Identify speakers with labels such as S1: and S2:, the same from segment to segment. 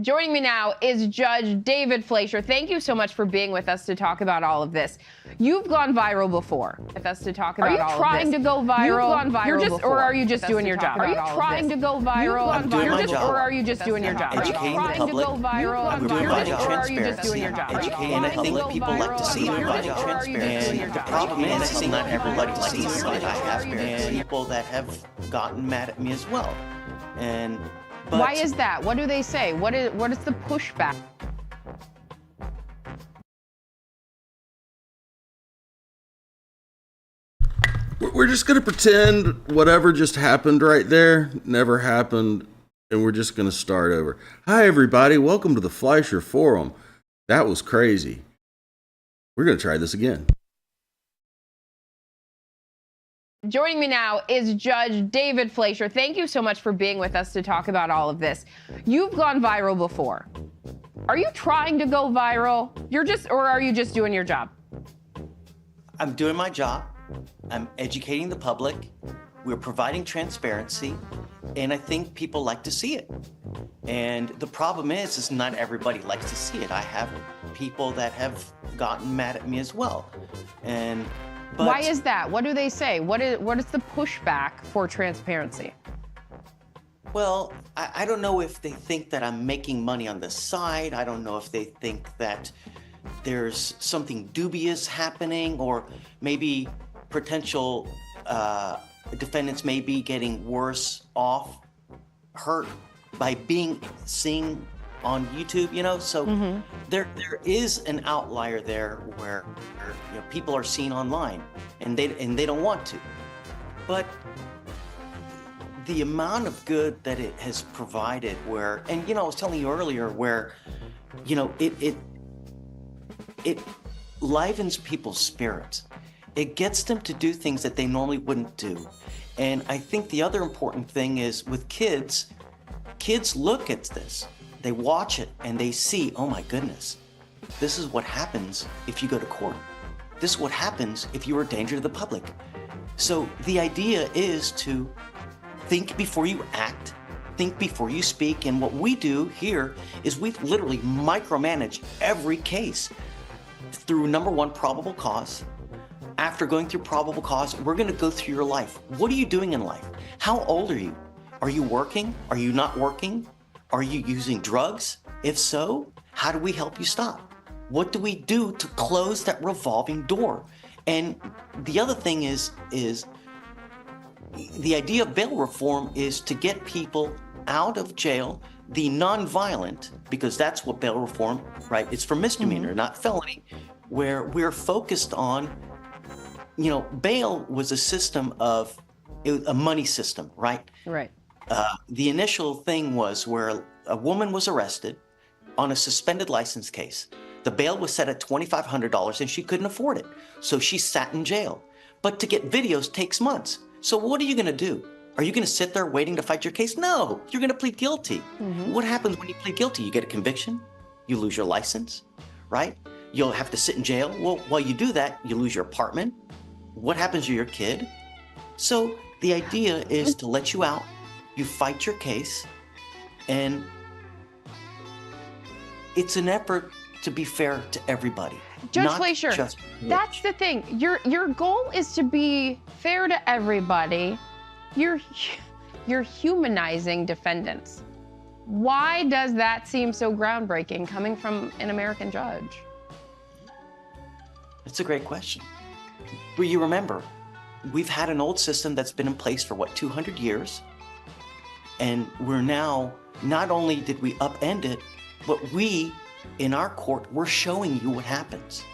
S1: Joining me now is Judge David Fleischer. Thank you so much for being with us to talk about all of this. You've gone viral before. With us to talk about all of this. Are you trying to go viral? You've gone viral before. Or are you just doing your job? Are you trying to go viral?
S2: I'm doing my job.
S1: Or are you just doing your job?
S2: Educating the public. I'm doing my job.
S1: Or are you just doing your job?
S2: Educating and I think people like to see my job. And the problem is not everybody sees it. I have people that have gotten mad at me as well. But
S1: why is that? What do they say? What is the pushback?
S3: We're just going to pretend whatever just happened right there never happened, and we're just going to start over. Hi, everybody. Welcome to the Fleischer Forum. That was crazy. We're going to try this again.
S1: Joining me now is Judge David Fleischer. Thank you so much for being with us to talk about all of this. You've gone viral before. Are you trying to go viral? Or are you just doing your job?
S2: I'm doing my job. I'm educating the public. We're providing transparency, and I think people like to see it. And the problem is not everybody likes to see it. I have people that have gotten mad at me as well. But
S1: why is that? What do they say? What is the pushback for transparency?
S2: Well, I don't know if they think that I'm making money on the side. I don't know if they think that there's something dubious happening, or maybe potential defendants may be getting worse off, hurt by being seen on YouTube, so there is an outlier there where people are seen online and they don't want to. But the amount of good that it has provided, I was telling you earlier, where it livens people's spirits. It gets them to do things that they normally wouldn't do. And I think the other important thing is with kids look at this. They watch it and they see, oh my goodness, this is what happens if you go to court. This is what happens if you are a danger to the public. So the idea is to think before you act, think before you speak. And what we do here is we literally micromanage every case through number one, probable cause. After going through probable cause, we're going to go through your life. What are you doing in life? How old are you? Are you working? Are you not working? Are you using drugs? If so, how do we help you stop? What do we do to close that revolving door? And the other thing is the idea of bail reform is to get people out of jail, the nonviolent, because that's what bail reform, right? It's for misdemeanor, not felony, where we're focused on, bail was a system of a money system, right?
S1: Right.
S2: The initial thing was where a woman was arrested on a suspended license case. The bail was set at $2,500 and she couldn't afford it. So she sat in jail. But to get videos takes months. So what are you going to do? Are you going to sit there waiting to fight your case? No, you're going to plead guilty. What happens when you plead guilty? You get a conviction, you lose your license, right? You'll have to sit in jail. Well, while you do that, you lose your apartment. What happens to your kid? So the idea is to let you out. You fight your case, and it's an effort to be fair to everybody.
S1: Judge Fleischer, that's the thing. Your goal is to be fair to everybody. You're humanizing defendants. Why does that seem so groundbreaking coming from an American judge?
S2: It's a great question. But you remember, we've had an old system that's been in place for 200 years. And we're now, not only did we upend it, but we, in our court, we're showing you what happens.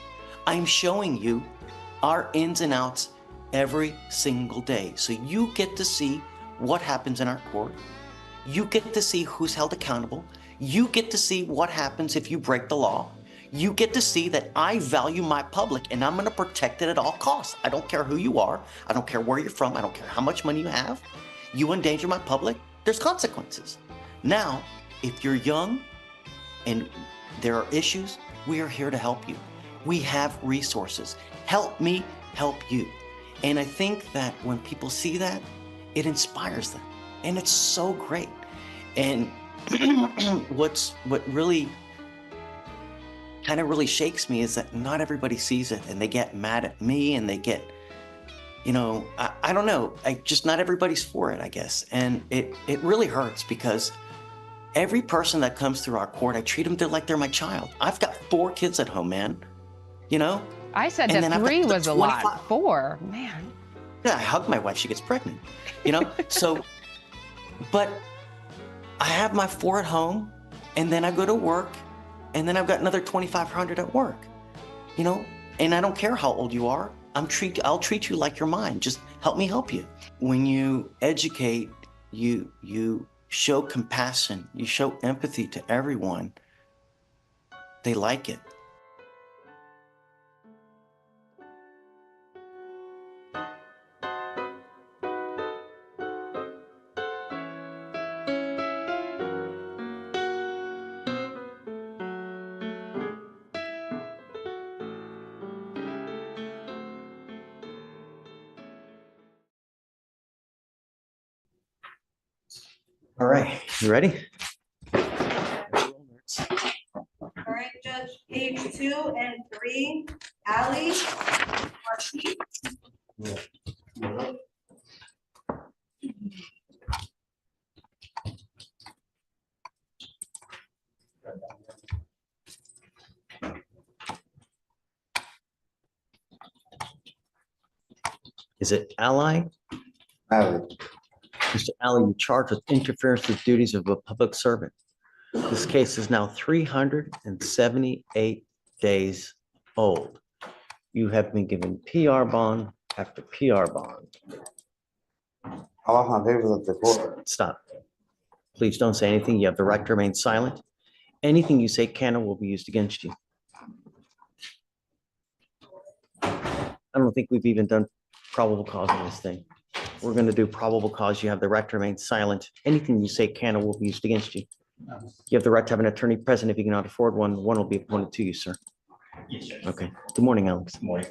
S2: I'm showing you our ins and outs every single day. So you get to see what happens in our court. You get to see who's held accountable. You get to see what happens if you break the law. You get to see that I value my public and I'm going to protect it at all costs. I don't care who you are. I don't care where you're from. I don't care how much money you have. You endanger my public, there's consequences. Now, if you're young and there are issues, we are here to help you. We have resources. Help me help you. And I think that when people see that, it inspires them. And it's so great. And what really kind of really shakes me is that not everybody sees it, and they get mad at me, and they get, you know, I don't know, just not everybody's for it, I guess. And it really hurts, because every person that comes through our court, I treat them like they're my child. I've got 4 kids at home, man, you know?
S1: I said
S2: And
S1: that
S2: then
S1: 3 was a
S2: 25
S1: lot. 4, man.
S2: Yeah, I hug my wife, she gets pregnant, you know? So, but I have my 4 at home, and then I go to work, and then I've got another 2,500 at work, you know? And I don't care how old you are. I'll treat you like you're mine. Just help me help you. When you educate, you show compassion, you show empathy to everyone. They like it. All right, you ready?
S4: All right, Judge, page 2 and 3, Ally, Marquis.
S2: Is it Ally?
S5: Ally.
S2: Mr. Ally, you're charged with interference with duties of a public servant. This case is now 378 days old. You have been given PR bond after PR bond.
S5: I lost my papers at the court.
S2: Stop. Please don't say anything. You have the right to remain silent. Anything you say can or will be used against you. I don't think we've even done probable cause in this thing. We're going to do probable cause. You have the right to remain silent. Anything you say can or will be used against you. You have the right to have an attorney present. If you cannot afford one, one will be appointed to you, sir.
S6: Yes, Judge.
S2: Okay. Good morning, Alex.
S6: Good morning.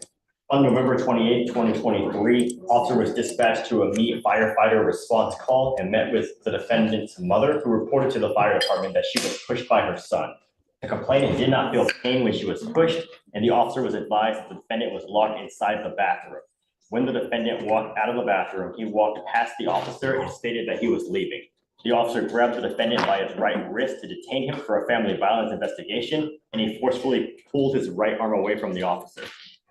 S6: On November 28, 2023, officer was dispatched to a meet firefighter response call and met with the defendant's mother, who reported to the fire department that she was pushed by her son. The complainant did not feel pain when she was pushed, and the officer was advised that the defendant was locked inside the bathroom. When the defendant walked out of the bathroom, he walked past the officer and stated that he was leaving. The officer grabbed the defendant by his right wrist to detain him for a family violence investigation, and he forcefully pulled his right arm away from the officer.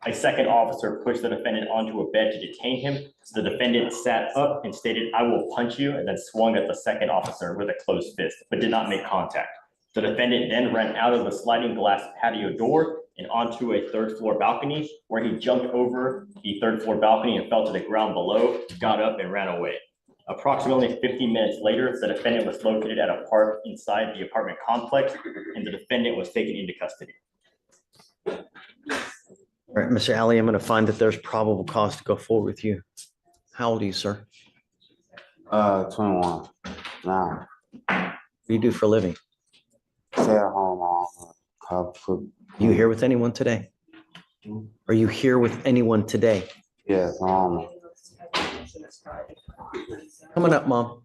S6: A second officer pushed the defendant onto a bed to detain him. The defendant sat up and stated, "I will punch you," and then swung at the second officer with a closed fist, but did not make contact. The defendant then ran out of the sliding glass patio door and onto a 3rd floor balcony, where he jumped over the 3rd floor balcony and fell to the ground below, got up and ran away. Approximately 15 minutes later, the defendant was located at a park inside the apartment complex, and the defendant was taken into custody.
S2: All right, Mr. Alley, I'm going to find that there's probable cause to go forward with you. How old are you, sir?
S5: 21. Now,
S2: What do you do for a living?
S5: stay at home on
S2: You here with anyone today? Are you here with anyone today?
S5: Yes, mom.
S2: Come on up, Mom.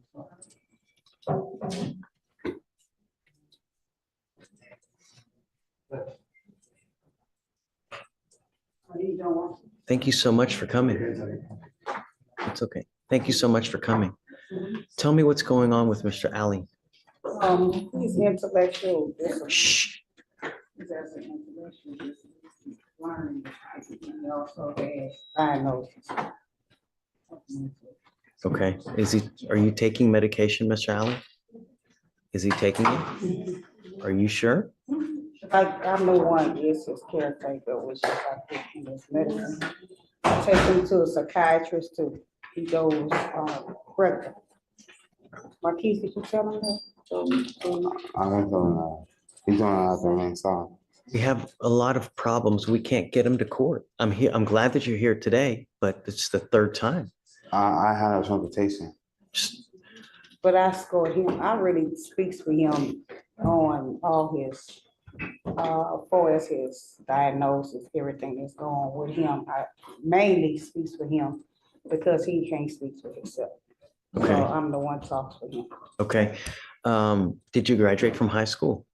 S2: Thank you so much for coming. It's okay. Thank you so much for coming. Tell me what's going on with Mr. Alley.
S7: He's intellectual.
S2: Shh.
S7: He's as an intellectual, he's learning. He also has diagnosis.
S2: Okay. Are you taking medication, Mr. Alley? Is he taking it? Are you sure?
S7: I'm the one, is his caretaker, which is I put him his medicine. I take him to a psychiatrist too. He goes, regular. Marquise, did you tell him that?
S5: I went to he's doing it at the main side.
S2: We have a lot of problems. We can't get him to court. I'm here. I'm glad that you're here today, but it's the 3rd time.
S5: I had a transportation.
S2: Just
S7: But I scored him, I really speaks for him on all his, far as his diagnosis, everything that's going on with him. I mainly speaks for him because he can't speak for himself. So
S2: Okay.
S7: I'm the one talks for him.
S2: Okay. Did you graduate from high school?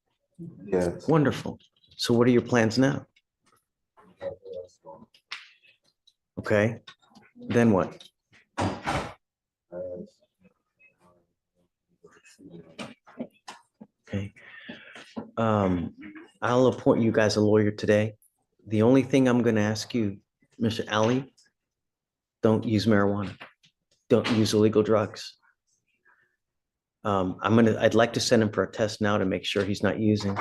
S5: Yes.
S2: Wonderful. So what are your plans now? Okay, then what? Okay. I'll appoint you guys a lawyer today. The only thing I'm going to ask you, Mr. Ali, don't use marijuana. Don't use illegal drugs. I'd like to send him for a test now to make sure he's not using.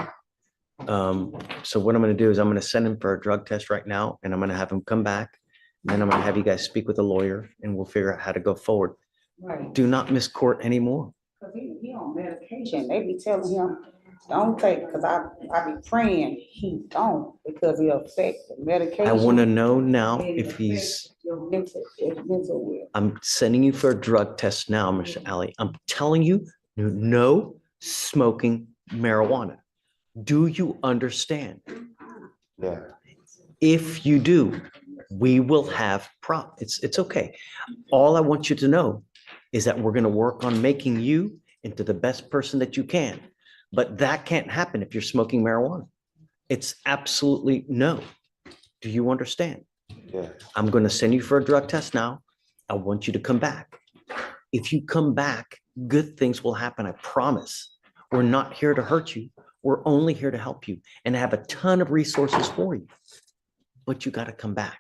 S2: So what I'm going to do is I'm going to send him for a drug test right now, and I'm going to have him come back. And then I'm going to have you guys speak with a lawyer, and we'll figure out how to go forward.
S7: Right.
S2: Do not miss court anymore.
S7: Cause he on medication. They be telling him, don't take, cause I be praying he don't, because it affect the medication.
S2: I want to know now if he's,
S7: Your mental will.
S2: I'm sending you for a drug test now, Mr. Ali. I'm telling you, no smoking marijuana. Do you understand?
S5: Yeah.
S2: If you do, we will have it's okay. All I want you to know is that we're going to work on making you into the best person that you can. But that can't happen if you're smoking marijuana. It's absolutely no. Do you understand?
S5: Yeah.
S2: I'm going to send you for a drug test now. I want you to come back. If you come back, good things will happen. I promise. We're not here to hurt you. We're only here to help you and have a ton of resources for you. But you got to come back.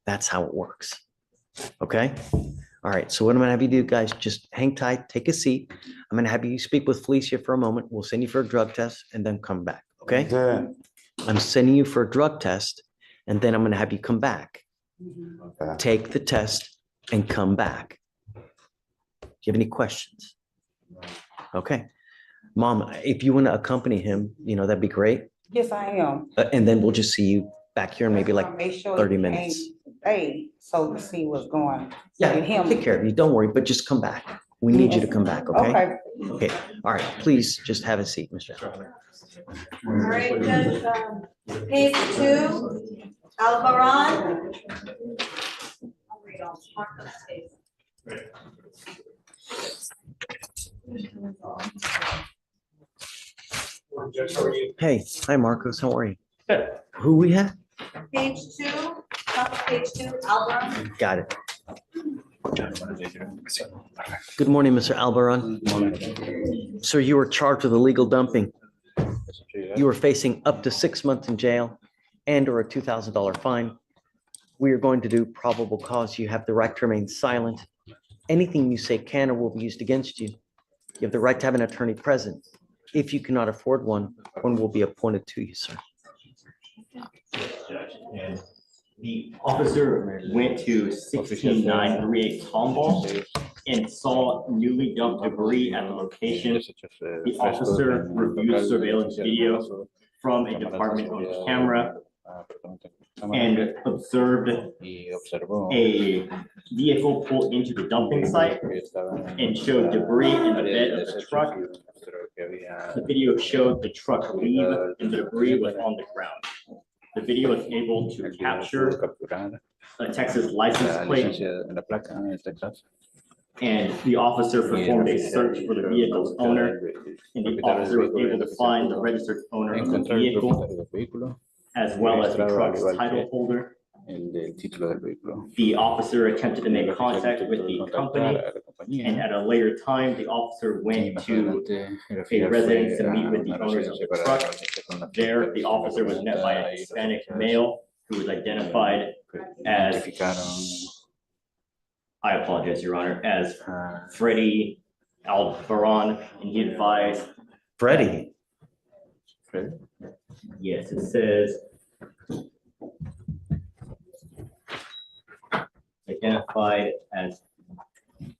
S2: That's how it works. Okay? All right. So what I'm going to have you do, guys, just hang tight, take a seat. I'm going to have you speak with Fleischer for a moment. We'll send you for a drug test and then come back. Okay?
S5: Yeah.
S2: I'm sending you for a drug test and then I'm going to have you come back.
S5: Okay.
S2: Take the test and come back. Do you have any questions? Okay. Mom, if you want to accompany him, that'd be great.
S7: Yes, I am.
S2: And then we'll just see you back here in maybe like
S7: Make sure
S2: 30
S7: he
S2: minutes.
S7: ain't paid, so to see what's going on.
S2: Yeah,
S7: With him.
S2: take care of you. Don't worry, but just come back. We need you to come back, okay?
S7: Okay.
S2: Okay, all right, please just have a seat, Mr. Allen.
S4: All right, Judge, page 2, Alvaron.
S2: Hey, hi, Marcos, how are you?
S6: Good.
S2: Who we have?
S4: Page 2, top of page 2, Alvaron.
S2: Got it. Good morning, Mr. Albaron. Sir, you were charged with illegal dumping. You are facing up to 6 months in jail and or a $2,000 fine. We are going to do probable cause. You have the right to remain silent. Anything you say can or will be used against you. You have the right to have an attorney present. If you cannot afford one, one will be appointed to you, sir.
S6: And the officer went to 16938 Tomball and saw newly dumped debris at the location. The officer reviewed surveillance video from a department-owned camera and observed a vehicle pull into the dumping site and showed debris in the bed of the truck. The video showed the truck leave and the debris was on the ground. The video was able to capture a Texas license plate, and the officer performed a search for the vehicle's owner, and the officer was able to find the registered owner of the vehicle, as well as the truck's title holder. The officer attempted to make contact with the company, and at a later time, the officer went to a residence to meet with the owners of the truck. There, the officer was met by a Hispanic male who was identified as, I apologize, Your Honor, as Freddie Alvaron, and he advised.
S2: Freddie.
S6: Yes, it says. Identified as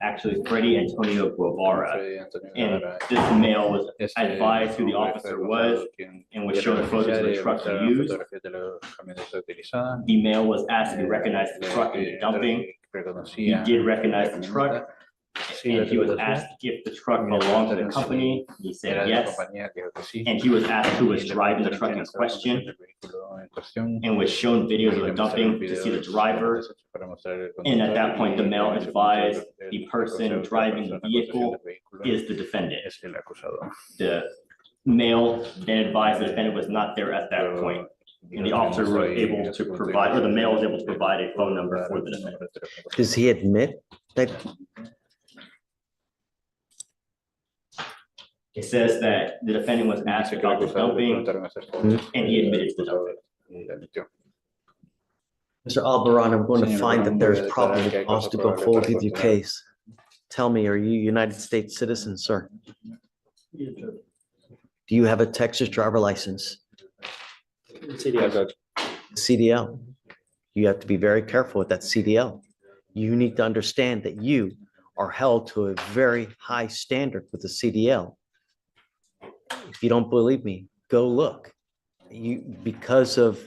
S6: actually Freddie Antonio Guevara. And this male was advised who the officer was and was shown photos of the truck used. The male was asked if he recognized the truck in the dumping. He did recognize the truck. And he was asked if the truck belonged to the company. He said yes. And he was asked who was driving the truck in question and was shown videos of the dumping to see the driver. And at that point, the male advised the person driving the vehicle is the defendant. The male then advised the defendant was not there at that point. And the officer was able to provide, or the male was able to provide a phone number for the defendant.
S8: Does he admit that?
S6: It says that the defendant was asked about the dumping and he admitted to the dumping.
S8: Mr. Albaran, I'm going to find that there's probable cause to go forward with your case. Tell me, are you a United States citizen, sir? Do you have a Texas driver license? CDL. You have to be very careful with that CDL. You need to understand that you are held to a very high standard with the CDL. If you don't believe me, go look. Because of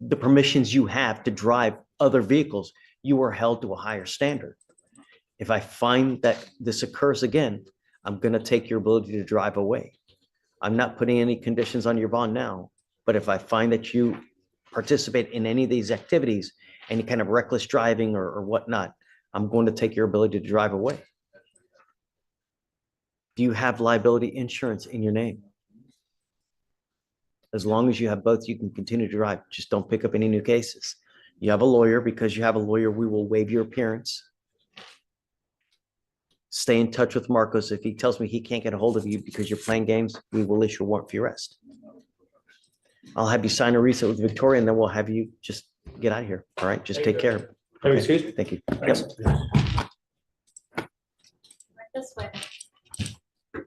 S8: the permissions you have to drive other vehicles, you are held to a higher standard. If I find that this occurs again, I'm going to take your ability to drive away. I'm not putting any conditions on your bond now, but if I find that you participate in any of these activities, any kind of reckless driving or whatnot, I'm going to take your ability to drive away. Do you have liability insurance in your name? As long as you have both, you can continue to drive. Just don't pick up any new cases. You have a lawyer. Because you have a lawyer, we will waive your appearance. Stay in touch with Marcos. If he tells me he can't get a hold of you because you're playing games, we will issue a warrant for your arrest. I'll have you sign a receipt with Victoria, and then we'll have you just get out of here. All right, just take care.
S6: Okay. Excuse me?
S8: Thank you. Yes.
S4: This way.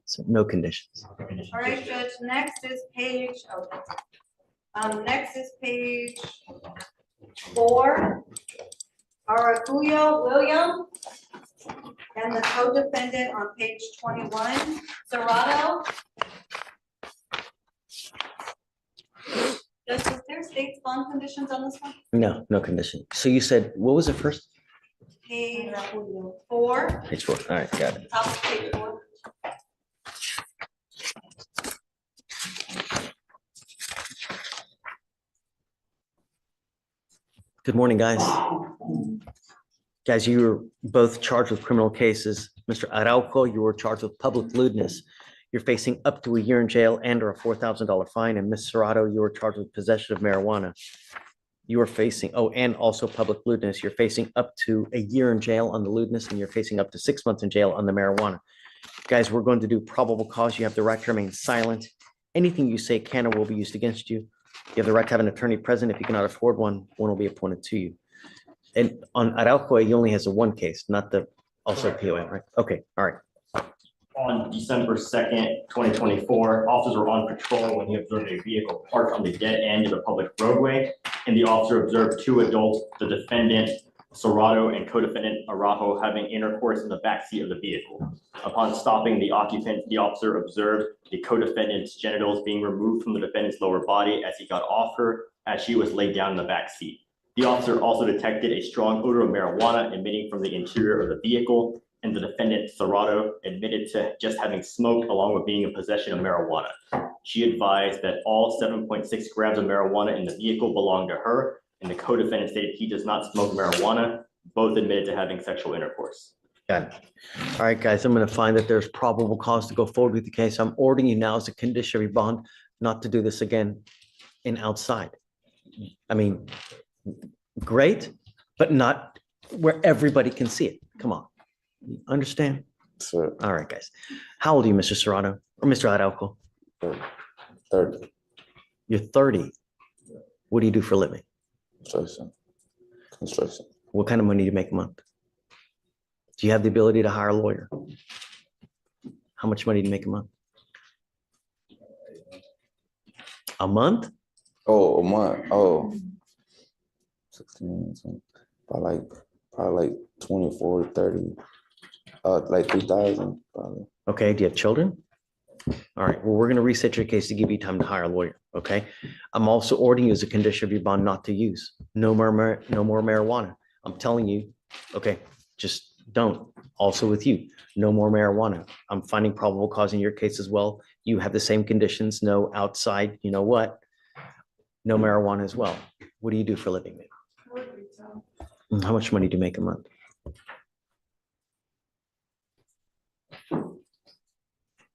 S8: So no conditions.
S4: All right, Judge, next is page, next is page 4. Araguyo William and the co-defendant on page 21, Serrato. Judge, is there state's bond conditions on this one?
S8: No, no condition. So you said, what was it first?
S4: Page 4.
S8: Page 4. All right, got it.
S4: Top of page 4.
S8: Good morning, guys. Guys, you were both charged with criminal cases. Mr. Araujo, you were charged with public lewdness. You're facing up to a year in jail and or a $4,000 fine. And Ms. Serrato, you were charged with possession of marijuana. You are facing, oh, and also public lewdness. You're facing up to a year in jail on the lewdness, and you're facing up to 6 months in jail on the marijuana. Guys, we're going to do probable cause. You have the right to remain silent. Anything you say can or will be used against you. You have the right to have an attorney present. If you cannot afford one, one will be appointed to you. And on Araujo, he only has a one case, not the also POM, right? Okay, all right.
S6: On December 2nd, 2024, officers were on patrol when he observed a vehicle parked on the dead end of the public roadway, and the officer observed 2 adults, the defendant, Serrato, and co-defendant Araujo having intercourse in the backseat of the vehicle. Upon stopping the occupant, the officer observed the co-defendant's genitals being removed from the defendant's lower body as he got off her, as she was laid down in the back seat. The officer also detected a strong odor of marijuana emitting from the interior of the vehicle, and the defendant, Serrato, admitted to just having smoked along with being in possession of marijuana. She advised that all 7.6 grams of marijuana in the vehicle belonged to her, and the co-defendant stated he does not smoke marijuana. Both admitted to having sexual intercourse.
S8: Got it. All right, guys, I'm going to find that there's probable cause to go forward with the case. I'm ordering you now as a condition of your bond not to do this again in outside. I mean, great, but not where everybody can see it. Come on. Understand?
S5: Sir,
S8: All right, guys. How old are you, Mr. Serrato or Mr. Araujo?
S5: 30.
S8: You're 30. What do you do for a living?
S5: Construction.
S8: What kind of money do you make a month? Do you have the ability to hire a lawyer? How much money do you make a month? A month?
S5: Oh, a month. Oh, 16, probably like 24 to 30. Like 3,000 probably.
S8: Okay, do you have children? All right, well, we're going to reset your case to give you time to hire a lawyer, okay? I'm also ordering you as a condition of your bond not to use. No more marijuana. I'm telling you, okay, Just don't. Also with you, no more marijuana. I'm finding probable cause in your case as well. You have the same conditions, no outside, you know what? No marijuana as well. What do you do for a living? How much money do you make a month?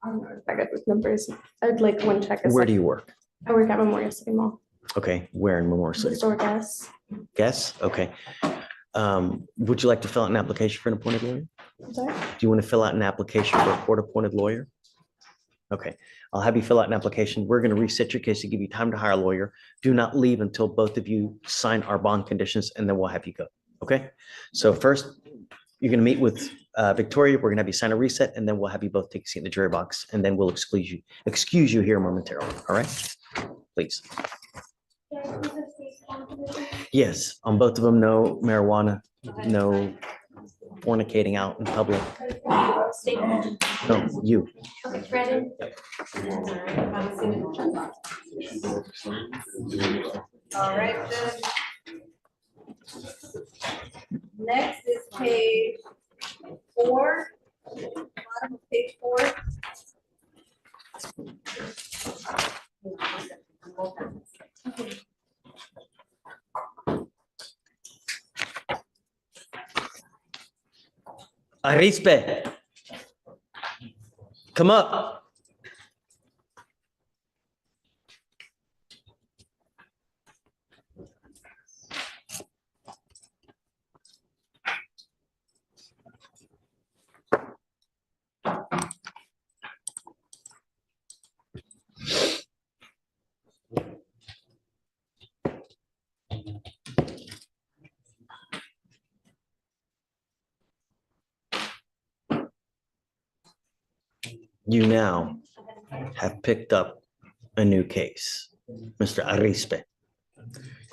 S9: I got those numbers. I'd like one check.
S8: Where do you work?
S9: I work at Memorial City Mall.
S8: Okay, where in Memorial City?
S9: Store gas.
S8: Guess, okay. Would you like to fill out an application for an appointed lawyer?
S9: I'm sorry.
S8: Do you want to fill out an application for a court-appointed lawyer? Okay, I'll have you fill out an application. We're going to reset your case to give you time to hire a lawyer. Do not leave until both of you sign our bond conditions, and then we'll have you go, okay? So first, you're going to meet with Victoria. We're going to have you sign a reset, and then we'll have you both take a seat in the jury box, and then we'll excuse you here momentarily, all right? Please. Yes, on both of them, no marijuana, no fornicating out in public. No, you.
S9: Okay, ready?
S4: All right, Judge. Next is page 4, bottom of page 4.
S8: Arispe, come up. You now have picked up a new case, Mr. Arispe.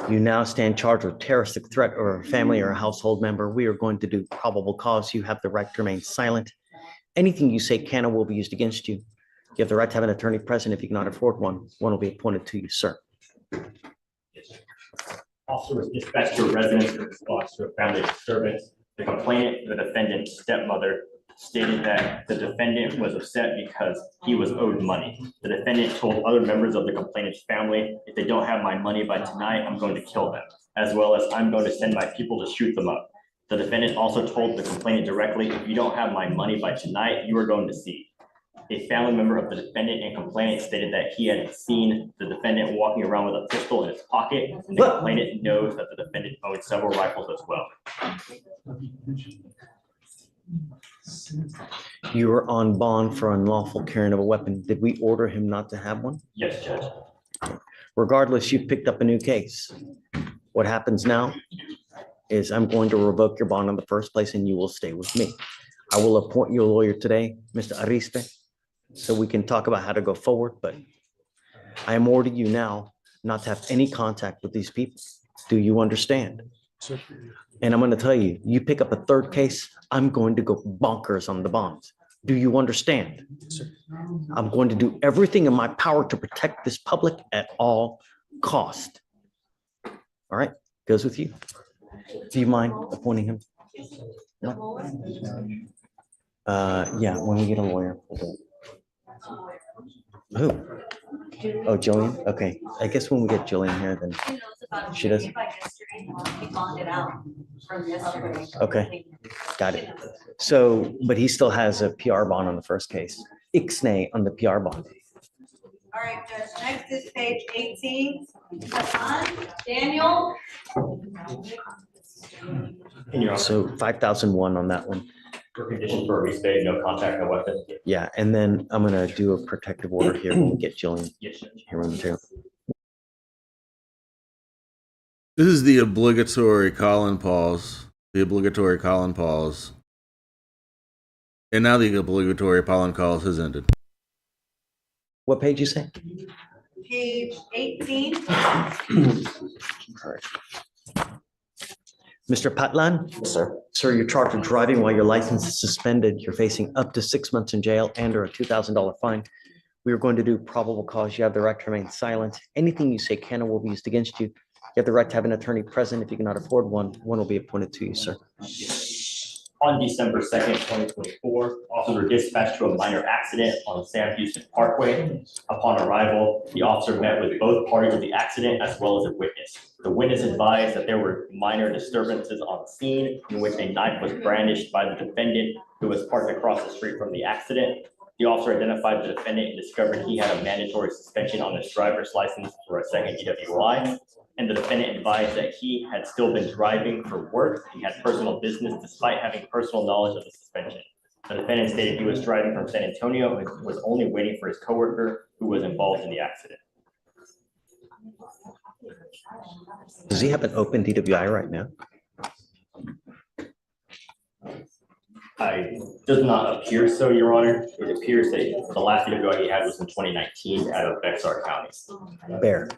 S8: You now stand charged with terroristic threat or a family or a household member. We are going to do probable cause. You have the right to remain silent. Anything you say can or will be used against you. You have the right to have an attorney present. If you cannot afford one, one will be appointed to you, sir.
S6: Officer was dispatched to a residence in response to a family disturbance. The complainant, the defendant's stepmother, stated that the defendant was upset because he was owed money. The defendant told other members of the complainant's family, if they don't have my money by tonight, I'm going to kill them, as well as I'm going to send my people to shoot them up. The defendant also told the complainant directly, if you don't have my money by tonight, you are going to see. A family member of the defendant and complainant stated that he had seen the defendant walking around with a pistol in his pocket. And the complainant knows that the defendant owned several rifles as well.
S8: You are on bond for unlawful carrying of a weapon. Did we order him not to have one?
S6: Yes, Judge.
S8: Regardless, you've picked up a new case. What happens now is I'm going to revoke your bond in the first place and you will stay with me. I will appoint you a lawyer today, Mr. Arispe, so we can talk about how to go forward, but I am ordering you now not to have any contact with these people. Do you understand? And I'm going to tell you, you pick up a third case, I'm going to go bonkers on the bonds. Do you understand? I'm going to do everything in my power to protect this public at all cost. All right, goes with you. Do you mind appointing him? No? Yeah, when we get a lawyer. We'll do it. Who? Oh, Jillian? Okay, I guess when we get Jillian here, then she does. Okay, got it. So, but he still has a PR bond on the first case. Ixnay on the PR bond.
S4: All right, Judge, next is page 18. Daniel?
S8: So 5,001 on that one.
S6: For condition for a restate, no contact, no weapon.
S8: Yeah, and then I'm gonna do a protective order here when we get Jillian
S6: Yes, Judge.
S8: here momentarily.
S3: This is the obligatory call and pause. The obligatory call and pause. And now the obligatory call and pause has ended.
S8: What page you say?
S4: Page 18.
S8: All right. Mr. Patlan?
S2: Yes, sir.
S8: Sir, you're charged with driving while your license is suspended. You're facing up to 6 months in jail and or a $2,000 fine. We are going to do probable cause. You have the right to remain silent. Anything you say can or will be used against you. You have the right to have an attorney present. If you cannot afford one, one will be appointed to you, sir.
S6: On December 2nd, 2024, officers were dispatched to a minor accident on the Sam Houston Parkway. Upon arrival, the officer met with both parties of the accident as well as a witness. The witness advised that there were minor disturbances on the scene in which a knife was brandished by the defendant who was parked across the street from the accident. The officer identified the defendant and discovered he had a mandatory suspension on his driver's license for a second DWI. And the defendant advised that he had still been driving for work and had personal business despite having personal knowledge of the suspension. The defendant stated he was driving from San Antonio and was only waiting for his coworker who was involved in the accident.
S8: Does he have an open DWI right now?
S6: Does not appear so, Your Honor. It appears that the last DWI he had was in 2019 out of Bexar County.
S8: Bear.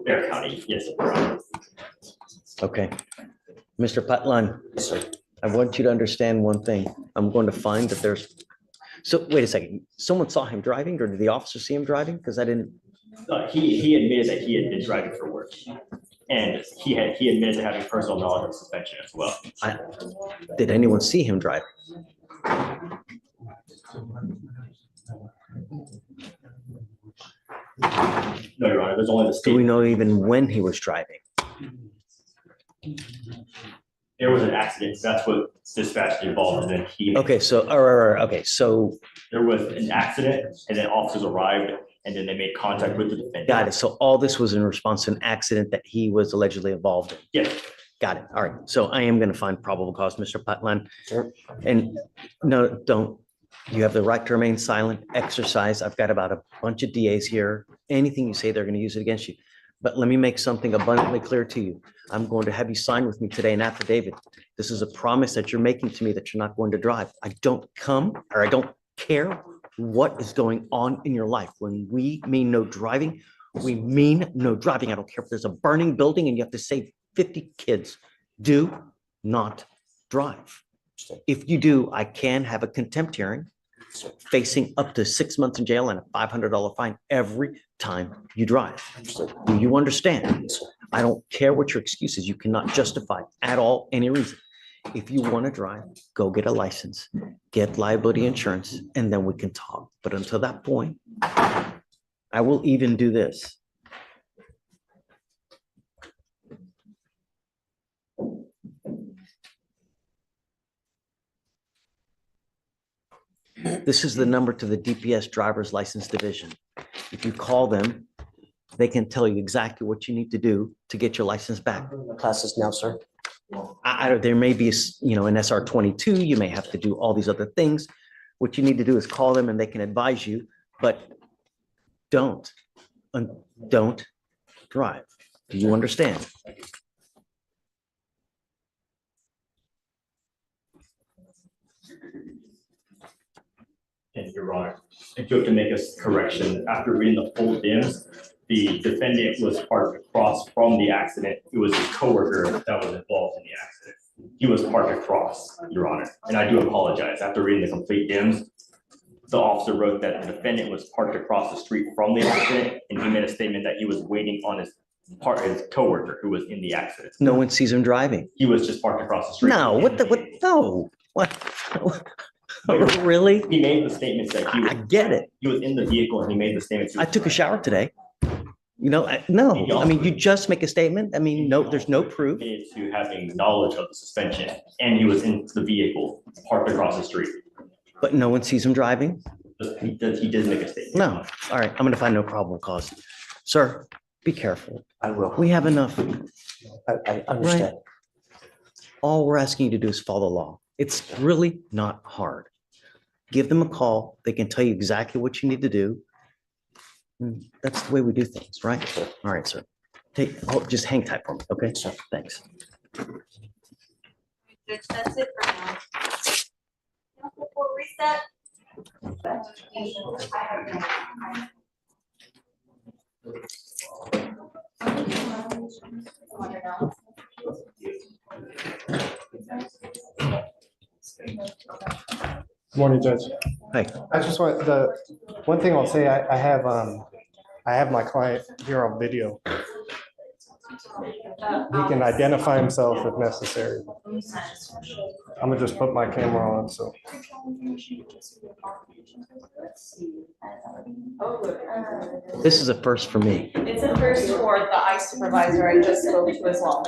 S6: Bear County, yes, Your Honor.
S8: Okay. Mr. Patlan, I want you to understand one thing. I'm going to find that there's, so wait a second. Someone saw him driving or did the officer see him driving? Because I didn't.
S6: He admitted that he had been driving for work. And he admitted to having personal knowledge of suspension as well.
S8: Did anyone see him driving?
S6: No, Your Honor, there's only the
S8: Do
S6: state.
S8: we know even when he was driving?
S6: There was an accident. That's what dispatch involved. And then he.
S8: Okay, so, all right, okay, so,
S6: There was an accident and then officers arrived and then they made contact with the defendant.
S8: got it. So all this was in response to an accident that he was allegedly involved in.
S6: Yes.
S8: Got it. All right. So I am going to find probable cause, Mr. Patlan. And no, don't. You have the right to remain silent, exercise. I've got about a bunch of DAs here. Anything you say, they're going to use it against you. But let me make something abundantly clear to you. I'm going to have you sign with me today an affidavit. This is a promise that you're making to me that you're not going to drive. I don't care what is going on in your life. When we mean no driving, we mean no driving. I don't care if there's a burning building and you have to save 50 kids. Do not drive. If you do, I can have a contempt hearing facing up to 6 months in jail and a $500 fine every time you drive. Do you understand? I don't care what your excuse is. You cannot justify at all any reason. If you want to drive, go get a license, get liability insurance, and then we can talk. But until that point, I will even do this. This is the number to the DPS driver's license division. If you call them, they can tell you exactly what you need to do to get your license back.
S10: Classes now, sir.
S8: There may be, an SR 22, you may have to do all these other things. What you need to do is call them and they can advise you, but don't drive. Do you understand?
S6: And Your Honor, I do have to make a correction. After reading the full DIMS, the defendant was parked across from the accident. It was his coworker that was involved in the accident. He was parked across, Your Honor. And I do apologize. After reading the complete DIMS, the officer wrote that the defendant was parked across the street from the accident, and he made a statement that he was waiting on his coworker who was in the accident.
S8: No one sees him driving.
S6: He was just parked across the street.
S8: No, no, what? Really?
S6: He made the statements that
S8: I get it.
S6: he was in the vehicle and he made the statements.
S8: I took a shower today. No, I mean, you just make a statement. I mean, no, there's no proof.
S6: To having knowledge of the suspension, and he was in the vehicle parked across the street.
S8: But no one sees him driving?
S6: He did make a statement.
S8: No. All right, I'm going to find no probable cause. Sir, be careful.
S10: I will.
S8: We have enough.
S10: I understand.
S8: All we're asking you to do is follow the law. It's really not hard. Give them a call. They can tell you exactly what you need to do. That's the way we do things, right? All right, sir. Just hang tight for me, okay? Thanks.
S4: Judge, that's it for now. Before reset.
S11: Morning, Judge.
S8: Hi.
S11: I just want, the one thing I'll say, I have my client here on video. He can identify himself if necessary. I'm gonna just put my camera on, so.
S8: This is a first for me.
S9: It's a first for the ICE supervisor I just spoke to as well.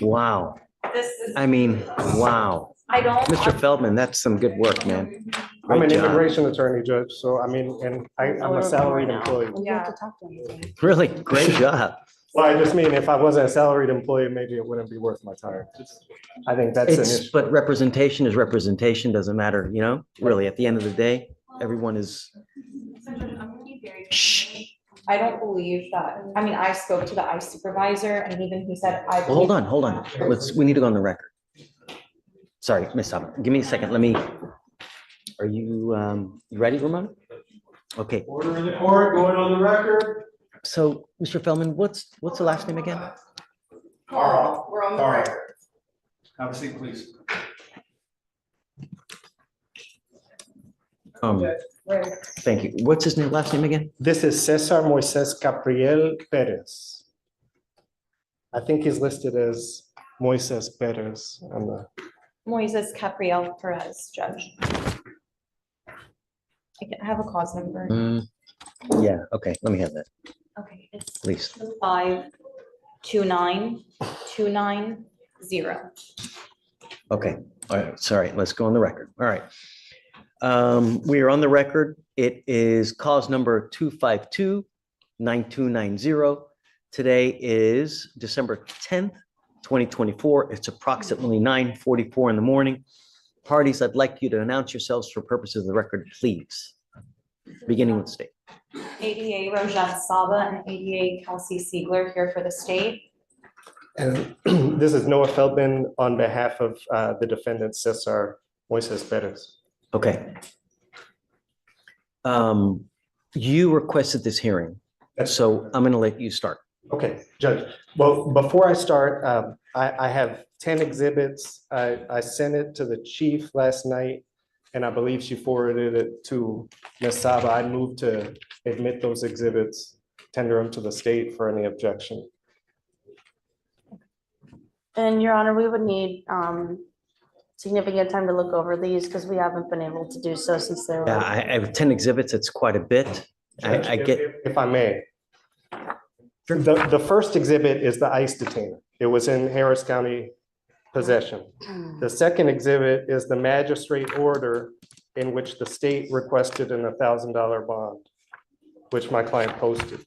S8: Wow.
S9: This is,
S8: I mean, wow.
S9: I don't.
S8: Mr. Feldman, that's some good work, man.
S11: I'm an
S8: Great job.
S11: immigration attorney, Judge, so I mean, and I'm a salaried employee.
S7: You have to talk to him.
S8: Really great job.
S11: Well, I just mean if I wasn't a salaried employee, maybe it wouldn't be worth my time. I think that's an issue.
S8: But representation is representation, doesn't matter, you know, really, at the end of the day, everyone is. Shh.
S9: I don't believe that. I mean, I spoke to the ICE supervisor and even he said, I.
S8: Well, hold on. We need to go on the record. Sorry, Miss Saba, give me a second. Are you ready, Ramon? Okay.
S11: Order in the court, going on the record.
S8: So, Mr. Feldman, what's the last name again?
S11: Carl.
S9: We're on the record.
S11: Have a seat, please.
S8: Thank you. What's his name, last name again?
S11: This is Cesar Moises Capriel Perez. I think he's listed as Moises Perez on the.
S9: Moises Capriel Perez, Judge. I can have a cause number.
S8: Yeah, okay, let me have that,
S9: Okay, it's
S8: please.
S9: 529290.
S8: Okay, all right, sorry, let's go on the record. All right. We are on the record. It is cause number 252-9290. Today is December 10th, 2024. It's approximately 9:44 in the morning. Parties, I'd like you to announce yourselves for purposes of the record, please. Beginning with state.
S9: ADA Rojette Saba and ADA Kelsey Siegler here for the state.
S11: And this is Noah Feldman on behalf of the defendant Cesar Moises Perez.
S8: Okay. You requested this hearing, so I'm going to let you start.
S11: Okay, Judge. Well, before I start, I have 10 exhibits. I sent it to the chief last night, and I believe she forwarded it to Ms. Saba. I moved to admit those exhibits, tender them to the state for any objection.
S12: And Your Honor, we would need significant time to look over these because we haven't been able to do so since they were.
S8: Yeah, I have 10 exhibits. It's quite a bit.
S11: Judge,
S8: I get.
S11: If I may. The first exhibit is the ICE detainer. It was in Harris County possession. The second exhibit is the magistrate order in which the state requested an $1,000 bond, which my client posted.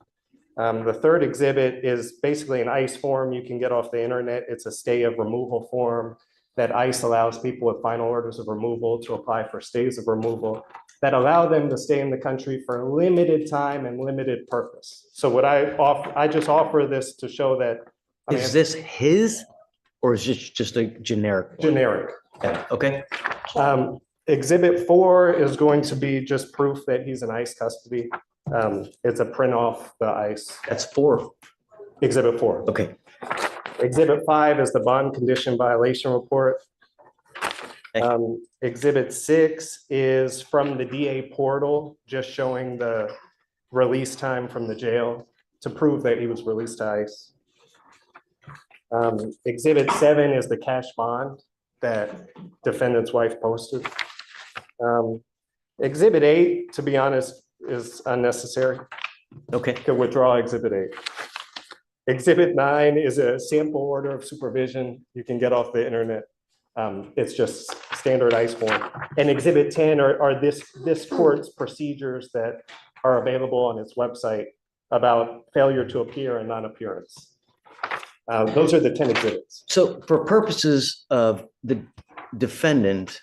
S11: The third exhibit is basically an ICE form you can get off the internet. It's a stay of removal form that ICE allows people with final orders of removal to apply for stays of removal that allow them to stay in the country for a limited time and limited purpose. So what I just offer this to show that.
S8: Is this his or is this just a generic?
S11: Generic.
S8: Okay.
S11: Exhibit 4 is going to be just proof that he's in ICE custody. It's a print off the ICE.
S8: That's 4.
S11: Exhibit 4.
S8: Okay.
S11: Exhibit 5 is the bond condition violation report. Exhibit 6 is from the DA portal, just showing the release time from the jail to prove that he was released to ICE. Exhibit 7 is the cash bond that defendant's wife posted. Exhibit 8, to be honest, is unnecessary.
S8: Okay.
S11: Could withdraw Exhibit 8. Exhibit 9 is a sample order of supervision you can get off the internet. It's just standard ICE form. And Exhibit 10 are this court's procedures that are available on its website about failure to appear and non-appearance. Those are the 10 exhibits.
S8: So for purposes of the defendant,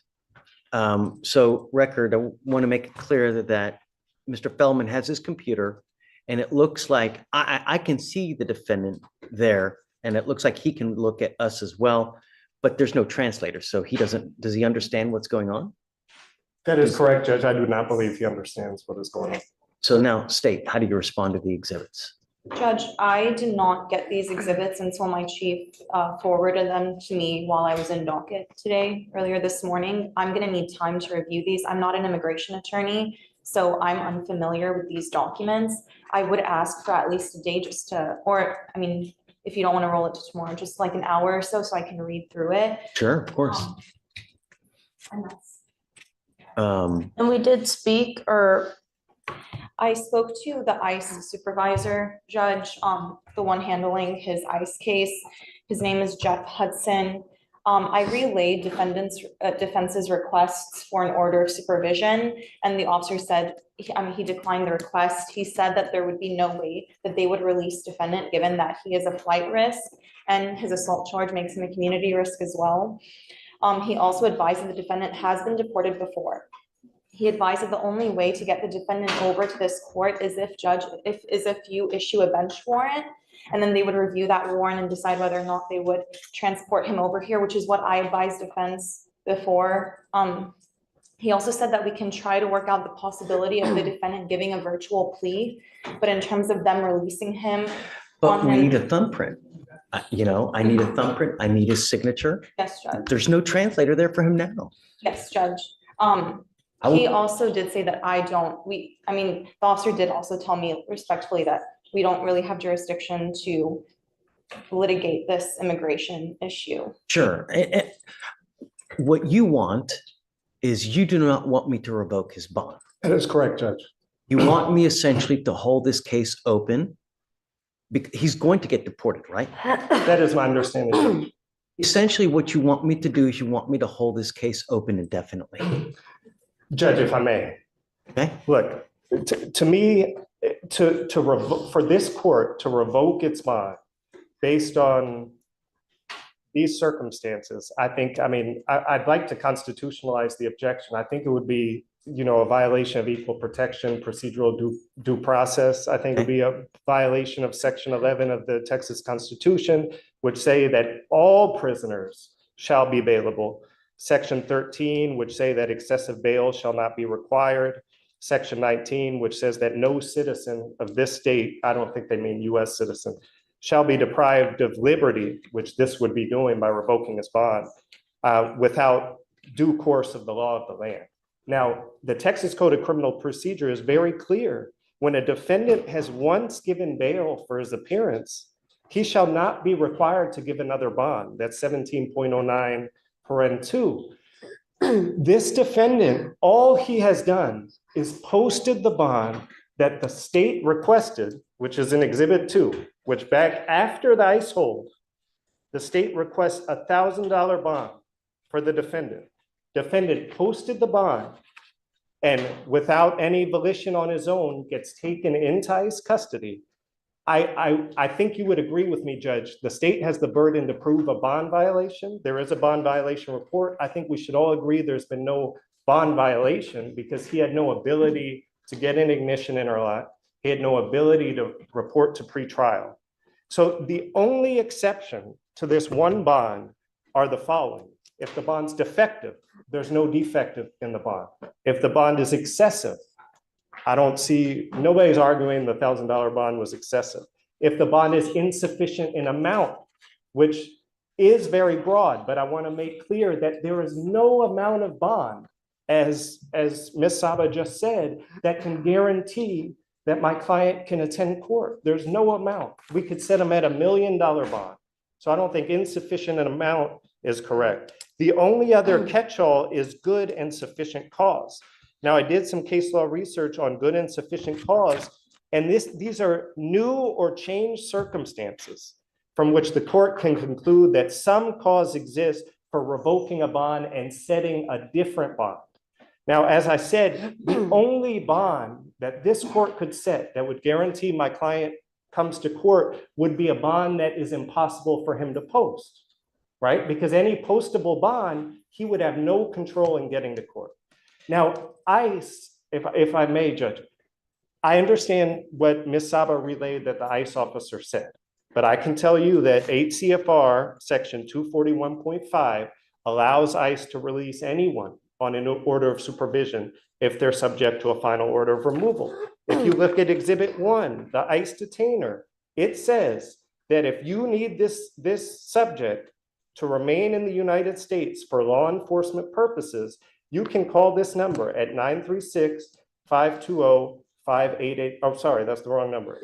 S8: so record, I want to make it clear that Mr. Feldman has his computer and it looks like I can see the defendant there and it looks like he can look at us as well, but there's no translator. So does he understand what's going on?
S11: That is correct, Judge. I do not believe he understands what is going on.
S8: So now state, how do you respond to the exhibits?
S9: Judge, I did not get these exhibits until my chief forwarded them to me while I was in docket earlier this morning. I'm gonna need time to review these. I'm not an immigration attorney, so I'm unfamiliar with these documents. I would ask for at least a day if you don't want to roll it to tomorrow, just like an hour or so, so I can read through it.
S8: Sure, of course.
S9: And that's
S12: And we did speak, or
S9: I spoke to the ICE supervisor, judge, the one handling his ICE case. His name is Jeff Hudson. I relayed defense's requests for an order of supervision, and the officer said, he declined the request. He said that there would be no way that they would release defendant, given that he is a flight risk, and his assault charge makes him a community risk as well. He also advised that the defendant has been deported before. He advised that the only way to get the defendant over to this court is if you issue a bench warrant, and then they would review that warrant and decide whether or not they would transport him over here, which is what I advised defense before. He also said that we can try to work out the possibility of the defendant giving a virtual plea, but in terms of them releasing him.
S8: But we need a thumbprint. I need a thumbprint. I need his signature.
S9: Yes, Judge.
S8: There's no translator there for him now.
S9: Yes, Judge. He also did say that the officer did also tell me respectfully that we don't really have jurisdiction to litigate this immigration issue.
S8: Sure. What you want is you do not want me to revoke his bond.
S11: That is correct, Judge.
S8: You want me essentially to hold this case open. He's going to get deported, right?
S11: That is my understanding.
S8: Essentially, what you want me to do is you want me to hold this case open indefinitely.
S11: Judge, if I may.
S8: Okay.
S11: Look, to me, for this court to revoke its bond based on these circumstances, I'd like to constitutionalize the objection. I think it would be, a violation of equal protection, procedural due process. I think it'd be a violation of Section 11 of the Texas Constitution, which say that all prisoners shall be bailable. Section 13, which say that excessive bail shall not be required. Section 19, which says that no citizen of this state, I don't think they mean US citizen, shall be deprived of liberty, which this would be doing by revoking his bond, without due course of the law of the land. Now, the Texas Code of Criminal Procedure is very clear. When a defendant has once given bail for his appearance, he shall not be required to give another bond. That's 17.09 paren 2. This defendant, all he has done is posted the bond that the state requested, which is in Exhibit 2, which back after the ICE hold, the state requests a $1,000 bond for the defendant. Defendant posted the bond and without any volition on his own gets taken into ICE custody. I think you would agree with me, Judge. The state has the burden to prove a bond violation. There is a bond violation report. I think we should all agree there's been no bond violation because he had no ability to get an ignition interlock. He had no ability to report to pretrial. So the only exception to this one bond are the following. If the bond's defective, there's no defective in the bond. If the bond is excessive, nobody's arguing the $1,000 bond was excessive. If the bond is insufficient in amount, which is very broad, but I want to make clear that there is no amount of bond, as Ms. Saba just said, that can guarantee that my client can attend court. There's no amount. We could set him at $1 million bond. So I don't think insufficient in amount is correct. The only other catch-all is good and sufficient cause. Now, I did some case law research on good and sufficient cause, and these are new or changed circumstances from which the court can conclude that some cause exists for revoking a bond and setting a different bond. Now, as I said, the only bond that this court could set that would guarantee my client comes to court would be a bond that is impossible for him to post, right? Because any postable bond, he would have no control in getting to court. Now, ICE, if I may, Judge, I understand what Ms. Saba relayed that the ICE officer said, but I can tell you that 8 CFR section 241.5 allows ICE to release anyone on an order of supervision if they're subject to a final order of removal. If you look at Exhibit 1, the ICE detainer, it says that if you need this subject to remain in the United States for law enforcement purposes, you can call this number at 936-520-588. Oh, sorry, that's the wrong number.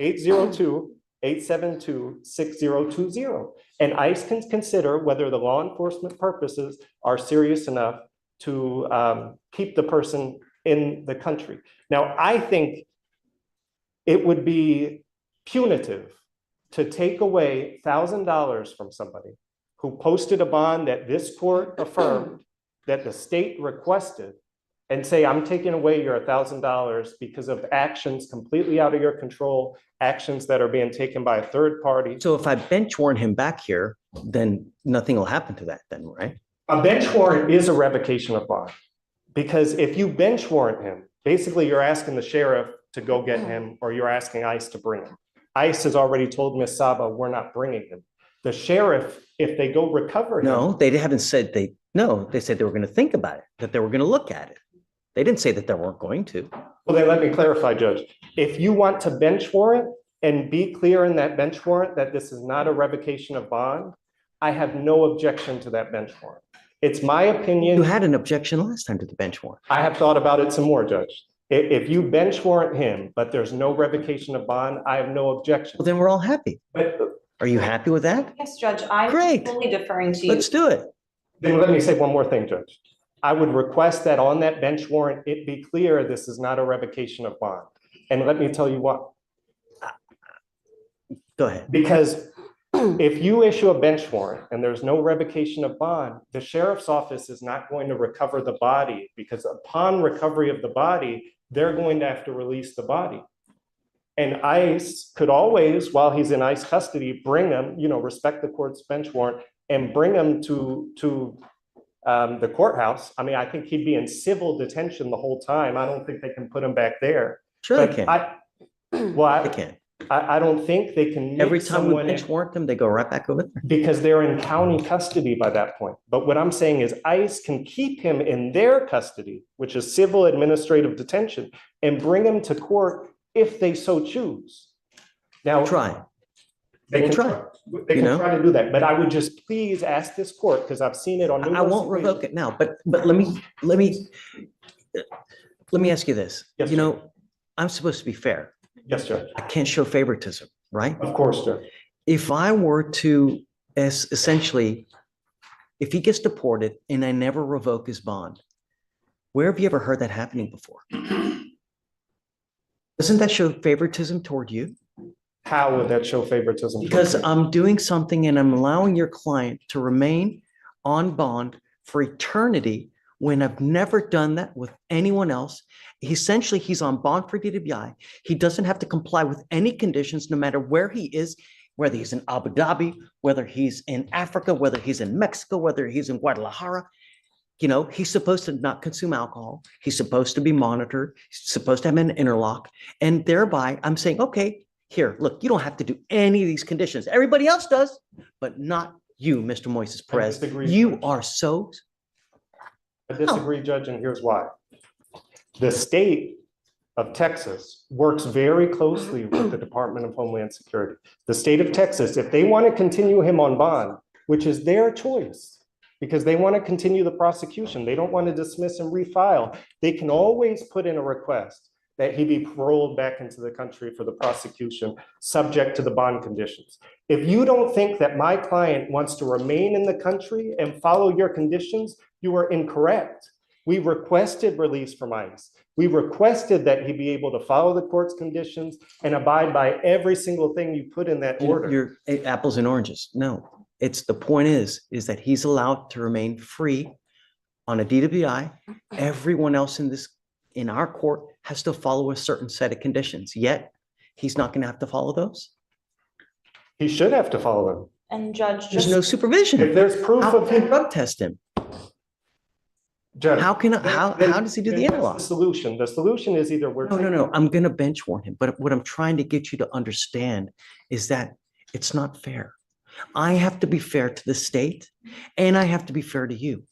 S11: 872-6020. And ICE can consider whether the law enforcement purposes are serious enough to keep the person in the country. Now, I think it would be punitive to take away $1,000 from somebody who posted a bond that this court affirmed, that the state requested, and say, I'm taking away your $1,000 because of actions completely out of your control, actions that are being taken by a third party.
S8: So if I bench warrant him back here, then nothing will happen to that then, right?
S11: A bench warrant is a revocation of bond. Because if you bench warrant him, basically you're asking the sheriff to go get him, or you're asking ICE to bring him. ICE has already told Ms. Saba, we're not bringing him. The sheriff, if they go recover him.
S8: No, they haven't said they said they were going to think about it, that they were going to look at it. They didn't say that they weren't going to.
S11: Well, then let me clarify, Judge. If you want to bench warrant and be clear in that bench warrant that this is not a revocation of bond, I have no objection to that bench warrant. It's my opinion.
S8: You had an objection last time to the bench warrant.
S11: I have thought about it some more, Judge. If you bench warrant him, but there's no revocation of bond, I have no objection.
S8: Well, then we're all happy.
S11: But
S8: Are you happy with that?
S9: Yes, Judge, I'm
S8: Great.
S9: fully deferring to you.
S8: Let's do it.
S11: then let me say one more thing, Judge. I would request that on that bench warrant, it be clear this is not a revocation of bond. And let me tell you what.
S8: Go ahead.
S11: Because if you issue a bench warrant and there's no revocation of bond, the sheriff's office is not going to recover the body, because upon recovery of the body, they're going to have to release the body. And ICE could always, while he's in ICE custody, bring him, respect the court's bench warrant and bring him to the courthouse. I mean, I think he'd be in civil detention the whole time. I don't think they can put him back there.
S8: Sure
S11: But
S8: they can. They can.
S11: I don't think they can.
S8: Every
S11: make
S8: time we
S11: someone
S8: bench warrant them, they go right back over there.
S11: because they're in county custody by that point. But what I'm saying is ICE can keep him in their custody, which is civil administrative detention, and bring him to court if they so choose. Now,
S8: Try.
S11: they
S8: We'll
S11: can
S8: try.
S11: They
S8: You
S11: can
S8: know?
S11: try to do that, but I would just please ask this court, because I've seen it on
S8: I
S11: numerous
S8: won't revoke
S11: occasions.
S8: it now, but let me ask you this.
S11: Yes,
S8: You
S11: sir.
S8: know, I'm supposed to be fair.
S11: Yes, Judge.
S8: I can't show favoritism, right?
S11: Of course, Judge.
S8: If I were to essentially, if he gets deported and I never revoke his bond, where have you ever heard that happening before? Doesn't that show favoritism toward you?
S11: How would that show favoritism?
S8: Because I'm doing something and I'm allowing your client to remain on bond for eternity when I've never done that with anyone else. Essentially, he's on bond for DWI. He doesn't have to comply with any conditions, no matter where he is, whether he's in Abu Dhabi, whether he's in Africa, whether he's in Mexico, whether he's in Guadalajara. He's supposed to not consume alcohol. He's supposed to be monitored. He's supposed to have an interlock. And thereby, I'm saying, okay, here, look, you don't have to do any of these conditions. Everybody else does, but not you, Mr. Moises Perez.
S11: disagree,
S8: You
S11: Judge.
S8: are so.
S11: I disagree, Judge, and here's why. The state of Texas works very closely with the Department of Homeland Security. The state of Texas, if they want to continue him on bond, which is their choice, because they want to continue the prosecution, they don't want to dismiss and refile, they can always put in a request that he be paroled back into the country for the prosecution, subject to the bond conditions. If you don't think that my client wants to remain in the country and follow your conditions, you are incorrect. We requested release from ICE. We requested that he be able to follow the court's conditions and abide by every single thing you put in that order.
S8: You're apples and oranges. No, the point is that he's allowed to remain free on a DWI. Everyone else in our court has to follow a certain set of conditions, yet he's not going to have to follow those.
S11: He should have to follow them.
S9: And Judge,
S8: There's
S9: just
S8: no supervision.
S11: If there's proof
S8: How
S11: of
S8: can
S11: him.
S8: drug test him?
S11: Judge,
S8: How
S11: then-
S8: does he do the
S11: then what's
S8: interlock?
S11: The solution. The solution is either we're.
S8: No. I'm going to bench warrant him. But what I'm trying to get you to understand is that it's not fair. I have to be fair to the state and I have to be fair to you.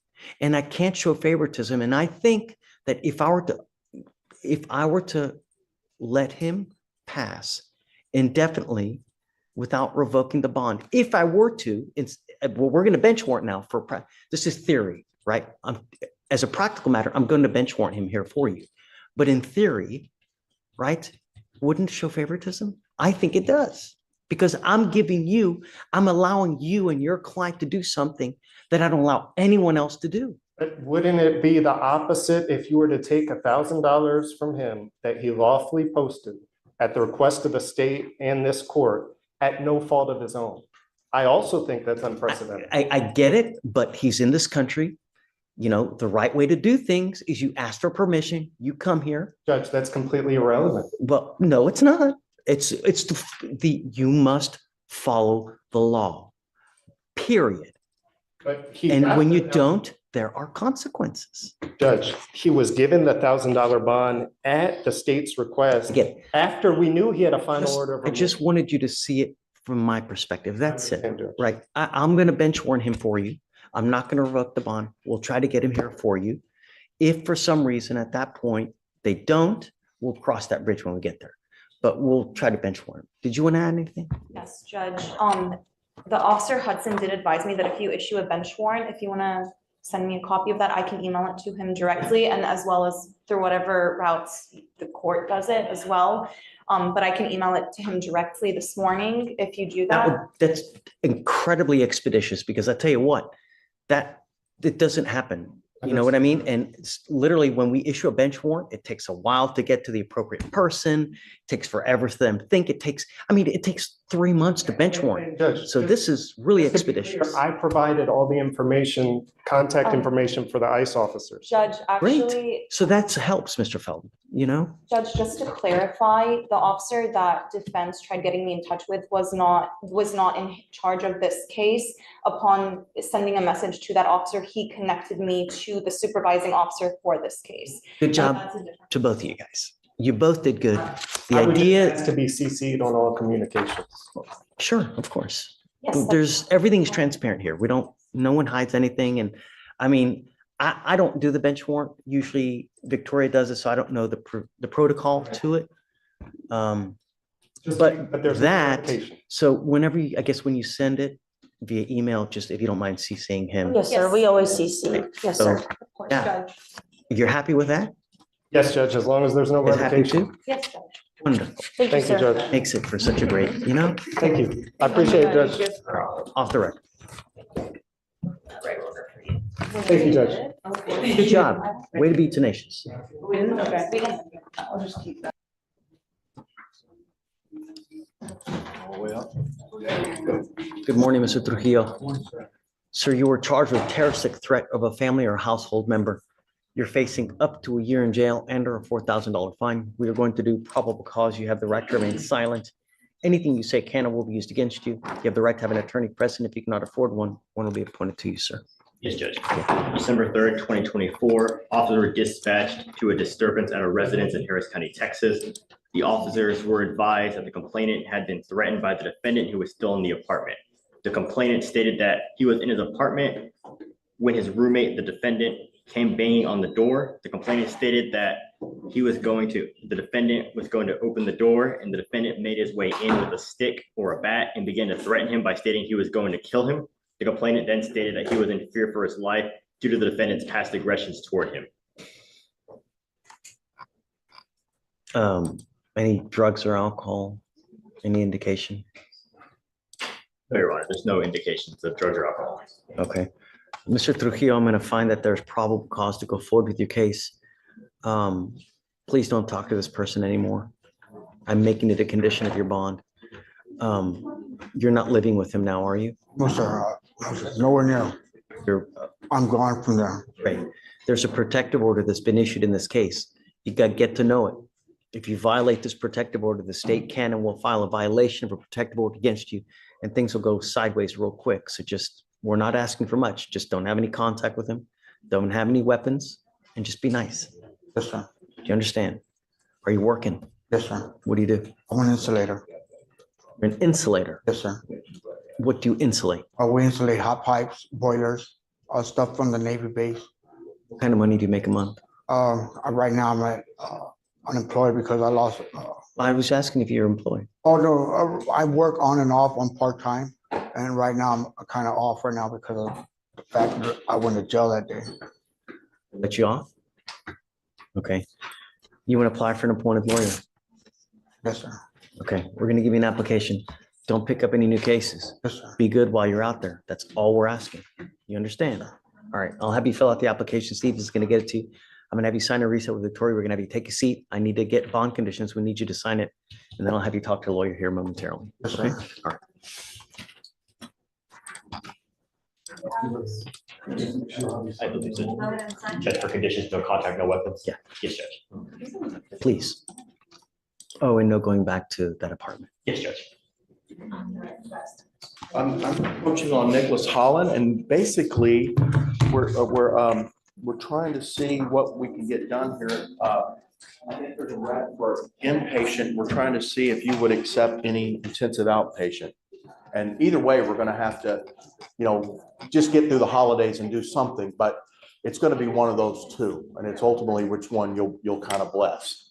S8: And I can't show favoritism. And I think that if I were to let him pass indefinitely without revoking the bond, if I were to, we're going to bench warrant now this is theory, right? As a practical matter, I'm going to bench warrant him here for you. But in theory, right, wouldn't it show favoritism? I think it does. Because I'm allowing you and your client to do something that I don't allow anyone else to do.
S11: But wouldn't it be the opposite if you were to take $1,000 from him that he lawfully posted at the request of the state and this court at no fault of his own? I also think that's unprecedented.
S8: I get it, but he's in this country. You know, the right way to do things is you ask for permission, you come here.
S11: Judge, that's completely irrelevant.
S8: Well, no, it's not. It's you must follow the law, period.
S11: But he
S8: And
S11: got
S8: when you
S11: the-
S8: don't, there are consequences.
S11: Judge, he was given the $1,000 bond at the state's request
S8: Again,
S11: after we knew he had a final order of
S8: I just
S11: removal.
S8: wanted you to see it from my perspective. That's it,
S11: Understand, Judge.
S8: right? I'm going to bench warrant him for you. I'm not going to revoke the bond. We'll try to get him here for you. If for some reason at that point they don't, we'll cross that bridge when we get there. But we'll try to bench warrant him. Did you want to add anything?
S9: Yes, Judge. The officer Hudson did advise me that if you issue a bench warrant, if you want to send me a copy of that, I can email it to him directly and as well as through whatever routes the court does it as well. But I can email it to him directly this morning if you do that.
S8: That's incredibly expeditious because I tell you what, it doesn't happen. You know what I mean? And it's literally when we issue a bench warrant, it takes a while to get to the appropriate person. It takes forever for them to think. It takes 3 months to bench warrant.
S11: Judge,
S8: So this is really
S11: just to be clear,
S8: expeditious.
S11: I provided all the information, contact information for the ICE officers.
S9: Judge,
S8: Great.
S9: actually,
S8: So that helps, Mr. Feldman, you know?
S9: Judge, just to clarify, the officer that defense tried getting me in touch with was not in charge of this case. Upon sending a message to that officer, he connected me to the supervising officer for this case.
S8: Good job
S9: That's a different-
S8: to both of you guys. You both did good. The
S11: I would just
S8: idea,
S11: ask to be CC'd on all communications.
S8: sure, of course.
S9: Yes,
S8: Everything's transparent here. No one hides anything. And I mean, I don't do the bench warrant. Usually Victoria does it, so I don't know the protocol to it. But
S11: there's
S8: that,
S11: clarification.
S8: so I guess when you send it via email, just if you don't mind CCing him.
S12: Yes, sir. We always CC. Yes,
S8: So,
S12: sir.
S9: of course,
S8: yeah.
S9: Judge.
S8: You're happy with that?
S11: Yes, Judge, as long as there's no
S8: Is happy
S11: revocation.
S8: too?
S9: Yes, Judge.
S8: Wonderful.
S12: Thank you,
S11: Thank you,
S12: sir.
S11: Judge.
S8: Makes it for such a great,
S11: Thank you. I appreciate it, Judge.
S8: off the record.
S11: Thank you, Judge.
S8: Good job. Way to be tenacious. Good morning, Mr. Trujillo. Sir, you were charged with terroristic threat of a family or household member. You're facing up to a year in jail and or a $4,000 fine. We are going to do probable cause. You have the right to remain silent. Anything you say can or will be used against you. You have the right to have an attorney present. If you cannot afford one, one will be appointed to you, sir.
S6: Yes, Judge. December 3rd, 2024, officers were dispatched to a disturbance at a residence in Harris County, Texas. The officers were advised that the complainant had been threatened by the defendant who was still in the apartment. The complainant stated that he was in his apartment when his roommate, the defendant, came banging on the door. The complainant stated that the defendant was going to open the door, and the defendant made his way in with a stick or a bat and began to threaten him by stating he was going to kill him. The complainant then stated that he was in fear for his life due to the defendant's past aggressions toward him.
S8: Any drugs or alcohol? Any indication?
S6: No, Your Honor, there's no indications of drugs or alcohol.
S8: Okay. Mr. Trujillo, I'm going to find that there's probable cause to go forward with your case. Please don't talk to this person anymore. I'm making it a condition of your bond. You're not living with him now, are you?
S5: No, sir. Nowhere near. I'm gone from there.
S8: Right. There's a protective order that's been issued in this case. You got to get to know it. If you violate this protective order, the state can and will file a violation of a protective order against you, and things will go sideways real quick. So we're not asking for much. Just don't have any contact with him. Don't have any weapons, and just be nice.
S5: Yes, sir.
S8: Do you understand? Are you working?
S5: Yes, sir.
S8: What do you do?
S5: I'm an insulator.
S8: You're an insulator.
S5: Yes, sir.
S8: What do you insulate?
S5: We insulate hot pipes, boilers, stuff from the Navy base.
S8: What kind of money do you make a month?
S5: Right now I'm unemployed because I lost.
S8: I was asking if you're employed.
S5: Oh, no, I work on and off on part-time. And right now I'm kind of off right now because of the fact that I went to jail that day.
S8: Let you off? Okay. You want to apply for an appointed lawyer?
S5: Yes, sir.
S8: Okay, we're going to give you an application. Don't pick up any new cases. Be good while you're out there. That's all we're asking. You understand? All right, I'll have you fill out the application. Steve is going to get it to you. I'm going to have you sign a reset with Victoria. We're going to have you take a seat. I need to get bond conditions. We need you to sign it. And then I'll have you talk to a lawyer here momentarily. Okay? All right.
S6: I believe so. Judge, for conditions, no contact, no weapons?
S8: Yeah.
S6: Yes, Judge.
S8: Please. Oh, and no going back to that apartment.
S6: Yes, Judge.
S13: I'm coaching on Nicholas Holland, and basically, we're trying to see what we can get done here. I think there's a rec for inpatient. We're trying to see if you would accept any intensive outpatient. And either way, we're gonna have to, just get through the holidays and do something, but it's gonna be one of those two, and it's ultimately which one you'll kind of bless.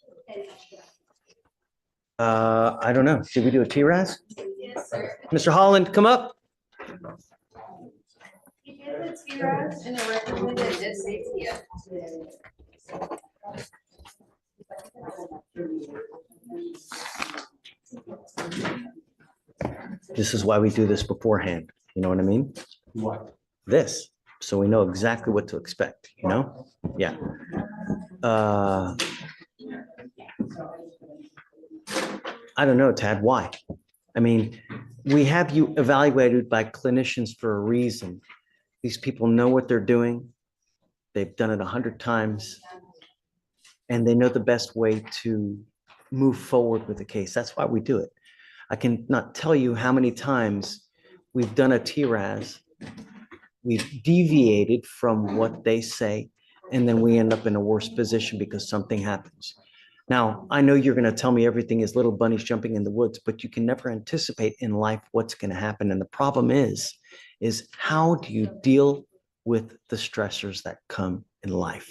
S8: I don't know. Should we do a TRAS?
S4: Yes, sir.
S8: Mr. Holland, come up.
S4: You get the TRS and a recommended SAT.
S8: This is why we do this beforehand. You know what I mean?
S13: What?
S8: This, so we know exactly what to expect, Yeah. I don't know, Tad, why? I mean, we have you evaluated by clinicians for a reason. These people know what they're doing. They've done it 100 times. And they know the best way to move forward with the case. That's why we do it. I can not tell you how many times we've done a TRAS, we've deviated from what they say, and then we end up in a worse position because something happens. Now, I know you're going to tell me everything is little bunnies jumping in the woods, but you can never anticipate in life what's going to happen. And the problem is how do you deal with the stressors that come in life?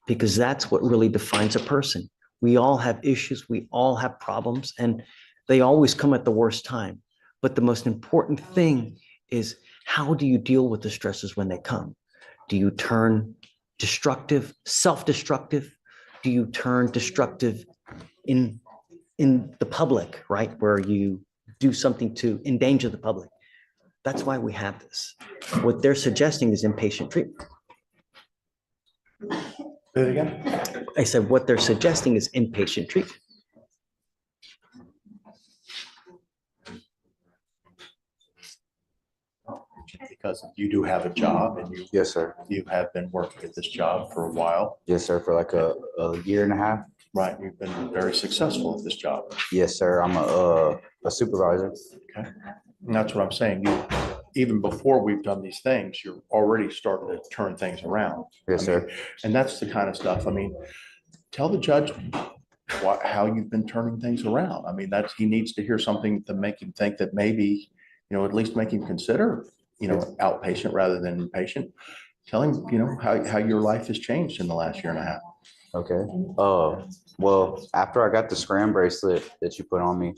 S8: Because that's what really defines a person. We all have issues, we all have problems, and they always come at the worst time. But the most important thing is, how do you deal with the stresses when they come? Do you turn destructive, self-destructive? Do you turn destructive in the public, right? Where you do something to endanger the public. That's why we have this. What they're suggesting is inpatient treatment.
S13: Say it again?
S8: I said, what they're suggesting is inpatient treatment.
S13: Because you do have a job and you.
S14: Yes, sir.
S13: You have been working at this job for a while.
S14: Yes, sir, for like a year and a half.
S13: Right, you've been very successful at this job.
S14: Yes, sir. I'm a supervisor.
S13: Okay, and that's what I'm saying. You, even before we've done these things, you're already starting to turn things around.
S14: Yes, sir.
S13: And that's the kind of stuff, tell the judge how you've been turning things around. He needs to hear something to make him think that maybe, at least make him consider, outpatient rather than inpatient. Tell him, how your life has changed in the last year and a half.
S14: Okay. Well, after I got the scram bracelet that you put on me,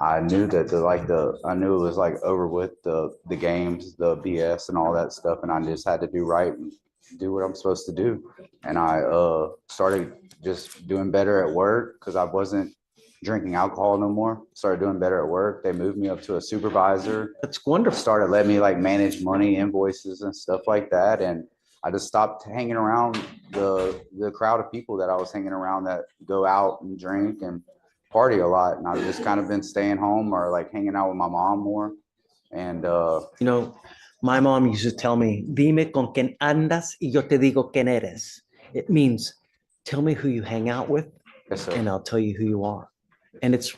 S14: I knew that I knew it was like over with the games, the BS and all that stuff. And I just had to do right and do what I'm supposed to do. And I started just doing better at work because I wasn't drinking alcohol no more. Started doing better at work. They moved me up to a supervisor.
S8: That's wonderful.
S14: Started letting me manage money, invoices and stuff like that. And I just stopped hanging around the crowd of people that I was hanging around that go out and drink and party a lot. And I've just kind of been staying home or hanging out with my mom more. And
S8: my mom used to tell me, dime con quien andas y yo te digo quién eres. It means, tell me who you hang out with,
S14: yes, sir.
S8: And I'll tell you who you are. And it's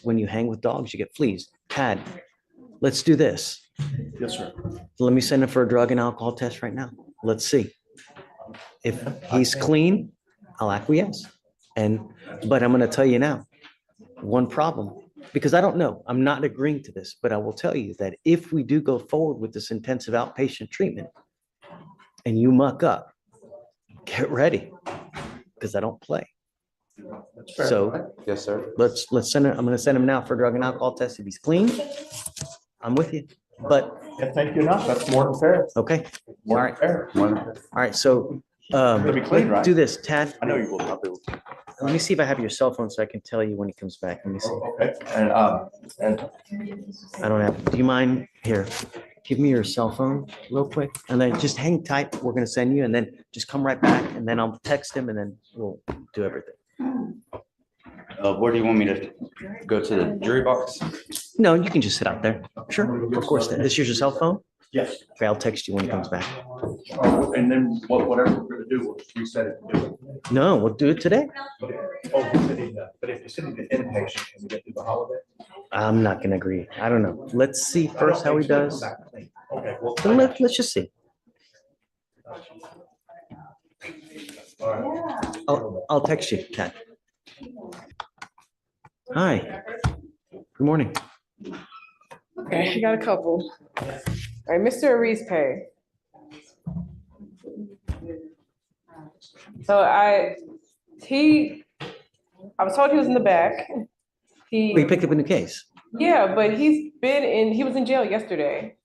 S8: when you hang with dogs, you get fleas. Tad, let's do this.
S13: Yes, sir.
S8: Let me send him for a drug and alcohol test right now. Let's see. If he's clean, I'll acquiesce. But I'm going to tell you now, one problem, because I don't know, I'm not agreeing to this, but I will tell you that if we do go forward with this intensive outpatient treatment and you muck up, get ready, because I don't play.
S13: That's fair,
S8: So
S13: right?
S14: Yes, sir.
S8: let's send him. I'm going to send him now for a drug and alcohol test. If he's clean, I'm with you. But
S13: Thank you enough. That's more than fair.
S8: okay.
S13: More
S8: All
S13: than
S8: right.
S13: fair.
S8: All right. So
S13: It'll be clean,
S8: let's
S13: right?
S8: do this, Tad.
S13: I know you will. I'll be able to.
S8: Let me see if I have your cell phone so I can tell you when he comes back. Let me see.
S13: Okay, and
S8: I don't have, do you mind? Here, give me your cell phone real quick and then just hang tight. We're gonna send you and then just come right back and then I'll text him and then we'll do everything.
S14: Where do you want me to go to the jury box?
S8: No, you can just sit out there. Sure, of course. This is your cell phone?
S13: yes.
S8: Okay, I'll text you when he comes back.
S13: And then whatever we're gonna do, we'll reset it. and do it.
S8: No, we'll do it today.
S13: Oh, but if you're sitting the inpatient, can we get through the holiday?
S8: I'm not gonna agree. I don't know. Let's see first how he does.
S13: Okay, well.
S8: So let's just see.
S13: All right.
S8: I'll text you, Kat. Hi. Good morning.
S15: Okay, I got a couple. All right, Mr. Arizpe. So I was told he was in the back.
S8: We picked up a new case.
S15: Yeah, but he was in jail yesterday.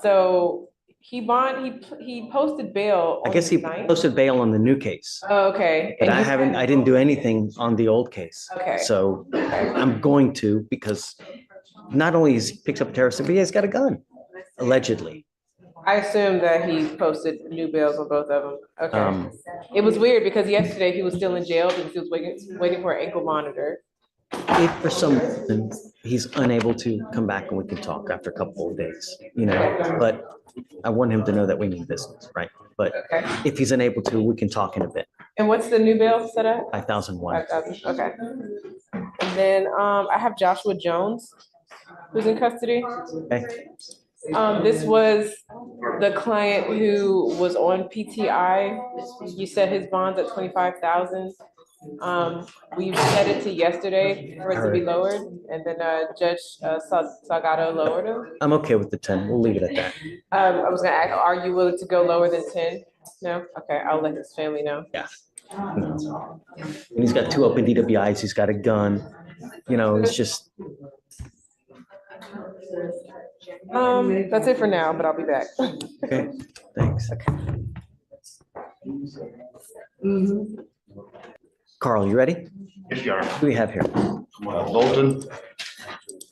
S15: So he posted bail.
S8: I guess he posted bail on the new case,
S15: Oh, okay.
S8: but
S15: And
S8: I didn't do anything on the old case.
S15: Okay.
S8: So I'm going to, because not only is he picks up a terrorist, but he has got a gun, allegedly.
S15: I assume that he posted new bails on both of them. Okay.
S8: Um,
S15: It was weird because yesterday he was still in jail because he was waiting for an ankle monitor.
S8: If for some reason he's unable to come back and we can talk after a couple of days, you know, but I want him to know that we mean business, right? But
S15: Okay.
S8: if he's unable to, we can talk in a bit.
S15: And what's the new bail set at?
S8: 5,001.
S15: 5,000, okay. And then I have Joshua Jones, who's in custody.
S8: Okay.
S15: This was the client who was on PTI. You set his bonds at 25,000. We set it to yesterday for it to be lowered, and then Judge Salgado lowered him.
S8: I'm okay with the 10. We'll leave it at that.
S15: I was gonna ask, are you willing to go lower than 10? No? Okay, I'll let his family know.
S8: Yeah. No. And he's got 2 open DWIs. He's got a gun. You know, it's just,
S15: That's it for now, but I'll be back.
S8: okay, thanks. Carl, you ready?
S13: Yes, you are.
S8: Who do we have here?
S13: Bolton.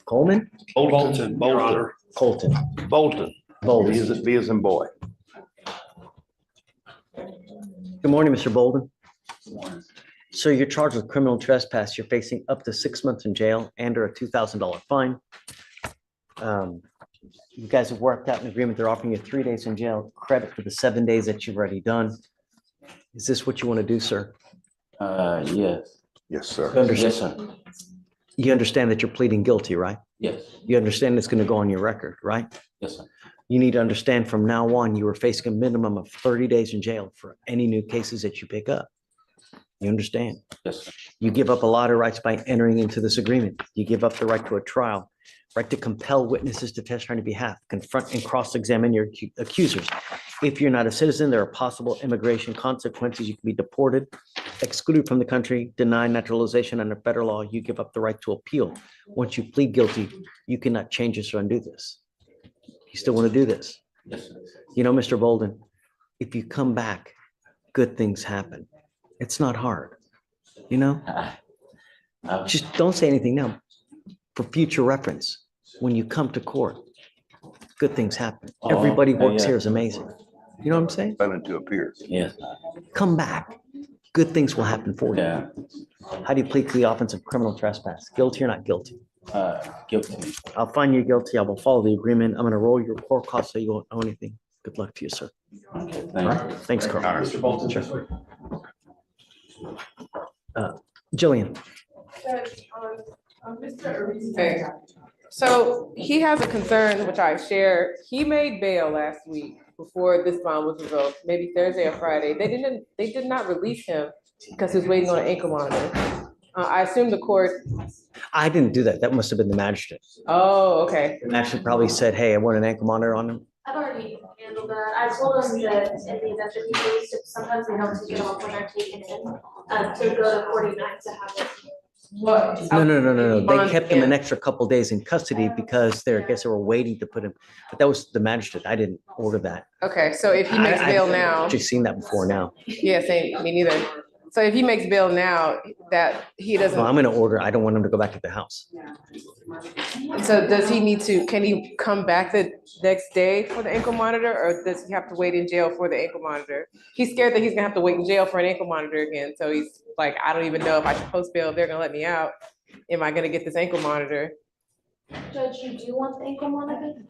S8: Coleman?
S13: Bolton, Bolton.
S8: Colton.
S13: Bolton.
S8: Bolton.
S13: B as in boy.
S8: Good morning, Mr. Bolden. Sir, you're charged with criminal trespass. You're facing up to 6 months in jail and or a $2,000 fine. You guys have worked out an agreement. They're offering you 3 days in jail, credit for the 7 days that you've already done. Is this what you want to do, sir?
S14: Yes.
S13: Yes, sir.
S14: Yes, sir.
S8: You understand that you're pleading guilty, right?
S14: Yes.
S8: You understand it's going to go on your record, right?
S14: Yes, sir.
S8: You need to understand from now on, you are facing a minimum of 30 days in jail for any new cases that you pick up. You understand?
S14: Yes, sir.
S8: You give up a lot of rights by entering into this agreement. You give up the right to a trial, right to compel witnesses to testify on your behalf, confront and cross-examine your accusers. If you're not a citizen, there are possible immigration consequences. You can be deported, excluded from the country, denied naturalization under federal law. You give up the right to appeal. Once you plead guilty, you cannot change this or undo this. You still want to do this?
S14: Yes, sir.
S8: You know, Mr. Bolden, if you come back, good things happen. It's not hard, you know? Just don't say anything now. For future reference, when you come to court, good things happen. Everybody works here is amazing. You know what I'm saying?
S13: Planning to appear.
S14: Yes.
S8: Come back. Good things will happen for you.
S14: Yeah.
S8: How do you plead to the offense of criminal trespass? Guilty or not guilty?
S14: Guilty.
S8: I'll find you guilty. I will follow the agreement. I'm going to roll your court costs so you won't owe anything. Good luck to you, sir.
S14: Okay,
S8: All
S14: thank
S8: right.
S14: you.
S8: Thanks, Carl.
S13: Mr. Bolton.
S8: Sure. Jillian.
S15: Okay. So he has a concern, which I share. He made bail last week before this bond was revoked, maybe Thursday or Friday. They did not release him because he was waiting on an ankle monitor. I assume the court.
S8: I didn't do that. That must have been the magistrate.
S15: Oh, okay.
S8: The magistrate probably said, hey, I want an ankle monitor on him.
S12: I've already handled that. I told them that in the event that he takes, sometimes they don't take it off when they're taken in, to go to 49 to have it.
S15: What?
S8: No. They
S15: Bond
S8: kept him an
S15: again.
S8: extra couple days in custody because I guess they were waiting to put him, but that was the magistrate. I didn't order that.
S15: Okay, so if he makes bail now,
S8: Just seen that before now.
S15: yeah, same, me neither. So if he makes bail now, that he doesn't.
S8: Well, I'm gonna order, I don't want him to go back to the house.
S15: So does he need to, can he come back the next day for the ankle monitor, or does he have to wait in jail for the ankle monitor? He's scared that he's gonna have to wait in jail for an ankle monitor again, so he's like, I don't even know if I should post bail, if they're gonna let me out. Am I gonna get this ankle monitor?
S12: Judge, you do want the ankle monitor?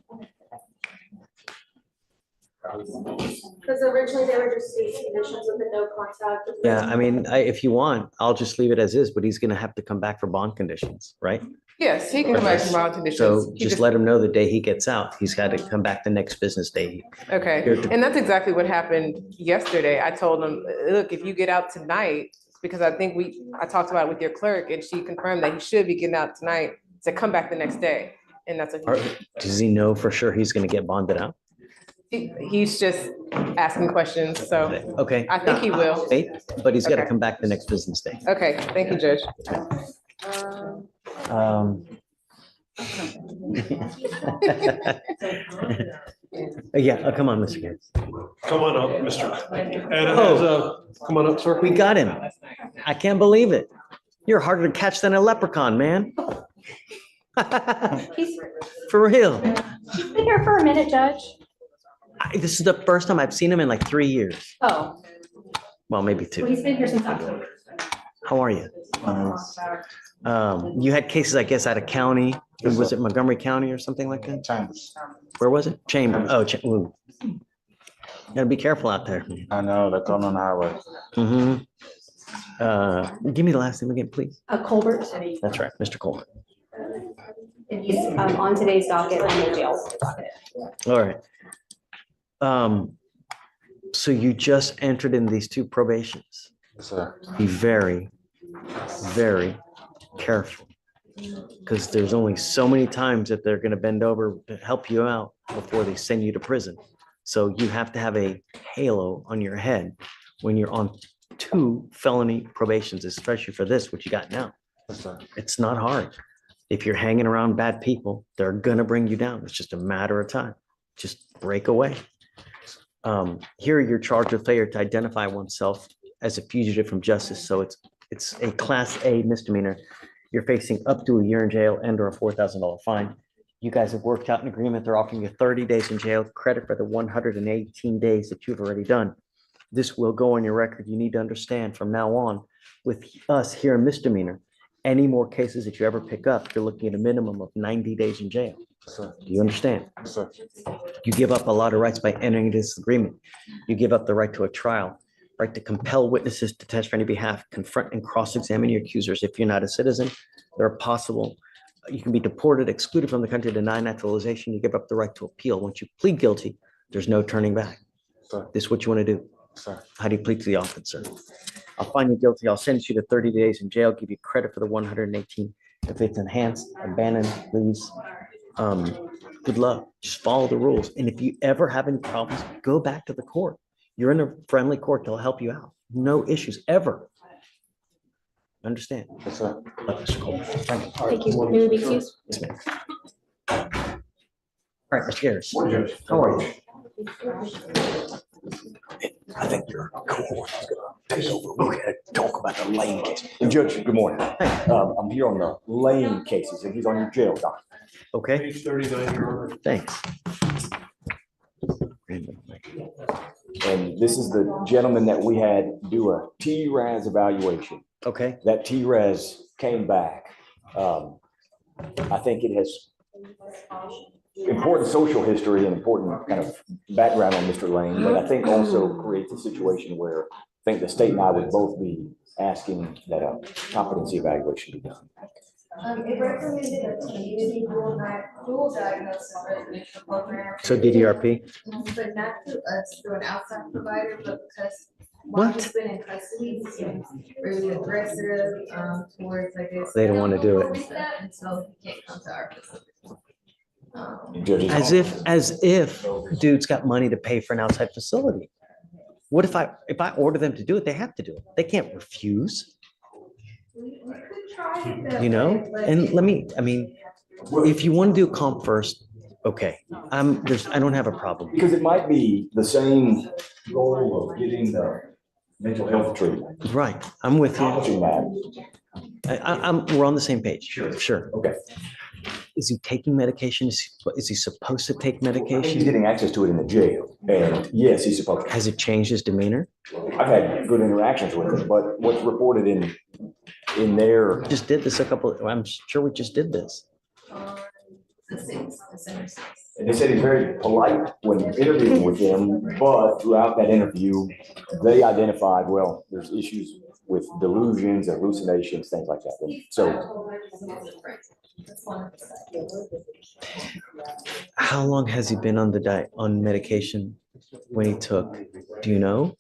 S12: Because originally they were just state conditions with the no contact.
S8: Yeah, I mean, if you want, I'll just leave it as is, but he's gonna have to come back for bond conditions, right?
S15: Yes, he can come back from bond conditions.
S8: So
S15: He
S8: just let him know the day he gets out, he's got to come back the next business day.
S15: Okay,
S8: Here to-
S15: and that's exactly what happened yesterday. I told him, look, if you get out tonight, because I think I talked about it with your clerk and she confirmed that he should be getting out tonight, to come back the next day. And that's what
S8: Does he know for sure he's gonna get bonded out?
S15: he's just asking questions, so
S8: Okay.
S15: I think he will.
S8: Hey, but he's got to
S15: Okay.
S8: come back the next business day.
S15: Okay, thank you, Judge.
S8: Yeah, come on, Mr. Gibbs.
S16: Come on up, Mr. Come on up, sir.
S8: We got him. I can't believe it. You're harder to catch than a leprechaun, man.
S9: He's
S8: For real.
S9: been here for a minute, Judge.
S8: This is the first time I've seen him in like 3 years.
S9: Oh,
S8: Well, maybe
S9: well,
S8: 2.
S9: he's been here since October.
S8: How are you? You had cases, I guess, out of county. Was it Montgomery County or something like that?
S14: Chambers.
S8: Where was it? Chamber. Oh, ooh. Gotta be careful out there.
S14: I know, they're going on the highway.
S8: Give me the last name again, please.
S9: Colbert.
S8: That's right, Mr. Coleman.
S9: And he's on today's docket on the jail docket.
S8: All right. So you just entered in these 2 probations.
S14: Yes, sir.
S8: Be very, very careful. Because there's only so many times that they're gonna bend over to help you out before they send you to prison. So you have to have a halo on your head when you're on 2 felony probations, especially for this, what you got now.
S14: Yes, sir.
S8: It's not hard. If you're hanging around bad people, they're gonna bring you down. It's just a matter of time. Just break away. Here you're charged with failure to identify oneself as a fugitive from justice. So it's a Class A misdemeanor. You're facing up to a year in jail and or a $4,000 fine. You guys have worked out an agreement. They're offering you 30 days in jail, credit for the 118 days that you've already done. This will go on your record. You need to understand from now on with us here in misdemeanor, any more cases that you ever pick up, you're looking at a minimum of 90 days in jail.
S14: Sir.
S8: Do you understand?
S14: Sir.
S8: You give up a lot of rights by entering this agreement. You give up the right to a trial, right to compel witnesses to testify on your behalf, confront and cross-examine your accusers. If you're not a citizen, there are possible, you can be deported, excluded from the country, denied naturalization. You give up the right to appeal. Once you plead guilty, there's no turning back.
S14: Sir.
S8: This is what you want to do.
S14: Sir.
S8: How do you plead to the officer? I'll find you guilty. I'll sentence you to 30 days in jail, give you credit for the 118. If it's enhanced, abandoned, please. Good luck. Just follow the rules. And if you ever have any problems, go back to the court. You're in a friendly court. They'll help you out. No issues ever. Understand?
S14: Yes, sir.
S8: Mr. Coleman. Thank you.
S9: Thank you. May we be excused?
S8: Yes, ma'am. All right, Mr. Harris. How are you?
S17: I think your cohort is gonna take over. We're gonna talk about the Lane case. And Judge, good morning. I'm here on the Lane cases, and he's on your jail document.
S8: Okay.
S16: Page 39, Your Honor.
S8: Thanks.
S17: And this is the gentleman that we had do a T-RAS evaluation.
S8: Okay.
S17: That T-RAS came back. I think it has important social history and important kind of background on Mr. Lane, but I think also creates a situation where I think the state and I would both be asking that a competency evaluation be done.
S4: It recommended a community dual diagnosis residential program.
S8: So DDRP?
S4: But not through us, through an outside provider, but because while
S8: What?
S4: he's been in custody, he's been really aggressive, towards, I guess.
S8: They don't wanna do it.
S4: And so he can't come to our facility.
S8: As if dude's got money to pay for an outside facility. What if I order them to do it, they have to do it. They can't refuse,
S4: We could try it that
S8: you know?
S4: way, but
S8: And
S4: it-
S8: let me, I mean, if you want to do comp first, okay, I don't have a problem.
S17: Because it might be the same goal of getting mental health treatment.
S8: Right, I'm with you.
S17: Acknowledging that.
S8: We're on the same page. Sure.
S17: Okay.
S8: Is he taking medication? Is he supposed to take
S17: I think he's
S8: medication?
S17: getting access to it in the jail, and yes, he's supposed to.
S8: Has it changed his demeanor?
S17: I've had good interactions with him, but what's reported in their.
S8: Just did this I'm sure we just did this.
S17: And they said he's very polite when interviewing with them, but throughout that interview, they identified, well, there's issues with delusions, hallucinations, things like that. And so.
S8: How long has he been on the diet, on medication when he took? Do you know?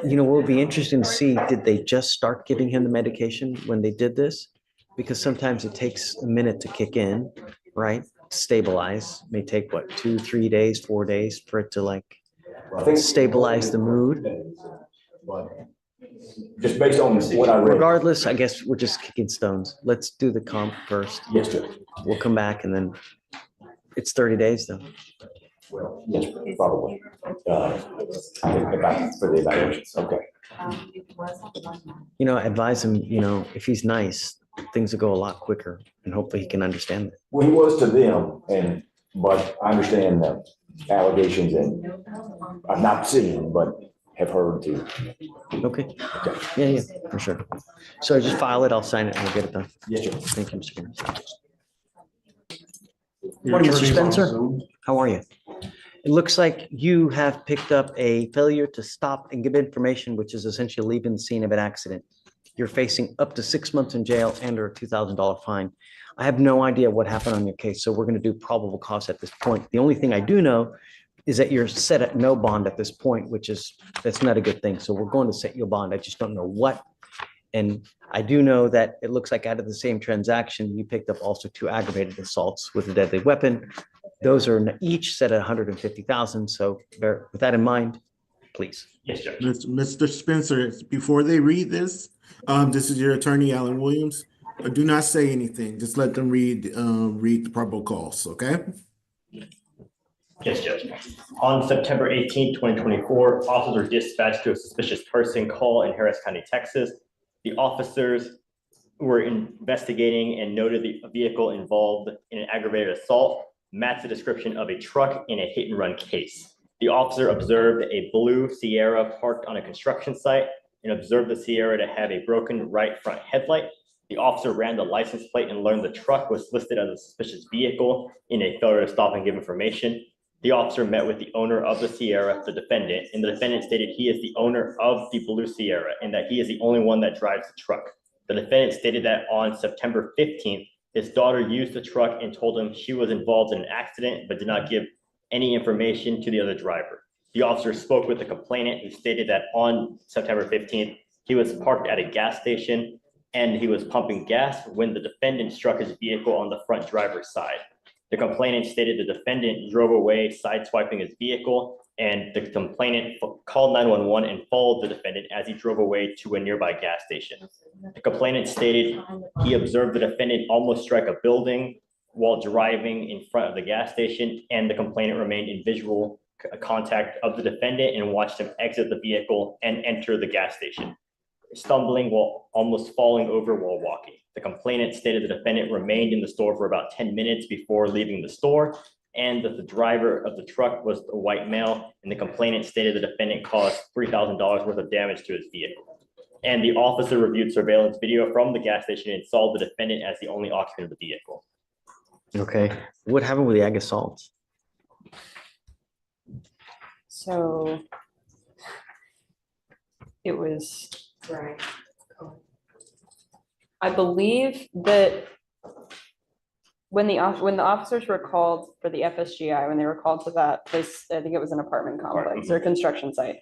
S8: You know, what would be interesting to see, did they just start giving him the medication when they did this? Because sometimes it takes a minute to kick in, right? Stabilize, may take what, 2, 3 days, 4 days for it to like stabilize the mood.
S17: Just based on what I read.
S8: Regardless, I guess we're just kicking stones. Let's do the comp first.
S17: Yes, Judge.
S8: We'll come back and then it's 30 days though.
S17: Well, yes, probably. I think about for the evaluations. Okay.
S8: You know, advise him, you know, if he's nice, things will go a lot quicker and hopefully he can understand it.
S17: Well, he was to them, but I understand the allegations and I've not seen, but have heard too.
S8: Okay. Yeah, for sure. So just file it, I'll sign it and we'll get it done.
S17: Yes, sir.
S8: Thank you, Mr. Chairman.
S16: Morning,
S8: Mr. Spencer, how are you? It looks like you have picked up a failure to stop and give information, which is essentially leaving the scene of an accident. You're facing up to 6 months in jail and or a $2,000 fine. I have no idea what happened on your case, so we're going to do probable cause at this point. The only thing I do know is that you're set at no bond at this point, that's not a good thing. So we're going to set you a bond. I just don't know what. And I do know that it looks like out of the same transaction, you picked up also 2 aggravated assaults with a deadly weapon. Those are each set at 150,000. So with that in mind, please.
S17: Yes, Judge.
S18: Mr. Spencer, before they read this, this is your attorney, Alan Williams. Do not say anything. Just let them read the probable cause, okay?
S6: Yes, Judge. On September 18, 2024, officers were dispatched to a suspicious person call in Harris County, Texas. The officers were investigating and noted the vehicle involved in an aggravated assault matched the description of a truck in a hit and run case. The officer observed a blue Sierra parked on a construction site and observed the Sierra to have a broken right front headlight. The officer ran the license plate and learned the truck was listed as a suspicious vehicle in a failure to stop and give information. The officer met with the owner of the Sierra, the defendant, and the defendant stated he is the owner of the blue Sierra and that he is the only one that drives the truck. The defendant stated that on September 15th, his daughter used the truck and told him she was involved in an accident, but did not give any information to the other driver. The officer spoke with the complainant who stated that on September 15th, he was parked at a gas station and he was pumping gas when the defendant struck his vehicle on the front driver's side. The complainant stated the defendant drove away, sideswiping his vehicle, and the complainant called 911 and followed the defendant as he drove away to a nearby gas station. The complainant stated he observed the defendant almost strike a building while driving in front of the gas station, and the complainant remained in visual contact of the defendant and watched him exit the vehicle and enter the gas station, stumbling while almost falling over while walking. The complainant stated the defendant remained in the store for about 10 minutes before leaving the store, and that the driver of the truck was a white male, and the complainant stated the defendant caused $3,000 worth of damage to his vehicle. And the officer reviewed surveillance video from the gas station and saw the defendant as the only occupant of the vehicle.
S8: Okay. What happened with the ag assaults?
S15: So it was, I believe that when the officers were called for the FSGI, when they were called to that place, I think it was an apartment complex or construction site.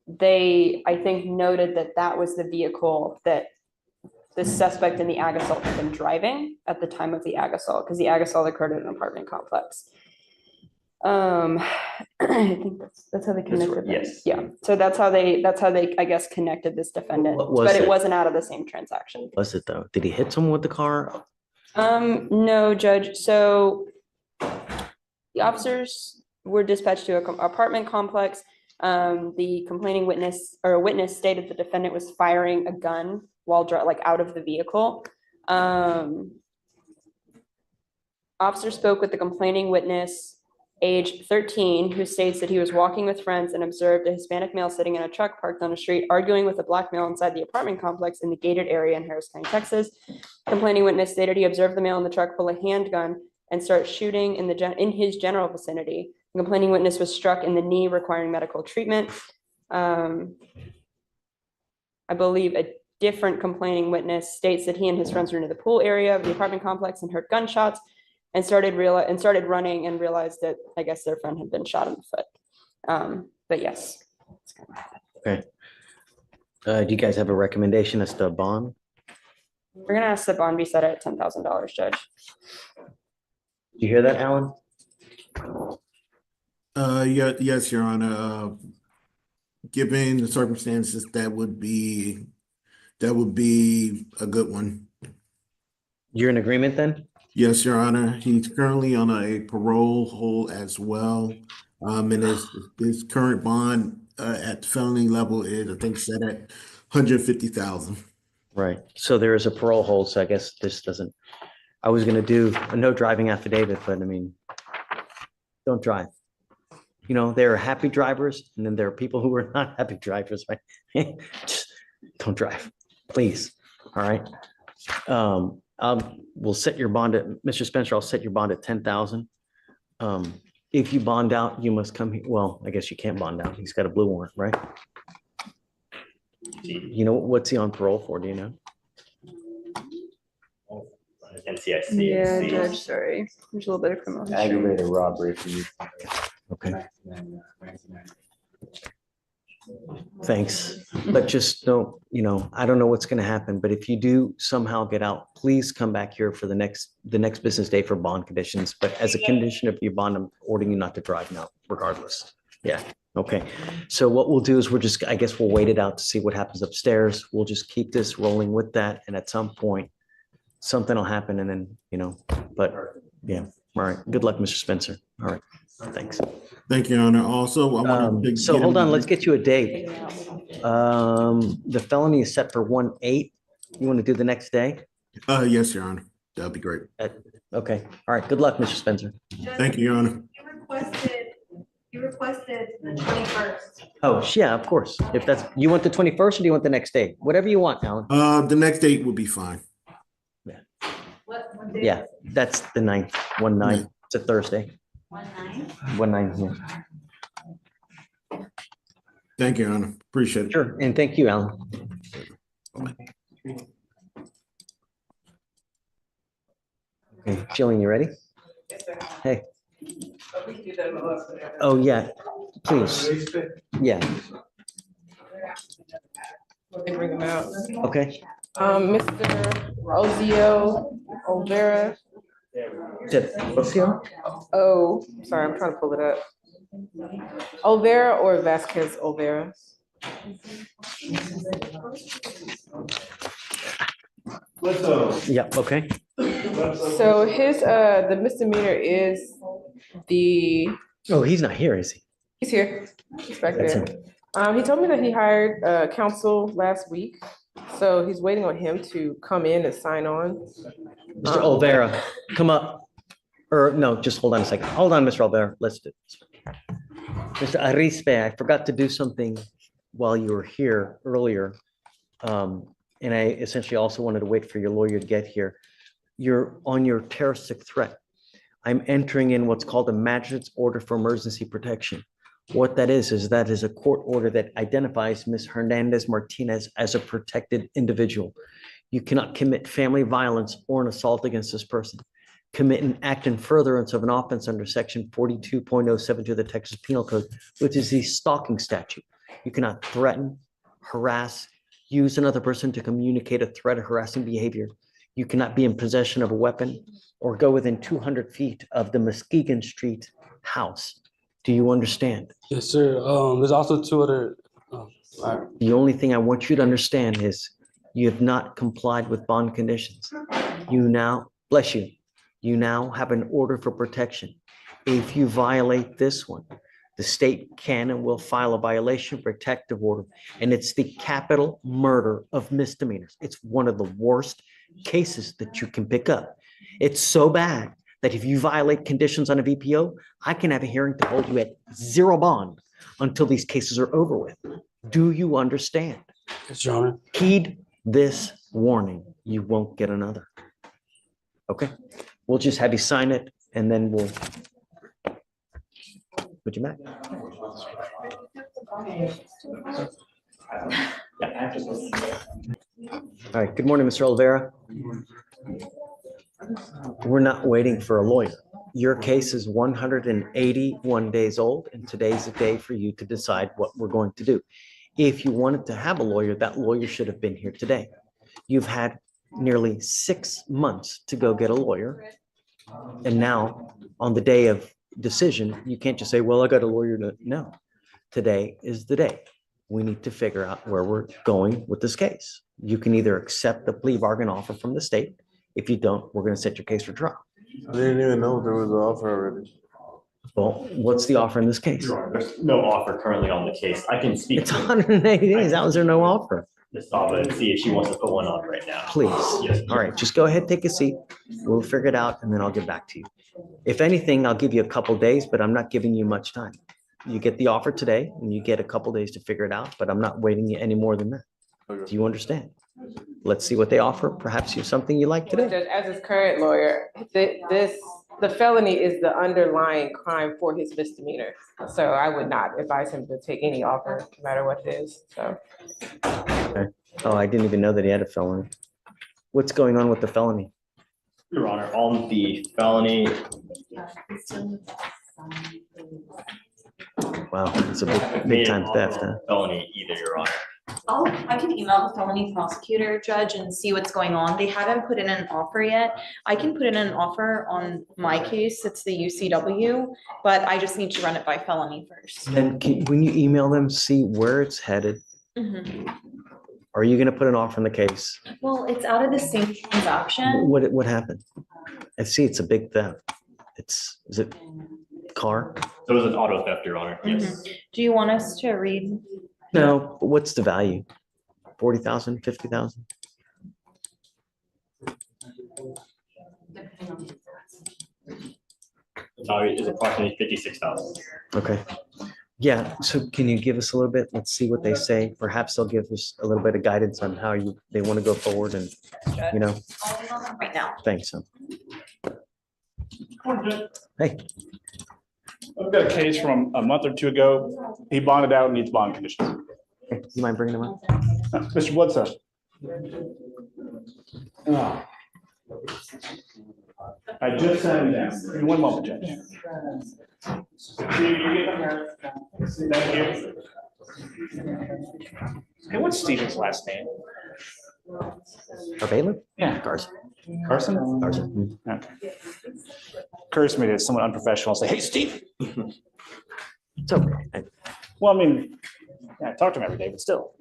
S15: They, I think, noted that that was the vehicle that the suspect in the ag assault had been driving at the time of the ag assault, because the ag assault occurred at an apartment complex. I think that's how they connected.
S6: Yes.
S15: Yeah. So that's how they, I guess, connected this defendant, but it wasn't out of the same transaction.
S8: Was it though? Did he hit someone with the car?
S15: No, Judge. So the officers were dispatched to an apartment complex.
S19: The complaining witness or a witness stated the defendant was firing a gun while like out of the vehicle. Officer spoke with the complaining witness, age 13, who states that he was walking with friends and observed a Hispanic male sitting in a truck parked on the street, arguing with a black male inside the apartment complex in the gated area in Harris County, Texas. Complaining witness stated he observed the male in the truck pull a handgun and start shooting in his general vicinity. The complaining witness was struck in the knee, requiring medical treatment. I believe a different complaining witness states that he and his friends were near the pool area of the apartment complex and heard gunshots and started running and realized that I guess their friend had been shot in the foot. But yes.
S8: Okay. Do you guys have a recommendation as to a bond?
S19: We're gonna ask the bond be set at $10,000, Judge.
S8: Did you hear that, Alan?
S18: Yeah, yes, Your Honor. Given the circumstances, that would be a good one.
S8: You're in agreement then?
S18: Yes, Your Honor. He's currently on a parole hold as well. And his current bond at the felony level is, I think, set at $150,000.
S8: Right. So there is a parole hold. So I guess this doesn't. I was going to do a no driving affidavit, but I mean, don't drive. You know, there are happy drivers, and then there are people who are not happy drivers. Right? Just don't drive, please. All right. We'll set your bond at, Mr. Spencer, I'll set your bond at 10,000. If you bond out, you must come here. Well, I guess you can't bond out. He's got a blue warrant, right? You know, what's he on parole for? Do you know?
S6: NCIC.
S19: Yeah, Judge, sorry. There's a little bit of criminal history.
S17: Aggravated robbery for you.
S8: Okay. Thanks. But just don't, you know, I don't know what's going to happen, but if you do somehow get out, please come back here for the next business day for bond conditions. But as a condition of your bond, I'm ordering you not to drive now, regardless. Yeah. Okay. So what we'll do is I guess we'll wait it out to see what happens upstairs. We'll just keep this rolling with that. And at some point, something will happen and then, you know, but yeah. All right. Good luck, Mr. Spencer. All right. Thanks.
S18: Thank you, Your Honor. Also, I want to
S8: so hold on, let's get you a date. The felony is set for 1/8. You want to do the next day?
S18: Yes, Your Honor. That'd be great.
S8: Okay. All right. Good luck, Mr. Spencer.
S18: Thank you, Your Honor.
S4: You requested the 21st.
S8: Oh, yeah, of course. If that's, you want the 21st or do you want the next day? Whatever you want, Alan.
S18: The next date would be fine.
S4: What day?
S8: Yeah, that's the 9th, 1/9. It's a Thursday.
S4: 1/9?
S8: 1/9, yeah.
S18: Thank you, Your Honor. Appreciate it.
S8: Sure, and thank you, Alan. Okay, Jillian, you ready? Hey. Oh, yeah, please. Yeah,
S15: Bring them out.
S8: okay.
S15: Mr. Ozio Olvera. Oh, sorry, I'm trying to pull it up. Olvera or Vasquez Olvera?
S8: Yeah, okay.
S15: So his, the misdemeanor is the,
S8: Oh, he's not here, is he?
S15: he's here, he's back
S8: That's
S15: there.
S8: him.
S15: He told me that he hired counsel last week, so he's waiting on him to come in and sign on.
S8: Mr. Olvera, come up. Or no, just hold on a second. Hold on, Mr. Olvera. Let's do this. Mr. Arispe, I forgot to do something while you were here earlier. And I essentially also wanted to wait for your lawyer to get here. You're on your terroristic threat. I'm entering in what's called a magistrate's order for emergency protection. What that is a court order that identifies Ms. Hernandez Martinez as a protected individual. You cannot commit family violence or an assault against this person. Commit an act in furtherance of an offense under section 42.072 of the Texas Penal Code, which is the stalking statute. You cannot threaten, harass, use another person to communicate a threat or harassing behavior. You cannot be in possession of a weapon or go within 200 feet of the Muskegon Street house. Do you understand?
S16: Yes, sir. There's also two other.
S8: The only thing I want you to understand is you have not complied with bond conditions. You now, bless you, you now have an order for protection. If you violate this one, The state can and will file a violation protective order, and it's the capital murder of misdemeanors. It's one of the worst cases that you can pick up. It's so bad that if you violate conditions on a VPO, I can have a hearing to hold you at zero bond until these cases are over with. Do you understand?
S20: Yes, Your Honor.
S8: Heed this warning. You won't get another. Okay? We'll just have you sign it and then we'll put you back. All right. Good morning, Mr. Oliveira. We're not waiting for a lawyer. Your case is 181 days old, and today's the day for you to decide what we're going to do. If you wanted to have a lawyer, that lawyer should have been here today. You've had nearly 6 months to go get a lawyer. And now, on the day of decision, you can't just say, well, I got a lawyer to, no. Today is the day. We need to figure out where we're going with this case. You can either accept the plea bargain offer from the state. If you don't, we're going to set your case for trial.
S3: I didn't even know there was an offer already.
S8: Well, what's the offer in this case?
S6: There's no offer currently on the case. I can speak.
S8: It's 180 days. How is there no offer?
S6: Ms. Saba and see if she wants to put one on right now.
S8: Please.
S6: Yes.
S8: All right, just go ahead, take a seat. We'll figure it out and then I'll get back to you. If anything, I'll give you a couple days, but I'm not giving you much time. You get the offer today and you get a couple days to figure it out, but I'm not waiting you any more than that. Do you understand? Let's see what they offer. Perhaps you have something you like today.
S15: Judge, as his current lawyer, the felony is the underlying crime for his misdemeanor. So I would not advise him to take any offer, no matter what it is, so.
S8: Okay. Oh, I didn't even know that he had a felony. What's going on with the felony?
S6: Your Honor, on the felony.
S8: Wow, it's a big time theft, huh?
S6: Felony either, Your Honor.
S9: I can email the felony prosecutor, judge, and see what's going on. They haven't put in an offer yet. I can put in an offer on my case. It's the UCW, but I just need to run it by felony first.
S8: And when you email them, see where it's headed.
S9: Mhm.
S8: Are you going to put an offer in the case?
S9: Well, it's out of the same transaction.
S8: What happened? I see it's a big theft. Is it car?
S6: So it was an auto theft, Your Honor. Yes.
S9: Mhm. Do you want us to read?
S8: No, but what's the value? 40,000, 50,000?
S6: The value is approximately 56,000.
S8: Okay. Yeah, so can you give us a little bit? Let's see what they say. Perhaps they'll give us a little bit of guidance on how they want to go forward and, you know.
S9: I'll email them right now.
S8: Thanks. Hey.
S16: I've got a case from a month or two ago. He bonded out and needs bond conditions.
S8: You mind bringing them up?
S16: Mr. Bledsoe. I just sat him down. Give me 1 moment, Judge. Thank you. Hey, what's Stephen's last name?
S8: Our bailiff?
S16: Yeah.
S8: Carson.
S16: Carson?
S8: Carson.
S16: Okay. Occurs to me that it's somewhat unprofessional to say, hey, Steve.
S8: It's okay.
S16: Well, I mean, yeah, I talk to him every day, but still.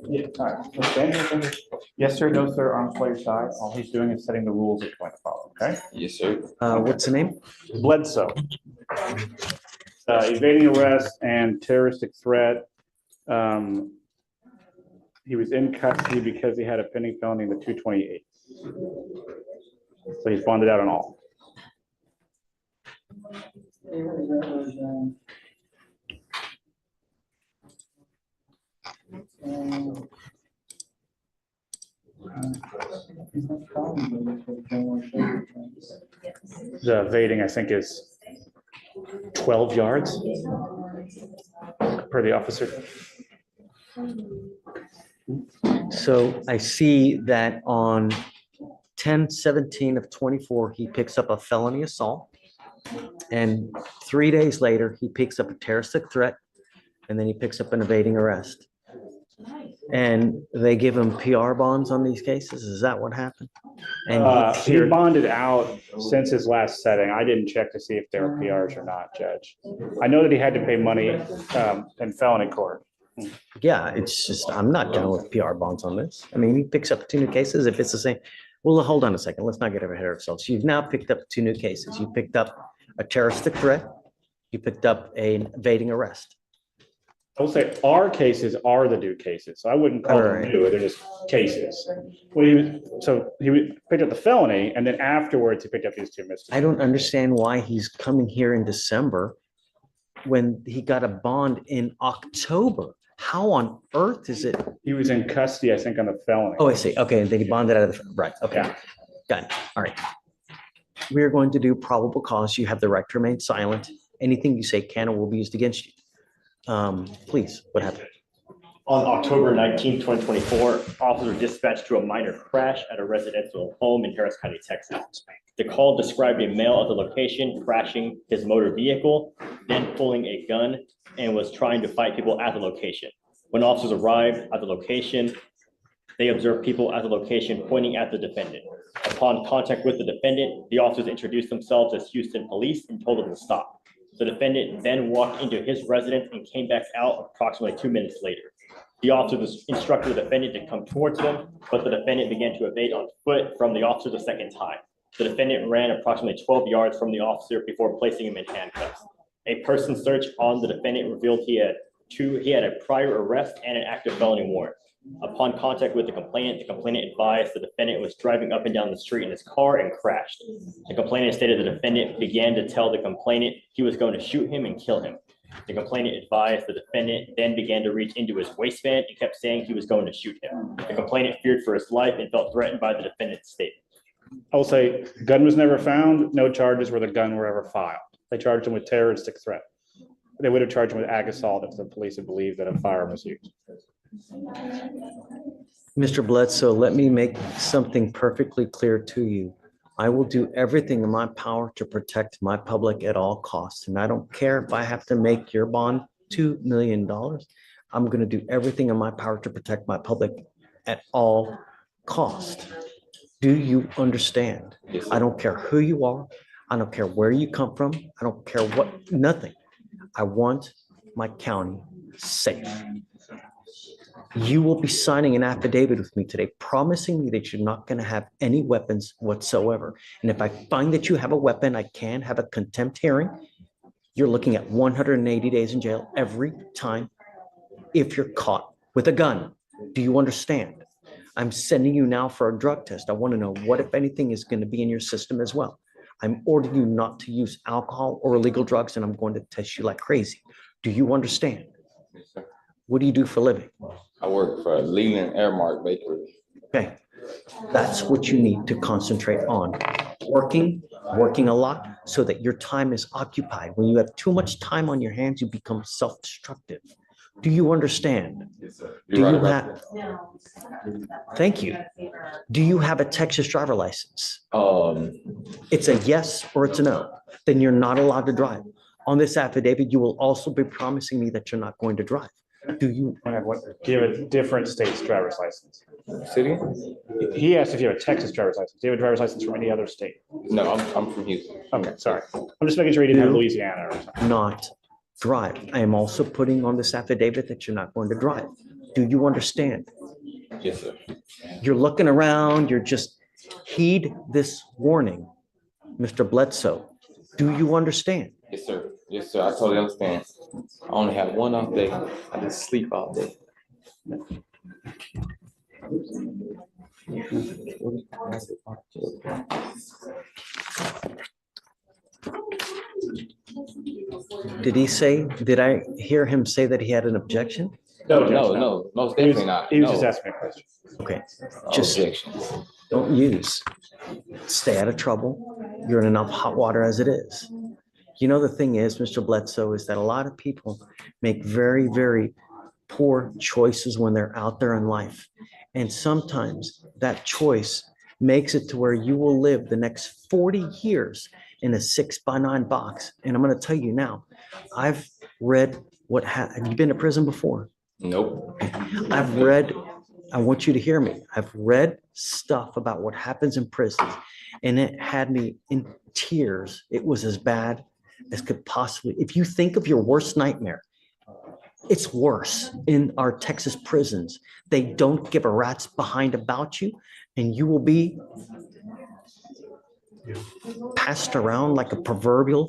S16: Yeah, all right. Let's stand here. Yes, sir. No, sir. Arms by your side. All he's doing is setting the rules that you're going to follow, okay?
S13: Yes, sir.
S8: What's the name?
S16: Bledsoe. Evading arrest and terroristic threat. He was in custody because he had a pending felony in the 228. So he's bonded out on all. The evading, I think, is 12 yards per the officer.
S8: So I see that on 10/17 of 24, he picks up a felony assault. And 3 days later, he picks up a terroristic threat, and then he picks up an evading arrest. And they give him PR bonds on these cases? Is that what happened? And
S16: He bonded out since his last setting. I didn't check to see if there were PRs or not, Judge. I know that he had to pay money in felony court.
S8: Yeah, it's just, I'm not down with PR bonds on this. I mean, he picks up 2 new cases if it's the same. Well, hold on a second. Let's not get ahead of ourselves. You've now picked up 2 new cases. You picked up a terroristic threat. You picked up an evading arrest.
S16: I will say our cases are the new cases. So I wouldn't call them
S8: Alright.
S16: new, they're just cases. Well, he picked up the felony and then afterwards he picked up these two misdemeanors.
S8: I don't understand why he's coming here in December when he got a bond in October. How on earth is it?
S16: He was in custody, I think, on the felony.
S8: Oh, I see. Okay, and then he bonded out of the, right, okay.
S16: Yeah.
S8: Got it. All right. We are going to do probable cause. You have the right to remain silent. Anything you say can or will be used against you. Please, what happened?
S6: On October 19, 2024, officers dispatched to a minor crash at a residential home in Harris County, Texas. The call described a male at the location crashing his motor vehicle, then pulling a gun and was trying to fight people at the location. When officers arrived at the location, they observed people at the location pointing at the defendant. Upon contact with the defendant, the officers introduced themselves as Houston police and told them to stop. The defendant then walked into his residence and came back out approximately 2 minutes later. The officers instructed the defendant to come towards them, but the defendant began to evade on foot from the officer the second time. The defendant ran approximately 12 yards from the officer before placing him in handcuffs. A person search on the defendant revealed he had a prior arrest and an active felony warrant. Upon contact with the complainant advised the defendant was driving up and down the street in his car and crashed. The complainant stated the defendant began to tell the complainant he was going to shoot him and kill him. The complainant advised the defendant then began to reach into his waistband and kept saying he was going to shoot him. The complainant feared for his life and felt threatened by the defendant's statement.
S16: I will say, gun was never found. No charges where the gun were ever filed. They charged him with terroristic threat. They would have charged him with ag assault if the police had believed that a firearm was used.
S8: Mr. Bledsoe, let me make something perfectly clear to you. I will do everything in my power to protect my public at all costs. And I don't care if I have to make your bond $2 million. I'm going to do everything in my power to protect my public at all costs. Do you understand?
S20: Yes,
S8: I don't care who you are. I don't care where you come from. I don't care what, nothing. I want my county safe. You will be signing an affidavit with me today, promising me that you're not going to have any weapons whatsoever. And if I find that you have a weapon, I can have a contempt hearing. You're looking at 180 days in jail every time if you're caught with a gun. Do you understand? I'm sending you now for a drug test. I want to know what, if anything, is going to be in your system as well. I'm ordering you not to use alcohol or illegal drugs, and I'm going to test you like crazy. Do you understand?
S20: Yes, sir.
S8: What do you do for a living?
S20: I work for Leland Airmark Bakery.
S8: Okay, that's what you need to concentrate on. Working a lot so that your time is occupied. When you have too much time on your hands, you become self-destructive. Do you understand?
S20: Yes, sir.
S8: Do you have? Thank you. Do you have a Texas driver license? It's a yes or it's a no. Then you're not allowed to drive. On this affidavit, you will also be promising me that you're not going to drive. Do you?
S16: Do you have a different state's driver's license?
S20: City?
S16: He asked if you have a Texas driver's license. Do you have a driver's license from any other state?
S20: No, I'm from Houston.
S16: Okay, sorry. I'm just making sure he didn't have Louisiana or something.
S8: Not drive. I am also putting on this affidavit that you're not going to drive. Do you understand?
S20: Yes, sir.
S8: You're looking around, you're just, heed this warning, Mr. Bledsoe. Do you understand?
S20: Yes, sir. Yes, sir. I totally understand. I only have one off day. I just sleep all day.
S8: Did I hear him say that he had an objection?
S20: No, most definitely not.
S16: He was just asking me a question.
S8: Okay,
S20: No
S8: just
S20: objections.
S8: don't use. Stay out of trouble. You're in enough hot water as it is. You know, the thing is, Mr. Bledsoe, is that a lot of people make very, very poor choices when they're out there in life. And sometimes that choice makes it to where you will live the next 40 years in a 6x9 box. And I'm going to tell you now, I've read have you been to prison before?
S20: Nope.
S8: I've read, I want you to hear me. I've read stuff about what happens in prisons, and it had me in tears. It was as bad as could possibly, if you think of your worst nightmare, it's worse in our Texas prisons. They don't give a rat's behind about you, and you will be passed around like a proverbial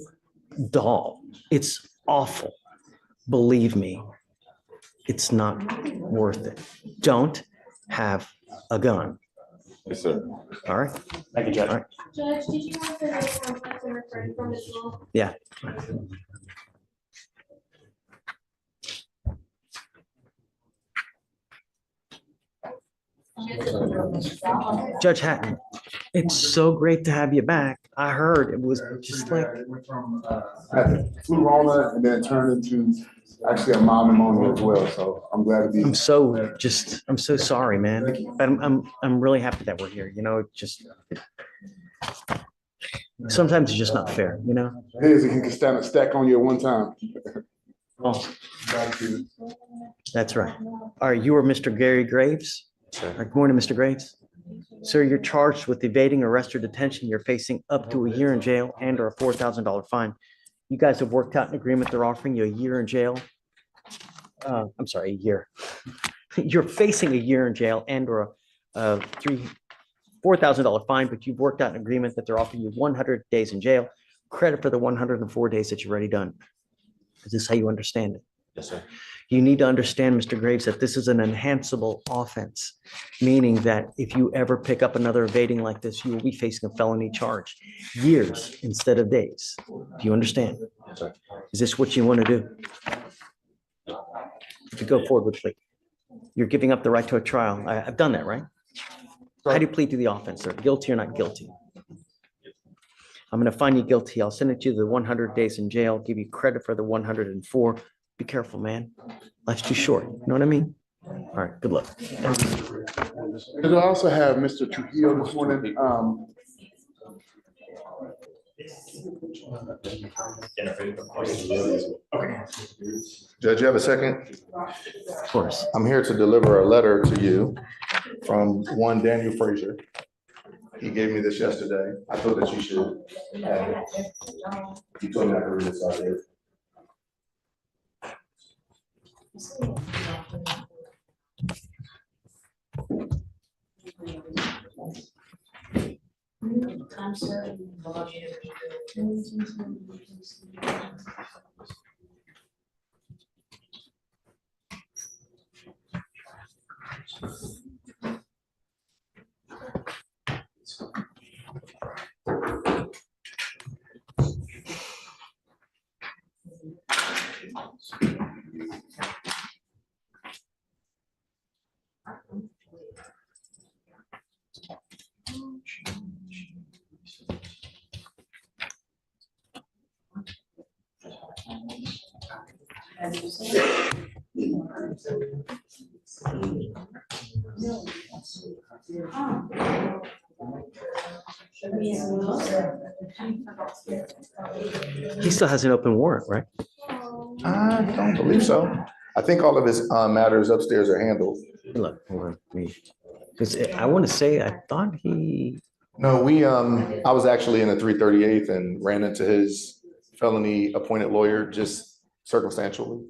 S8: doll. It's awful. Believe me, it's not worth it. Don't have a gun.
S20: Yes, sir.
S8: All right.
S6: Thank you, Judge.
S8: All right.
S12: Judge, did you want the contact I'm referring from as well?
S8: Yeah. Judge Hatton, it's so great to have you back. I heard it was just like,
S21: Flu Rona and then turned into actually a mild pneumonia as well. So I'm glad to be.
S8: I'm so sorry, man. But I'm really happy that we're here. You know, just sometimes it's just not fair, you know?
S21: It is, you can stand a stack on you at one time.
S8: Oh, that's right. All right, you are Mr. Gary Graves? All right, good morning, Mr. Graves. Sir, you're charged with evading arrest or detention. You're facing up to a year in jail and or a $4,000 fine. You guys have worked out an agreement. They're offering you a year in jail. I'm sorry, a year. You're facing a year in jail and or a $4,000 fine, but you've worked out an agreement that they're offering you 100 days in jail, credit for the 104 days that you've already done. Is this how you understand it?
S6: Yes, sir.
S8: You need to understand, Mr. Graves, that this is an enhanceable offense, meaning that if you ever pick up another evading like this, you will be facing a felony charge, years instead of days. Do you understand?
S6: Yes, sir.
S8: Is this what you want to do? If you go forward with plea, you're giving up the right to a trial. I've done that, right? How do you plead to the offense, sir? Guilty or not guilty? I'm going to find you guilty. I'll send it to you the 100 days in jail, give you credit for the 104. Be careful, man. Life's too short. You know what I mean? All right, good luck.
S21: Did I also have Mr. Trujillo this morning? Judge, you have a second?
S8: Of course.
S21: I'm here to deliver a letter to you from one Daniel Frazier. He gave me this yesterday. I thought that you should have it. He told me I could read it, so I did.
S12: I'm sorry.
S8: He still has an open warrant, right?
S21: I don't believe so. I think all of his matters upstairs are handled.
S8: Look, hold on, because I want to say, I thought he.
S21: No, I was actually in the 338th and ran into his felony appointed lawyer just circumstantially.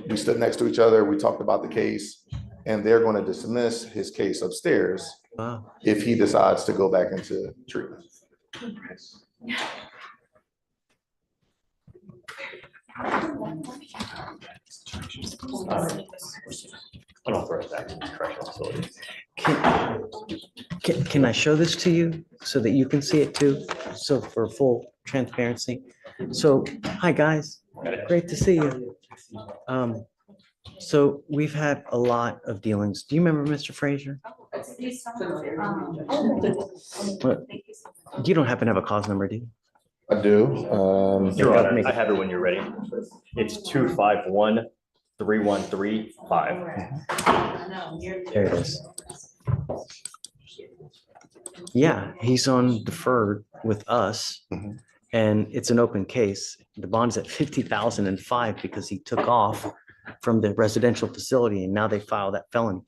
S21: We stood next to each other. We talked about the case, and they're going to dismiss his case upstairs if he decides to go back into treatment.
S6: Unauthorized access to correctional facilities.
S8: Can I show this to you so that you can see it too? So for full transparency. So, hi guys, great to see you. So we've had a lot of dealings. Do you remember Mr. Frazier? What? You don't happen to have a cause number, do you?
S21: I do.
S6: Your Honor, I have it when you're ready. It's 251-313-5.
S8: There it is. Yeah, he's on deferred with us, and it's an open case. The bond's at $50,005 because he took off from the residential facility, and now they file that felony.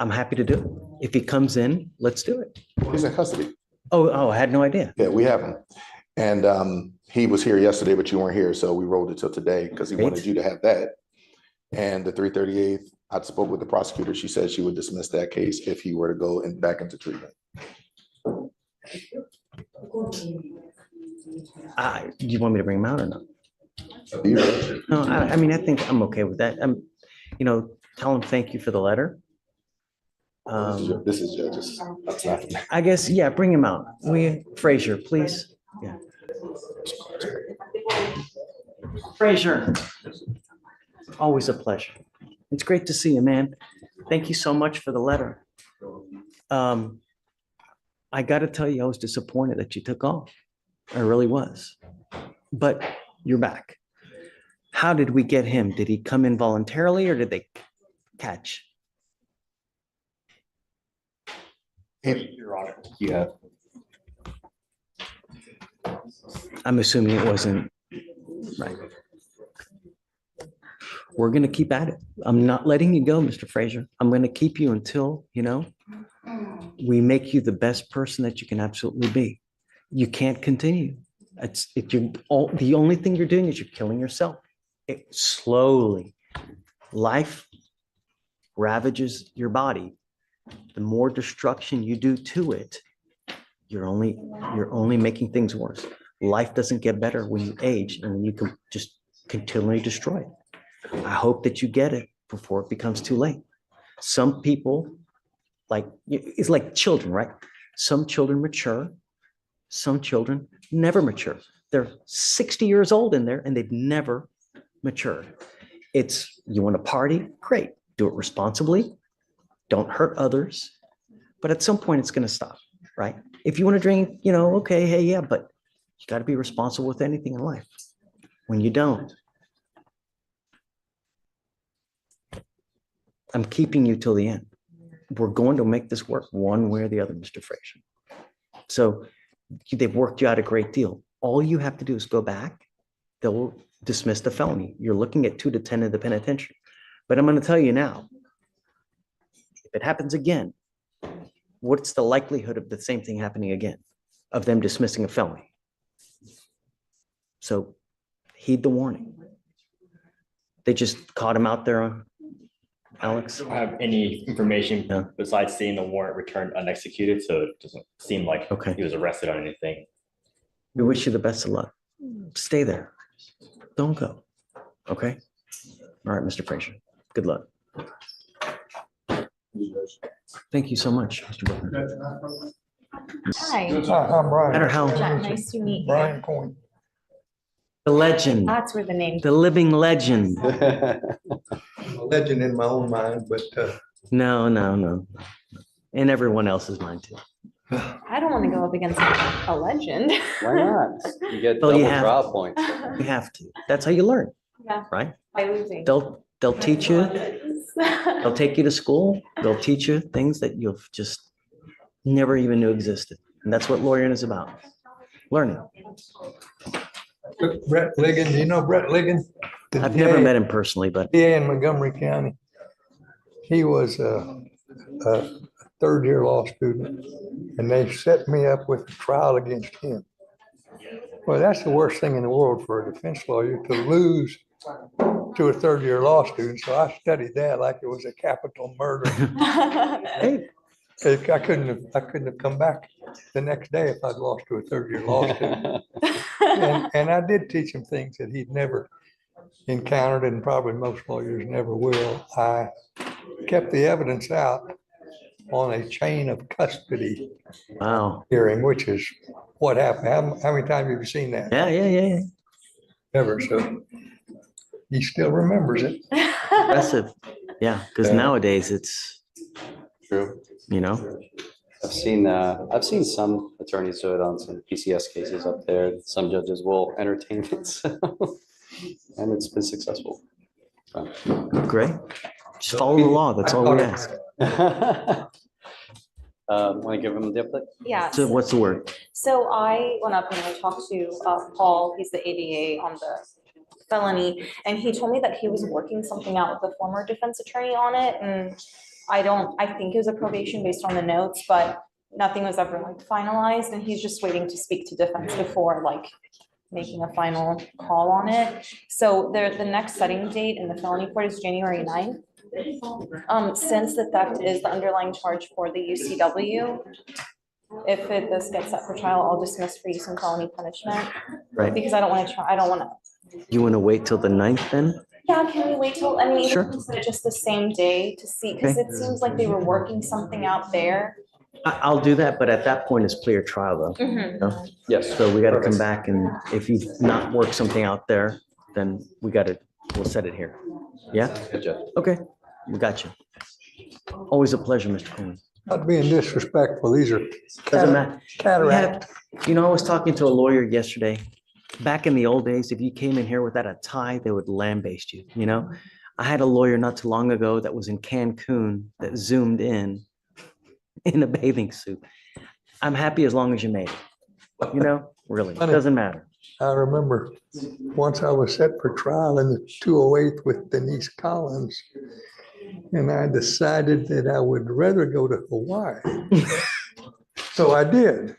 S8: I'm happy to do it. If he comes in, let's do it.
S21: He's in custody.
S8: Oh, I had no idea.
S21: Yeah, we have him. And he was here yesterday, but you weren't here, so we rolled it till today because he wanted you to have that. And the 338th, I spoke with the prosecutor. She said she would dismiss that case if he were to go back into treatment.
S8: Do you want me to bring him out or not? No, I mean, I think I'm okay with that. Tell him thank you for the letter.
S21: This is judges. That's not.
S8: I guess, yeah, bring him out. Fleischer, please. Yeah. Fleischer. Always a pleasure. It's great to see you, man. Thank you so much for the letter. I got to tell you, I was disappointed that you took off. I really was. But you're back. How did we get him? Did he come in voluntarily or did they catch?
S6: Your Honor. Yeah.
S8: I'm assuming it wasn't right. We're going to keep at it. I'm not letting you go, Mr. Fleischer. I'm going to keep you until, we make you the best person that you can absolutely be. You can't continue. The only thing you're doing is you're killing yourself. Slowly, life ravages your body. The more destruction you do to it, you're only making things worse. Life doesn't get better when you age and you can just continually destroy it. I hope that you get it before it becomes too late. Some people, it's like children, right? Some children mature, some children never mature. They're 60 years old in there and they've never matured. You want to party? Great. Do it responsibly. Don't hurt others. But at some point, it's going to stop, right? If you want to drink, okay, hey, yeah, but you got to be responsible with anything in life. When you don't, I'm keeping you till the end. We're going to make this work one way or the other, Mr. Fleischer. So they've worked you out a great deal. All you have to do is go back. They'll dismiss the felony. You're looking at 2 to 10 in the penitentiary. But I'm going to tell you now, if it happens again, what's the likelihood of the same thing happening again, of them dismissing a felony? So heed the warning. They just caught him out there, Alex.
S6: I don't have any information besides seeing the warrant returned unexecuted, so it doesn't seem like he was arrested on anything.
S8: We wish you the best of luck. Stay there. Don't go. Okay? All right, Mr. Fleischer. Good luck. Thank you so much, Mr. Booker.
S9: Hi.
S5: I'm Brian.
S8: Matter how.
S9: Nice to meet you.
S5: Brian Coyne.
S8: The legend.
S9: That's where the name.
S8: The living legend.
S1: Legend in my own mind, but.
S8: No. And everyone else's mind too.
S9: I don't want to go up against a legend.
S10: Why not? You get
S8: Well,
S10: double
S8: you have
S10: draw
S8: to.
S10: points.
S8: You have to. That's how you learn,
S9: Yeah,
S8: right?
S9: by losing.
S8: They'll teach you. They'll take you to school. They'll teach you things that you've just never even knew existed. And that's what lawyering is about. Learning.
S1: Brett Ligon, do you know Brett Ligon?
S8: I've never met him personally, but
S1: DA in Montgomery County. He was a third-year law student, and they set me up with a trial against him. Well, that's the worst thing in the world for a defense lawyer, to lose to a third-year law student. So I studied that like it was a capital murder.
S8: hey,
S1: I couldn't have come back the next day if I'd lost to a third-year law student. And I did teach him things that he'd never encountered, and probably most lawyers never will. I kept the evidence out on a chain of custody hearing, which is what happened. How many times have you seen that?
S8: Yeah.
S1: Never. So he still remembers it.
S8: Impressive. Yeah, because nowadays it's
S10: true.
S8: I've seen
S10: some attorneys do it on some PCS cases up there. Some judges will entertain it, so, and it's been successful. So.
S8: Great. Just follow the law. That's all we ask.
S10: Want to give him the update?
S9: Yeah.
S8: So what's the word?
S9: So I went up and I talked to Paul, he's the ADA on the felony, and he told me that he was working something out with the former defense attorney on it, and I think it was a probation based on the notes, but nothing was ever finalized, and he's just waiting to speak to defense before making a final call on it. So the next setting date in the felony court is January 9th. Since the theft is the underlying charge for the UCW, if this gets set for trial, I'll dismiss for use and felony punishment.
S8: Right.
S9: Because I don't want to try, I don't want to.
S8: You want to wait till the 9th then?
S9: Yeah, can we wait till, I mean, even
S8: Sure.
S9: if we set it just the same day to see, because
S8: Okay.
S9: it seems like they were working something out there.
S8: I'll do that, but at that point it's clear trial though.
S9: Mhm.
S8: you know?
S10: Yes.
S8: So we got to come back and if you've not worked something out there, then we'll set it here. Yeah?
S10: Good job.
S8: Okay, we got you. Always a pleasure, Mr. Coleman.
S1: Not being disrespectful, these are
S8: Doesn't matter.
S1: cataract.
S8: You know, I was talking to a lawyer yesterday. Back in the old days, if you came in here without a tie, they would lambaste you, you know? I had a lawyer not too long ago that was in Cancun that zoomed in a bathing suit. I'm happy as long as you made it. You know, really, it
S1: Funny.
S8: doesn't matter.
S1: I remember once I was set for trial in the 208 with Denise Collins. And I decided that I would rather go to Hawaii. So I did.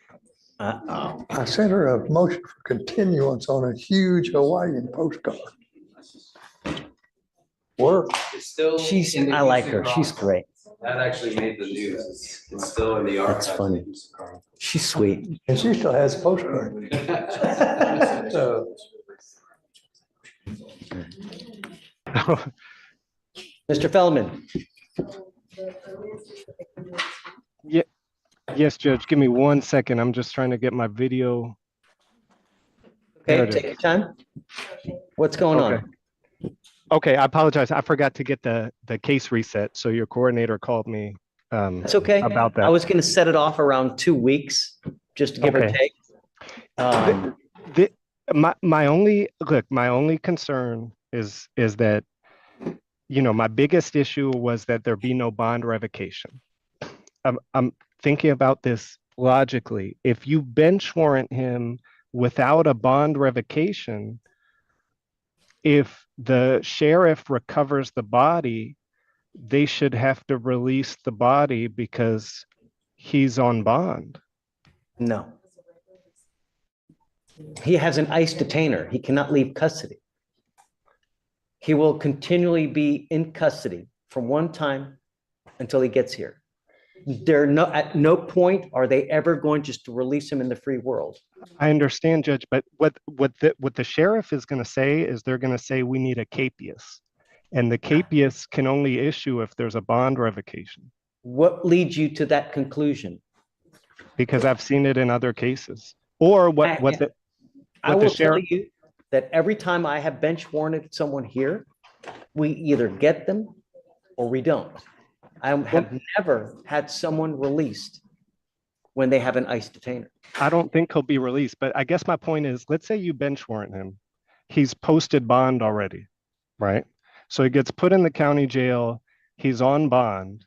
S8: Uh-oh.
S1: I sent her a motion for continuance on a huge Hawaiian postcard. Work.
S10: It's still.
S8: I like her. She's great.
S10: That actually made the news. It's still in the archives.
S8: That's funny. She's sweet.
S1: And she still has a postcard. So,
S8: Mr. Feldman.
S11: Yeah, yes, Judge, give me 1 second. I'm just trying to get my video. There
S8: Okay,
S11: it
S8: take
S11: is.
S8: your time. What's going on?
S11: Okay, I apologize. I forgot to get the case reset, so your coordinator called me
S8: It's okay.
S11: about that.
S8: I was gonna set it off around 2 weeks, just to give or
S11: Okay.
S8: take.
S11: My only concern is that, you know, my biggest issue was that there be no bond revocation. I'm thinking about this logically. If you bench warrant him without a bond revocation, if the sheriff recovers the body, they should have to release the body because he's on bond.
S8: No. He has an ICE detainer. He cannot leave custody. He will continually be in custody from one time until he gets here. At no point are they ever going just to release him in the free world.
S11: I understand, Judge, but what the sheriff is going to say is they're going to say we need a capias, and the capias can only issue if there's a bond revocation.
S8: What leads you to that conclusion?
S11: Because I've seen it in other cases. Or
S8: I will tell you that every time I have bench warranted someone here, we either get them or we don't. I have never had someone released when they have an ICE detainer.
S11: I don't think he'll be released, but I guess my point is, let's say you bench warrant him. He's posted bond already, right? So he gets put in the county jail. He's on bond.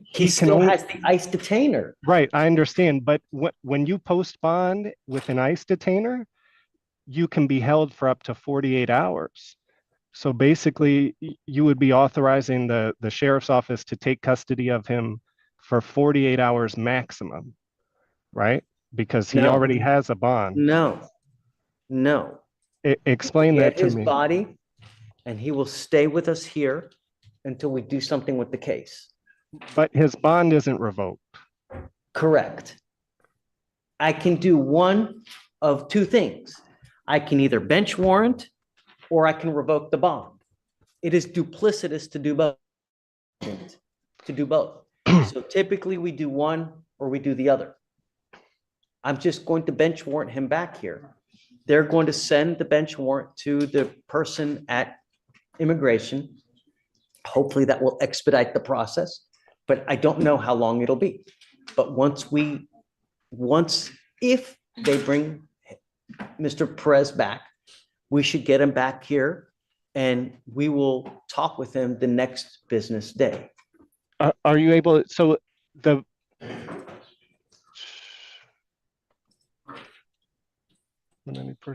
S8: He still has the ICE detainer.
S11: Right, I understand. But when you post bond with an ICE detainer, you can be held for up to 48 hours. So basically, you would be authorizing the sheriff's office to take custody of him for 48 hours maximum, right? Because he already has a bond.
S8: No.
S11: Explain that
S8: Get
S11: to
S8: his
S11: me.
S8: body, and he will stay with us here until we do something with the case.
S11: But his bond isn't revoked.
S8: Correct. I can do one of two things. I can either bench warrant or I can revoke the bond. It is duplicitous to do both. So typically we do one or we do the other. I'm just going to bench warrant him back here. They're going to send the bench warrant to the person at immigration. Hopefully that will expedite the process, but I don't know how long it'll be. But if they bring Mr. Perez back, we should get him back here and we will talk with him the next business day.
S11: Are you able, so the,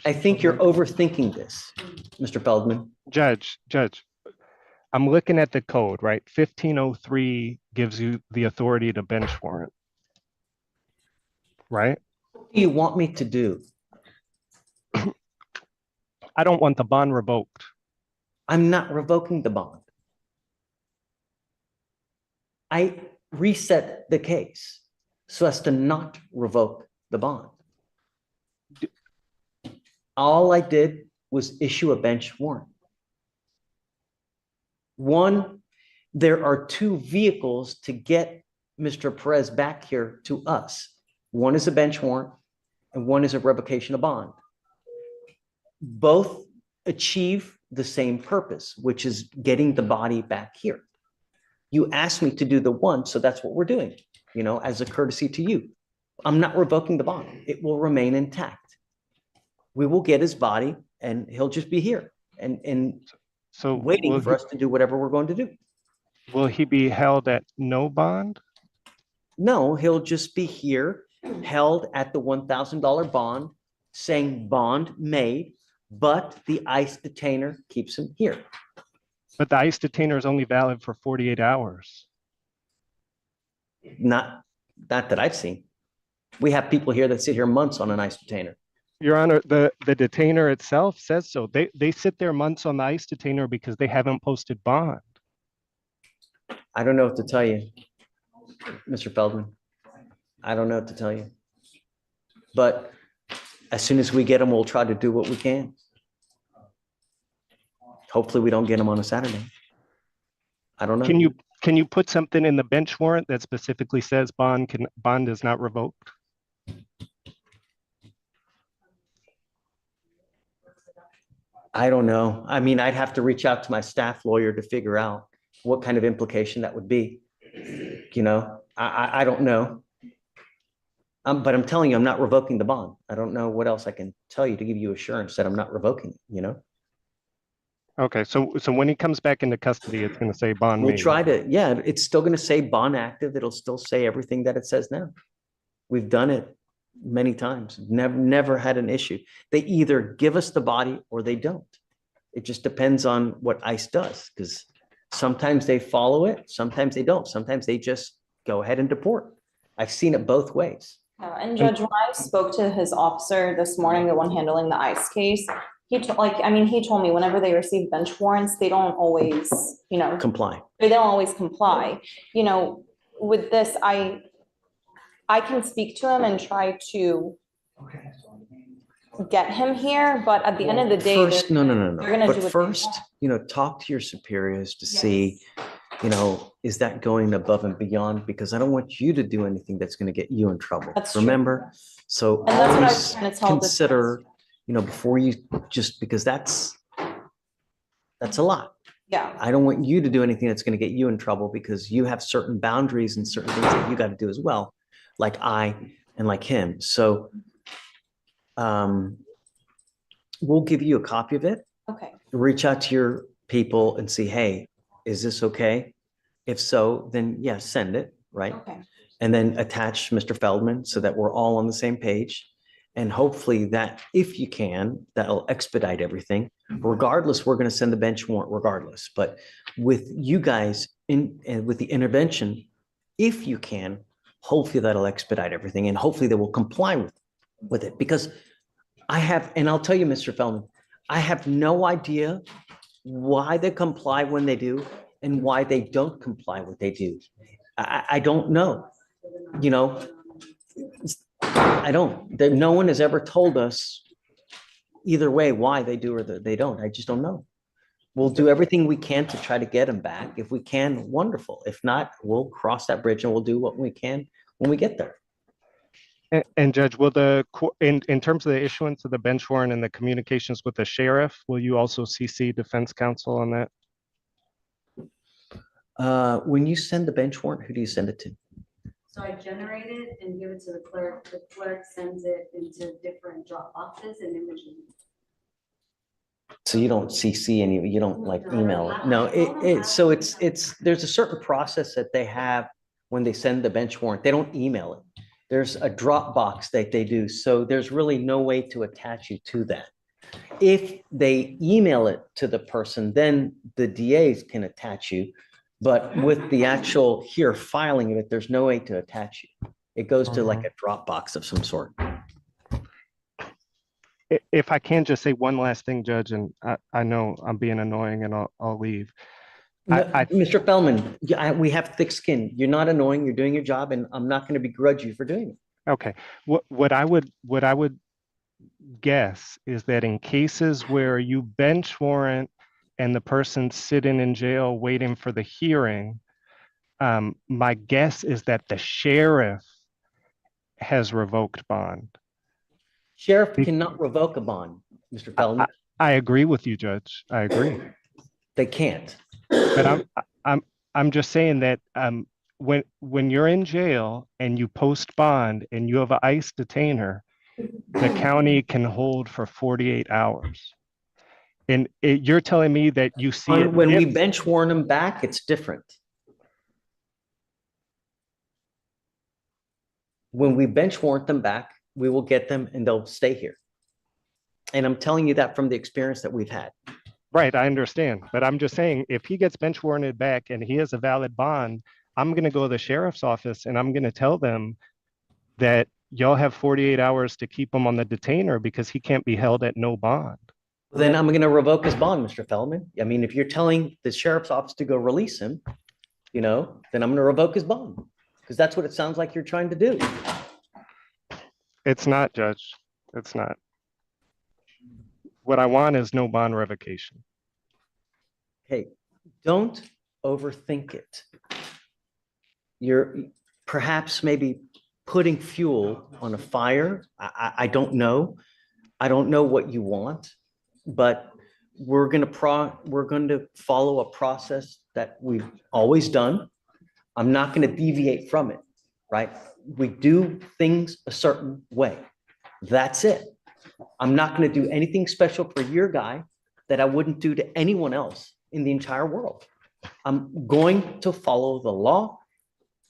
S8: I think you're overthinking this, Mr. Feldman.
S11: Judge, I'm looking at the code, right? 1503 gives you the authority to bench warrant, right?
S8: What do you want me to do?
S11: I don't want the bond revoked.
S8: I'm not revoking the bond. I reset the case. so as to not revoke the bond. All I did was issue a bench warrant. One, there are two vehicles to get Mr. Perez back here to us. One is a bench warrant and one is a revocation of bond. Both achieve the same purpose, which is getting the body back here. You asked me to do the one, so that's what we're doing, you know, as a courtesy to you. I'm not revoking the bond. It will remain intact. We will get his body and he'll just be here and
S11: So
S8: waiting for us to do whatever we're going to do.
S11: Will he be held at no bond?
S8: No, he'll just be here, held at the $1,000 bond, saying bond made, but the ICE detainer keeps him here.
S11: But the ICE detainer is only valid for 48 hours.
S8: Not that I've seen. We have people here that sit here months on an ICE detainer.
S11: Your Honor, the detainer itself says so. They sit there months on the ICE detainer because they haven't posted bond.
S8: I don't know what to tell you, Mr. Feldman. I don't know what to tell you. But as soon as we get them, we'll try to do what we can. Hopefully we don't get them on a Saturday. I don't know.
S11: Can you put something in the bench warrant that specifically says bond is not revoked?
S8: I don't know. I mean, I'd have to reach out to my staff lawyer to figure out what kind of implication that would be. You know, I don't know. But I'm telling you, I'm not revoking the bond. I don't know what else I can tell you to give you assurance that I'm not revoking it, you know?
S11: Okay, so when he comes back into custody, it's going to say bond
S8: We'll
S11: made.
S8: try to, yeah, it's still going to say bond active. It'll still say everything that it says now. We've done it many times, never had an issue. They either give us the body or they don't. It just depends on what ICE does, because sometimes they follow it, sometimes they don't. Sometimes they just go ahead and deport. I've seen it both ways.
S9: And Judge, when I spoke to his officer this morning, the one handling the ICE case, he told me whenever they receive bench warrants, they don't always, you know,
S8: Comply.
S9: they don't always comply. You know, with this, I can speak to him and try to get him here, but at the end of the day,
S8: First, no.
S9: they're gonna do
S8: But
S9: what they
S8: first,
S9: want.
S8: you know, talk to your superiors to see, you know, is that going above and beyond? Because I don't want you to do anything that's going to get you in trouble.
S9: That's true.
S8: Remember? So
S9: And that's what I was
S8: always
S9: trying to tell this
S8: consider, you know, before you just, because that's a lot.
S9: Yeah.
S8: I don't want you to do anything that's going to get you in trouble because you have certain boundaries and certain things that you got to do as well, like I and like him. So we'll give you a copy of it.
S9: Okay.
S8: Reach out to your people and see, hey, is this okay? If so, then yeah, send it, right?
S9: Okay.
S8: And then attach Mr. Feldman so that we're all on the same page. And hopefully that, if you can, that'll expedite everything. Regardless, we're going to send the bench warrant regardless. But with you guys and with the intervention, if you can, hopefully that'll expedite everything. And hopefully they will comply with it. Because I have, and I'll tell you, Mr. Feldman, I have no idea why they comply when they do and why they don't comply what they do. I don't know, you know, I don't. No one has ever told us either way why they do or they don't. I just don't know. We'll do everything we can to try to get them back. If we can, wonderful. If not, we'll cross that bridge and we'll do what we can when we get there.
S11: And Judge, will in terms of the issuance of the bench warrant and the communications with the sheriff, will you also CC defense counsel on that?
S8: When you send the bench warrant, who do you send it to?
S2: So I generate it and give it to the clerk. The clerk sends it into different drop boxes and images.
S8: So you don't CC any, you don't like email it. No, there's a certain process that they have when they send the bench warrant. They don't email it. There's a Dropbox that they do. So there's really no way to attach you to that. If they email it to the person, then the DAs can attach you. But with the actual here filing of it, there's no way to attach you. It goes to like a Dropbox of some sort.
S11: If I can just say one last thing, Judge, and I know I'm being annoying and I'll leave.
S8: Mr. Feldman, we have thick skin. You're not annoying. You're doing your job, and I'm not going to begrudge you for doing it.
S11: Okay, what I would guess is that in cases where you bench warrant and the person's sitting in jail waiting for the hearing, my guess is that the sheriff has revoked bond.
S8: Sheriff cannot revoke a bond, Mr. Feldman.
S11: I agree with you, Judge. I agree.
S8: They can't.
S11: But I'm just saying that when you're in jail and you post bond and you have an ICE detainer, the county can hold for 48 hours. And you're telling me that you see it
S8: When we bench warrant them back, it's different. When we bench warrant them back, we will get them and they'll stay here. And I'm telling you that from the experience that we've had.
S11: Right, I understand. But I'm just saying, if he gets bench warranted back and he has a valid bond, I'm going to go to the sheriff's office and I'm going to tell them that y'all have 48 hours to keep him on the detainer because he can't be held at no bond.
S8: Then I'm going to revoke his bond, Mr. Feldman. I mean, if you're telling the sheriff's office to go release him, then I'm going to revoke his bond because that's what it sounds like you're trying to do.
S11: It's not, Judge. It's not. What I want is no bond revocation.
S8: Hey, don't overthink it. You're perhaps maybe putting fuel on a fire. I don't know. I don't know what you want, but we're going to follow a process that we've always done. I'm not going to deviate from it, right? We do things a certain way. That's it. I'm not going to do anything special for your guy that I wouldn't do to anyone else in the entire world. I'm going to follow the law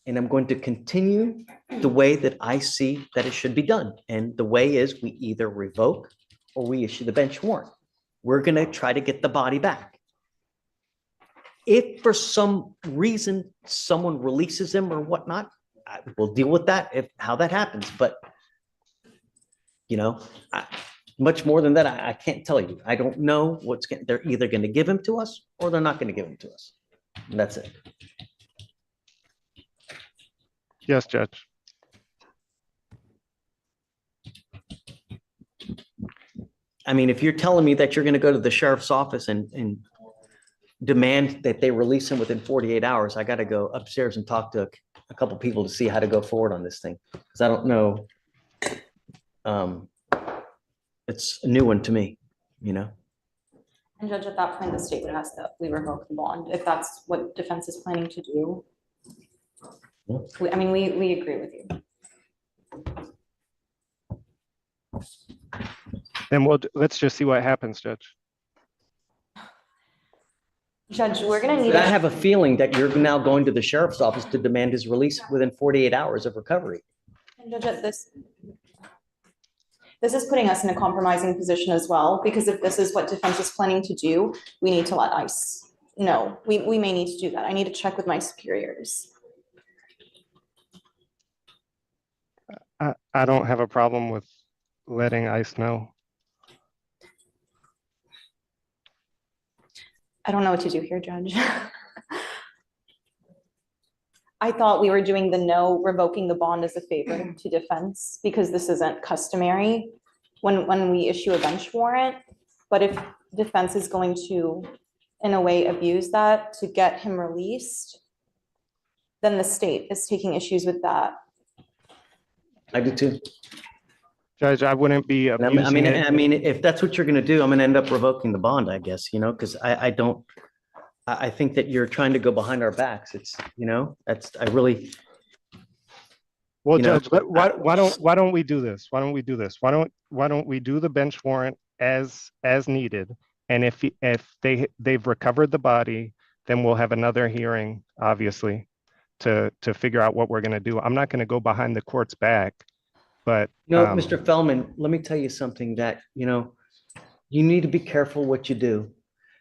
S8: and I'm going to continue the way that I see that it should be done. And the way is we either revoke or we issue the bench warrant. We're going to try to get the body back. If for some reason someone releases him or whatnot, we'll deal with that, how that happens. But, much more than that, I can't tell you. I don't know they're either going to give him to us or they're not going to give him to us. And that's it.
S11: Yes, Judge.
S8: I mean, if you're telling me that you're going to go to the sheriff's office and demand that they release him within 48 hours, I got to go upstairs and talk to a couple people to see how to go forward on this thing. Because I don't know. It's a new one to me,
S9: And Judge, at that point, the state would ask that we revoke the bond, if that's what defense is planning to do. We agree with you.
S11: Then let's just see what happens, Judge.
S9: Judge, we're going to need.
S8: I have a feeling that you're now going to the sheriff's office to demand his release within 48 hours of recovery.
S9: And Judge, this is putting us in a compromising position as well, because if this is what defense is planning to do, we need to let ICE know. We may need to do that. I need to check with my superiors.
S11: I don't have a problem with letting ICE know.
S9: I don't know what to do here, Judge. I thought we were doing the no revoking the bond as a favor to defense because this isn't customary when we issue a bench warrant. But if defense is going to, in a way, abuse that to get him released, then the state is taking issues with that.
S8: I do too.
S11: Judge, I wouldn't be abusing it.
S8: I mean, if that's what you're going to do, I'm going to end up revoking the bond, I guess, because I think that you're trying to go behind our backs. It's, I really.
S11: Well, Judge, why don't we do this? Why don't we do the bench warrant as needed? And if they've recovered the body, then we'll have another hearing, obviously, to figure out what we're going to do. I'm not going to go behind the court's back, but.
S8: Mr. Feldman, let me tell you something that, you need to be careful what you do.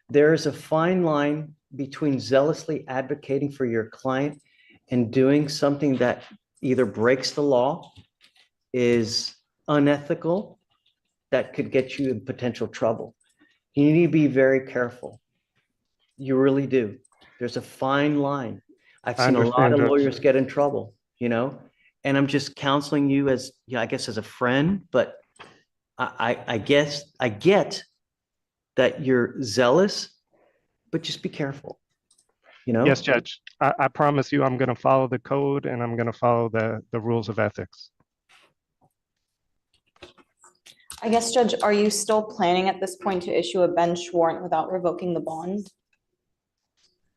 S8: There is a fine line between zealously advocating for your client and doing something that either breaks the law, is unethical, that could get you in potential trouble. You need to be very careful. You really do. There's a fine line. I've
S11: I
S8: seen a lot
S11: understand,
S8: of
S11: Judge.
S8: lawyers get in trouble, you know? And I'm just counseling you as, yeah, I guess as a friend, but I guess I get that you're zealous, but just be careful, you know?
S11: Yes, Judge. I promise you, I'm going to follow the code and I'm going to follow the rules of ethics.
S9: I guess, Judge, are you still planning at this point to issue a bench warrant without revoking the bond?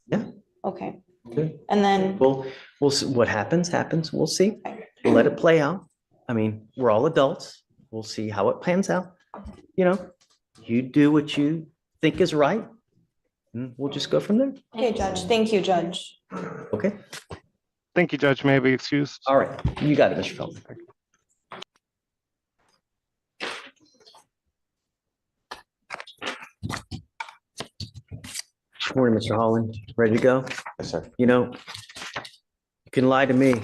S8: Yeah.
S9: Okay,
S8: Good.
S9: and then,
S8: We'll see what happens, happens. We'll see. We'll let it play out. I mean, we're all adults. We'll see how it pans out. You know, you do what you think is right. And we'll just go from there.
S9: okay, Judge, thank you, Judge.
S8: Okay.
S11: Thank you, Judge. May I be excused?
S8: All right. You got it, Mr. Feldman. Morning, Mr. Holland. Ready to go?
S10: Yes, sir.
S8: You know, you can lie to me,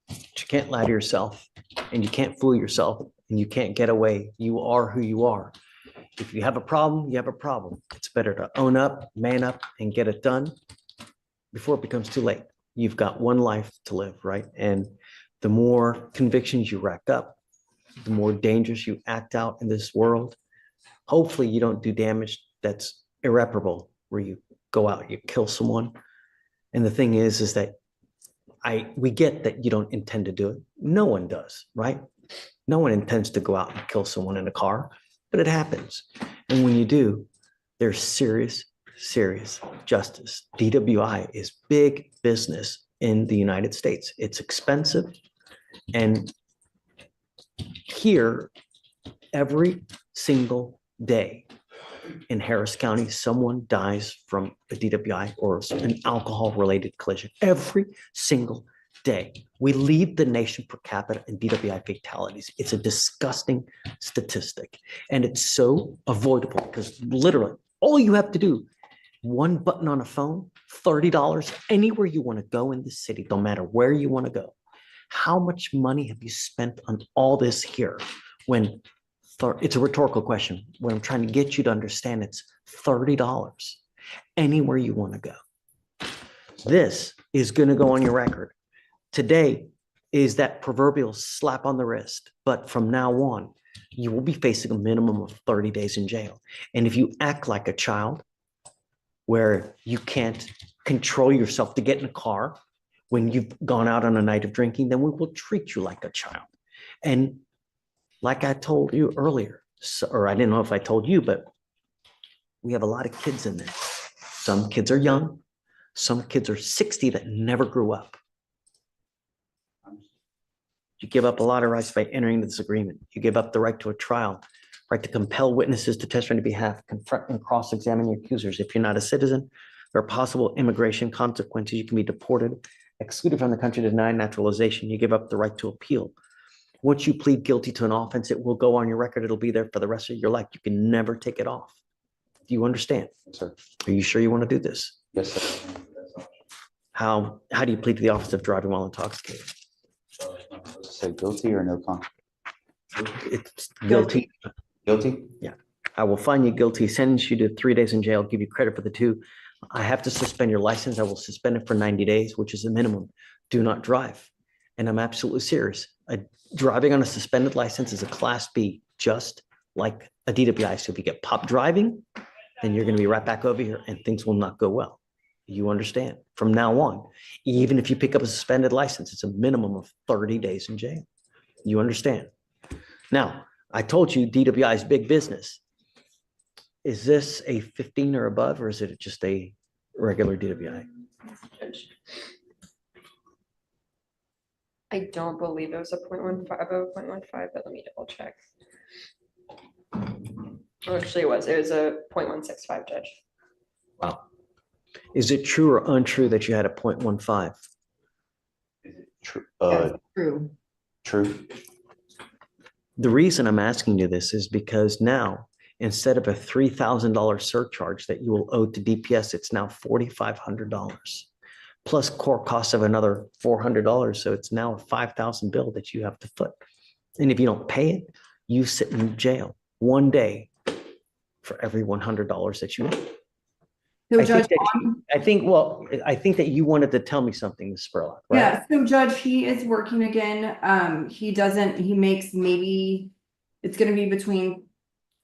S8: but you can't lie to yourself, and you can't fool yourself, and you can't get away. You are who you are. If you have a problem, you have a problem. It's better to own up, man up, and get it done before it becomes too late. You've got one life to live, right? And the more convictions you rack up, the more dangerous you act out in this world. Hopefully you don't do damage that's irreparable, where you go out, you kill someone. And the thing is that we get that you don't intend to do it. No one does, right? No one intends to go out and kill someone in a car, but it happens. And when you do, there's serious, serious justice. DWI is big business in the United States. It's expensive. And here, every single day in Harris County, someone dies from a DWI or an alcohol-related collision. Every single day. We lead the nation per capita in DWI fatalities. It's a disgusting statistic. And it's so avoidable because literally all you have to do, one button on a phone, $30, anywhere you want to go in the city, no matter where you want to go. How much money have you spent on all this here when it's a rhetorical question. What I'm trying to get you to understand, it's $30 anywhere you want to go. This is going to go on your record. Today is that proverbial slap on the wrist, but from now on, you will be facing a minimum of 30 days in jail. And if you act like a child, where you can't control yourself to get in a car when you've gone out on a night of drinking, then we will treat you like a child. And like I told you earlier, or I didn't know if I told you, but we have a lot of kids in there. Some kids are young. Some kids are 60 that never grew up. You give up a lot of rights by entering this agreement. You give up the right to a trial, right to compel witnesses to testify on your behalf, confront and cross-examine your accusers. If you're not a citizen, there are possible immigration consequences. You can be deported, excluded from the country, denied naturalization. You give up the right to appeal. Once you plead guilty to an offense, it will go on your record. It'll be there for the rest of your life. You can never take it off. Do you understand?
S10: Yes, sir.
S8: Are you sure you want to do this?
S10: Yes, sir.
S8: How do you plead to the offense of driving while intoxicated?
S10: Say guilty or no contest?
S8: It's guilty.
S10: Guilty?
S8: Yeah. I will find you guilty, sentence you to 3 days in jail, give you credit for the 2. I have to suspend your license. I will suspend it for 90 days, which is the minimum. Do not drive. And I'm absolutely serious. Driving on a suspended license is a Class B, just like a DWI. So if you get popped driving, then you're going to be right back over here and things will not go well. You understand? From now on, even if you pick up a suspended license, it's a minimum of 30 days in jail. You understand? Now, I told you DWI is big business. Is this a 15 or above, or is it just a regular DWI?
S19: I don't believe it was a 0.15, above 0.15, but let me double check. Oh, actually, it was a 0.165, Judge.
S8: Wow. Is it true or untrue that you had a 0.15?
S10: True.
S9: True.
S10: True.
S8: The reason I'm asking you this is because now, instead of a $3,000 surcharge that you will owe to DPS, it's now $4,500 plus court costs of another $400. So it's now a $5,000 bill that you have to foot. And if you don't pay it, you sit in jail 1 day for every $100 that you owe. I think I think that you wanted to tell me something, Ms. Spurlock, right?
S7: Yeah, so Judge, he is working again. He makes maybe, it's gonna be between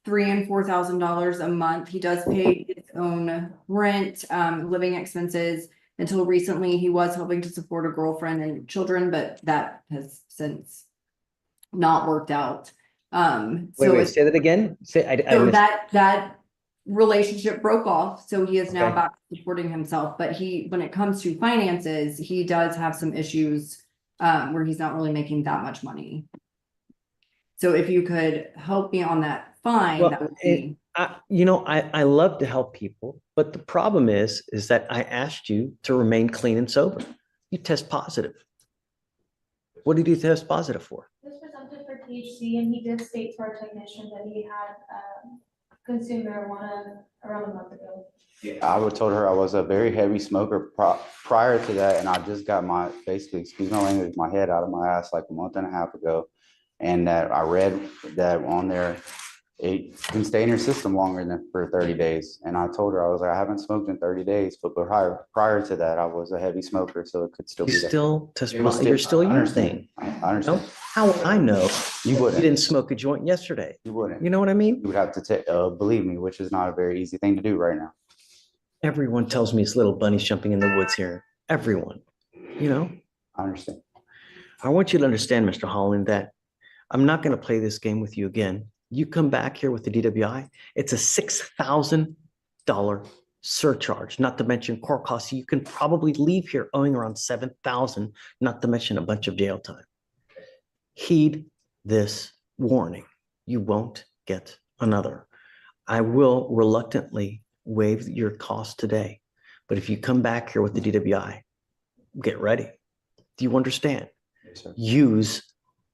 S7: $3,000 and $4,000 a month. He does pay his own rent, living expenses. Until recently, he was helping to support a girlfriend and children, but that has since not worked out.
S8: Wait, say that again? I
S7: So
S8: missed-
S7: that relationship broke off, so he is now
S8: Okay.
S7: back supporting himself, but when it comes to finances, he does have some issues where he's not really making that much money. So if you could help me on that fine, that would be.
S8: I love to help people, but the problem is that I asked you to remain clean and sober. You test positive. What did you test positive for?
S12: This presumptive for THC, and he did state to our technician that he had consumed marijuana around a month ago.
S14: I would told her I was a very heavy smoker prior to that, and I just got basically, excuse my language, my head out of my ass like a month and a half ago. And that I read that on there, it can stay in your system longer than for 30 days. And I told her, I was like, I haven't smoked in 30 days, but prior to that, I was a heavy smoker, so it could still be there.
S8: Still test you're still using.
S14: I understand.
S8: How would I know?
S14: You wouldn't.
S8: You didn't smoke a joint yesterday.
S14: You wouldn't.
S8: You know what I mean?
S14: You would have to believe me, which is not a very easy thing to do right now.
S8: Everyone tells me it's little bunnies jumping in the woods here. Everyone,
S14: I understand.
S8: I want you to understand, Mr. Holland, that I'm not going to play this game with you again. You come back here with the DWI, it's a $6,000 surcharge, not to mention court costs. You can probably leave here owing around $7,000, not to mention a bunch of jail time. Heed this warning. You won't get another. I will reluctantly waive your cost today, but if you come back here with the DWI, get ready. Do you understand?
S14: Yes, sir.
S8: Use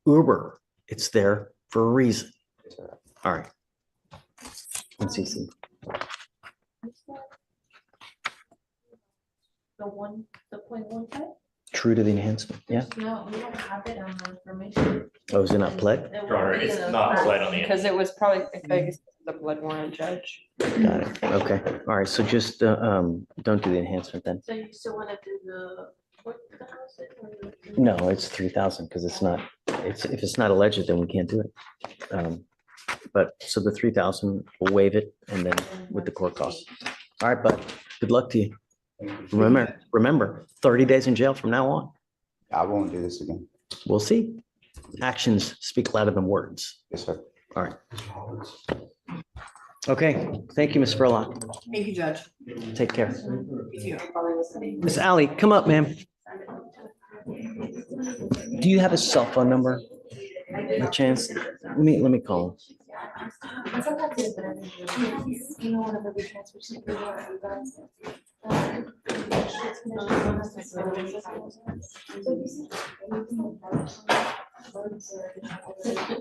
S8: Uber. It's there for a reason.
S14: Yes, sir.
S8: All right. Let's see.
S12: The 0.15?
S8: True to the enhancement. Yeah.
S12: No, we don't have it on the information.
S8: Oh, is it not pled?
S6: Your Honor, it's not pled on the.
S19: Because it was probably, I guess, the blood warrant judge.
S8: Got it. Okay. All right. So just don't do the enhancement then.
S12: So you still want to do the 4,000?
S8: No, it's 3,000 because it's not. If it's not alleged, then we can't do it. But so the 3,000, we'll waive it, and then with the court costs. All right, but good luck to you. Remember, 30 days in jail from now on.
S14: I won't do this again.
S8: We'll see. Actions speak louder than words.
S14: Yes, sir.
S8: All right. Okay. Thank you, Ms. Spurlock.
S7: Thank you, Judge.
S8: Take care.
S7: You too.
S8: Miss Ally, come up, ma'am. Do you have a cell phone number? By chance? Let me call him.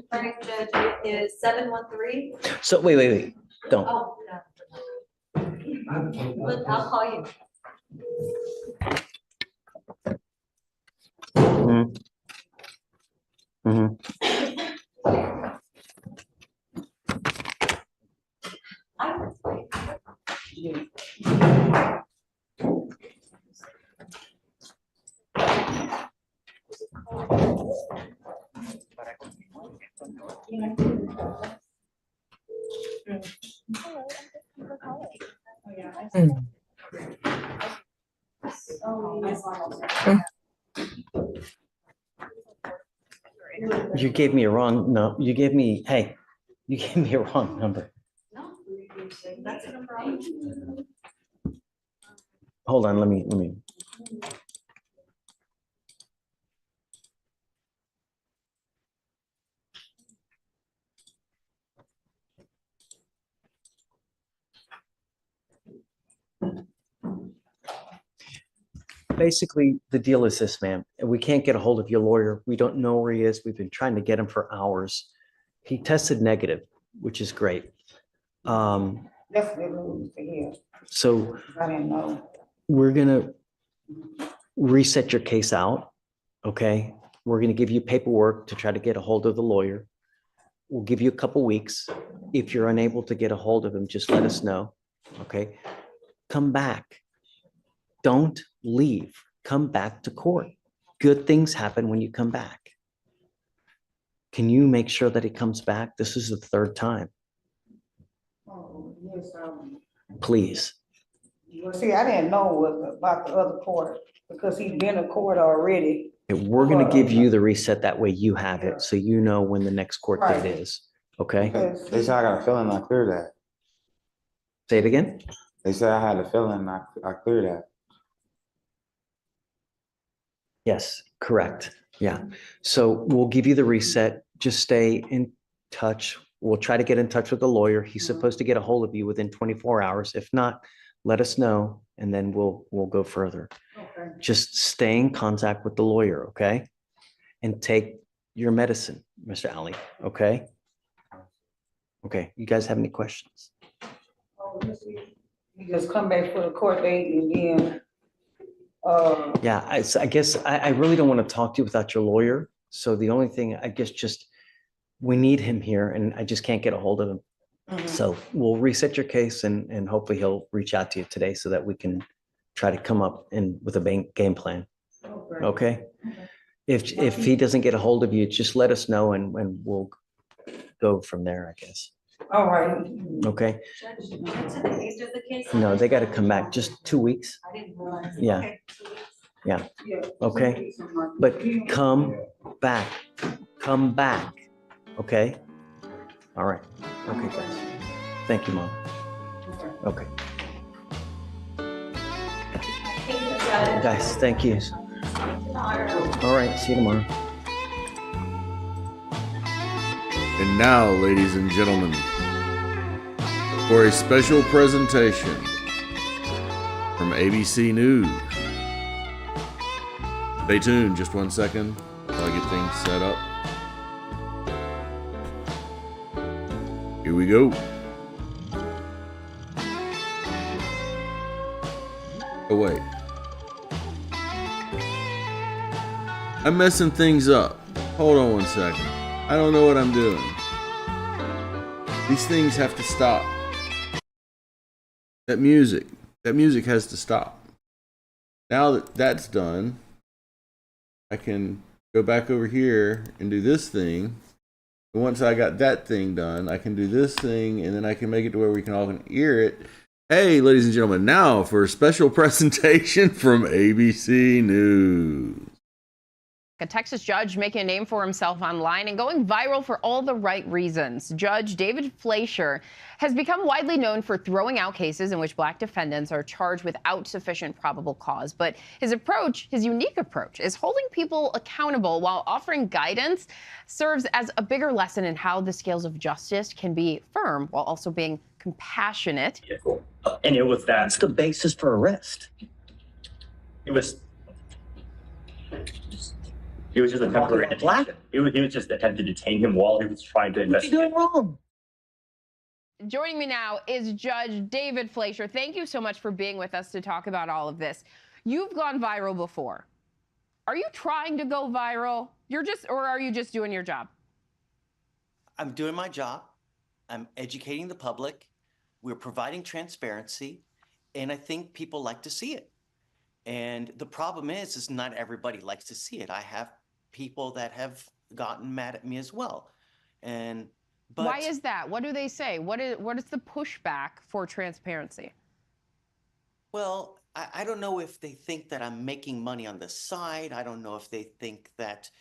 S2: Frank, Judge, it is 713.
S8: So wait. Don't.
S2: Oh, no. But I'll call you.
S8: You gave me a wrong, no, you gave me a wrong number.
S2: That's no problem.
S8: Hold on, let me. Basically, the deal is this, ma'am. We can't get a hold of your lawyer. We don't know where he is. We've been trying to get him for hours. He tested negative, which is great.
S22: That's good news to hear.
S8: So
S22: I didn't know.
S8: we're gonna reset your case out, okay? We're gonna give you paperwork to try to get a hold of the lawyer. We'll give you a couple weeks. If you're unable to get a hold of him, just let us know, okay? come back. Don't leave. Come back to court. Good things happen when you come back. Can you make sure that he comes back? This is the third time.
S22: Oh, yes,
S8: Please.
S22: well, see, I didn't know about the other court because he'd been to court already.
S8: We're going to give you the reset. That way you have it. So you know when the next court date is. Okay?
S4: They said I got a feeling I cleared that.
S8: Say it again.
S4: They said I had a feeling I cleared that.
S8: Yes, correct. Yeah. So we'll give you the reset. Just stay in touch. We'll try to get in touch with the lawyer. He's supposed to get a hold of you within 24 hours. If not, let us know and then we'll go further.
S22: Okay.
S8: Just stay in contact with the lawyer, okay? And take your medicine, Mr. Alley, okay? Okay, you guys have any questions?
S22: Oh, you just come back for the court date and then,
S8: Yeah, I guess I really don't want to talk to you without your lawyer. So the only thing, I guess, just we need him here and I just can't get a hold of him. So we'll reset your case and hopefully he'll reach out to you today so that we can try to come up with a game plan. Okay? If he doesn't get a hold of you, just let us know and we'll go from there, I guess.
S22: all right.
S8: Okay?
S2: Judge, what's the date of the case?
S8: No, they got to come back just 2 weeks.
S2: I didn't realize.
S8: Yeah.
S2: Okay, 2 weeks.
S8: Yeah.
S22: Yeah.
S8: Okay. But come back. Come back. Okay? All right. Okay, guys. Thank you, Mom. Okay. Guys, thank you. All right, see you tomorrow.
S3: And now, ladies and gentlemen, for a special presentation from ABC News. Stay tuned just 1 second while I get things set up. Here we go. Oh, wait. I'm messing things up. Hold on 1 second. I don't know what I'm doing. These things have to stop. That music has to stop. Now that that's done, I can go back over here and do this thing. And once I got that thing done, I can do this thing, and then I can make it to where we can all hear it. Hey, ladies and gentlemen, now for a special presentation from ABC News.
S17: A Texas judge making a name for himself online and going viral for all the right reasons. Judge David Fleischer has become widely known for throwing out cases in which black defendants are charged without sufficient probable cause. But his unique approach, is holding people accountable while offering guidance, serves as a bigger lesson in how the scales of justice can be firm while also being compassionate.
S6: And it was
S8: That's the basis for arrest.
S6: It was just a temporary detention. It was just an attempt to detain him while he was trying to investigate.
S8: What are you doing wrong?
S17: Joining me now is Judge David Fleischer. Thank you so much for being with us to talk about all of this. You've gone viral before. Are you trying to go viral? Or are you just doing your job?
S8: I'm doing my job. I'm educating the public. We're providing transparency. And I think people like to see it. And the problem is not everybody likes to see it. I have people that have gotten mad at me as well. But
S17: why is that? What do they say? What is the pushback for transparency?
S8: Well, I don't know if they think that I'm making money on the side. I don't know if they think that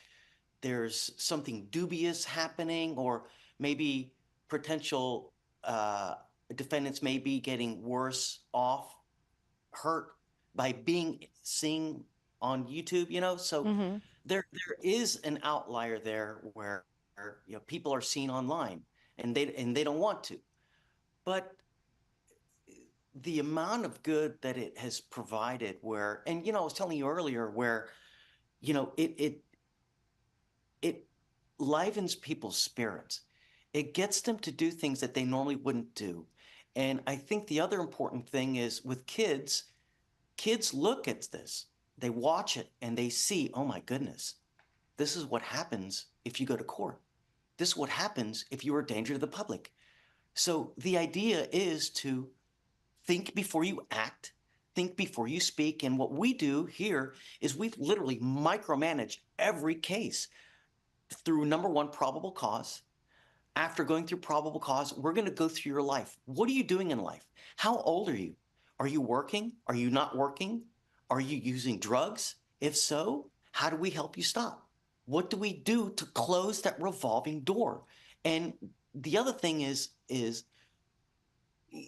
S8: there's something dubious happening, or maybe potential defendants may be getting worse off, hurt by being seen on YouTube, So there is an outlier there where people are seen online and they don't want to. But the amount of good that it has provided, I was telling you earlier, where it livens people's spirits. It gets them to do things that they normally wouldn't do. And I think the other important thing is with kids look at this, they watch it and they see, oh my goodness, this is what happens if you go to court. This is what happens if you are a danger to the public. So the idea is to think before you act, think before you speak. And what we do here is we literally micromanage every case through number one, probable cause. After going through probable cause, we're going to go through your life. What are you doing in life? How old are you? Are you working? Are you not working? Are you using drugs? If so, how do we help you stop? What do we do to close that revolving door? And the other thing is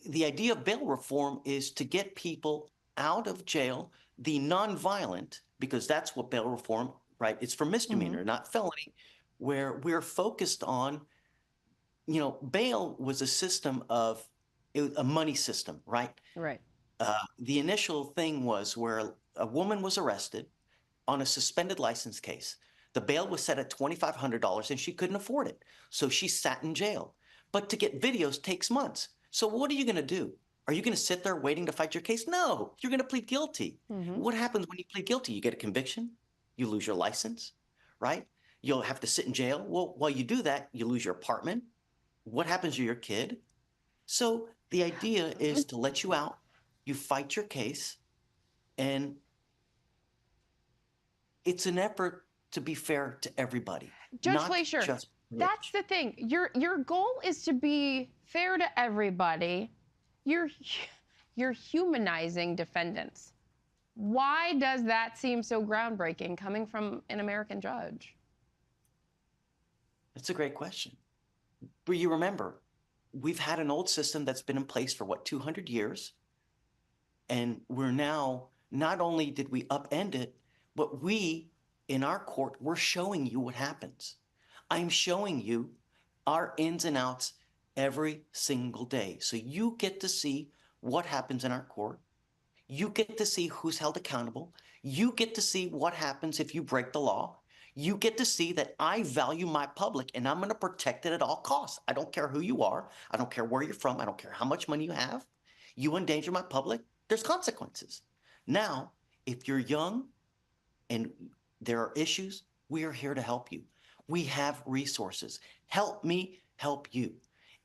S8: the idea of bail reform is to get people out of jail, the nonviolent, because that's what bail reform, right? It's for misdemeanor, not felony, where we're focused on, bail was a system of a money system, right?
S17: Right.
S8: The initial thing was where a woman was arrested on a suspended license case. The bail was set at $2,500 and she couldn't afford it. So she sat in jail. But to get videos takes months. So what are you going to do? Are you going to sit there waiting to fight your case? No, you're going to plead guilty. What happens when you plead guilty? You get a conviction, you lose your license, right? You'll have to sit in jail. Well, while you do that, you lose your apartment. What happens to your kid? So the idea is to let you out, you fight your case, and it's an effort to be fair to everybody.
S17: Judge
S8: not
S17: Fleischer,
S8: just
S17: that's the thing. Your goal is to be fair to everybody. You're humanizing defendants. Why does that seem so groundbreaking coming from an American judge?
S8: That's a great question. But you remember, we've had an old system that's been in place for 200 years. And we're now, not only did we upend it, but we, in our court, we're showing you what happens. I'm showing you our ins and outs every single day. So you get to see what happens in our court. You get to see who's held accountable. You get to see what happens if you break the law. You get to see that I value my public and I'm going to protect it at all costs. I don't care who you are. I don't care where you're from. I don't care how much money you have. You endanger my public, there's consequences. Now, if you're young and there are issues, we are here to help you. We have resources. Help me help you.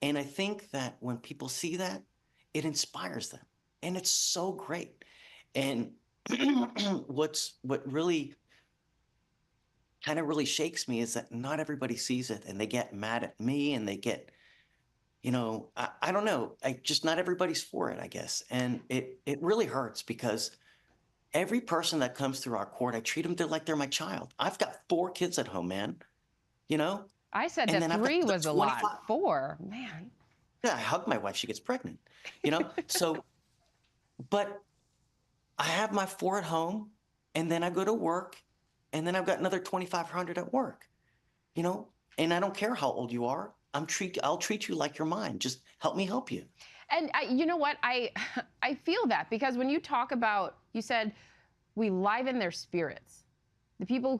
S8: And I think that when people see that, it inspires them. And it's so great. And what really kind of really shakes me is that not everybody sees it and they get mad at me and they get, I don't know, not everybody's for it, I guess. And it really hurts because every person that comes through our court, I treat them like they're my child. I've got 4 kids at home, man,
S17: I said
S8: And
S17: that
S8: then I've got
S17: 3 was a
S8: 25
S17: lot. 4, man.
S8: Yeah, I hug my wife, she gets pregnant, So, but I have my 4 at home and then I go to work and then I've got another 2,500 at work, and I don't care how old you are. I'll treat you like you're mine. Just help me help you.
S17: And you know what? I feel that because when you talk about, you said we liven their spirits. The people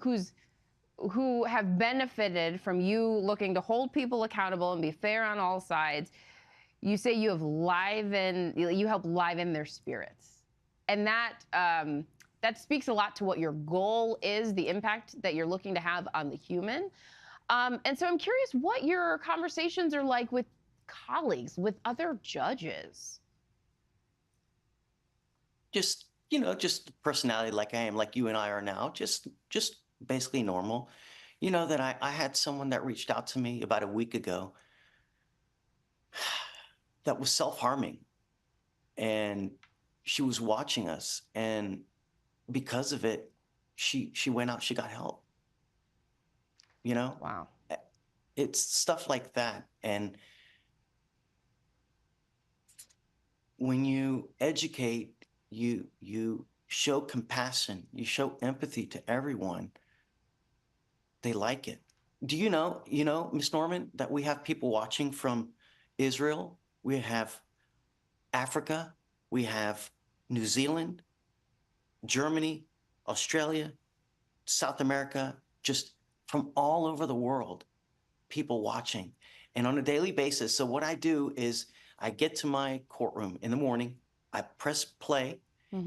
S17: who have benefited from you looking to hold people accountable and be fair on all sides, you say you help liven their spirits. And that speaks a lot to what your goal is, the impact that you're looking to have on the human. And so I'm curious what your conversations are like with colleagues, with other judges.
S8: Just personality like I am, like you and I are now, just basically normal. That I had someone that reached out to me about a week ago that was self-harming. And she was watching us. And because of it, she went out, she got help.
S17: Wow.
S8: It's stuff like that. And when you educate, you show compassion, you show empathy to everyone, they like it. Do you know, Ms. Norman, that we have people watching from Israel, we have Africa, we have New Zealand, Germany, Australia, South America, just from all over the world, people watching. And on a daily basis, so what I do is I get to my courtroom in the morning, I press play,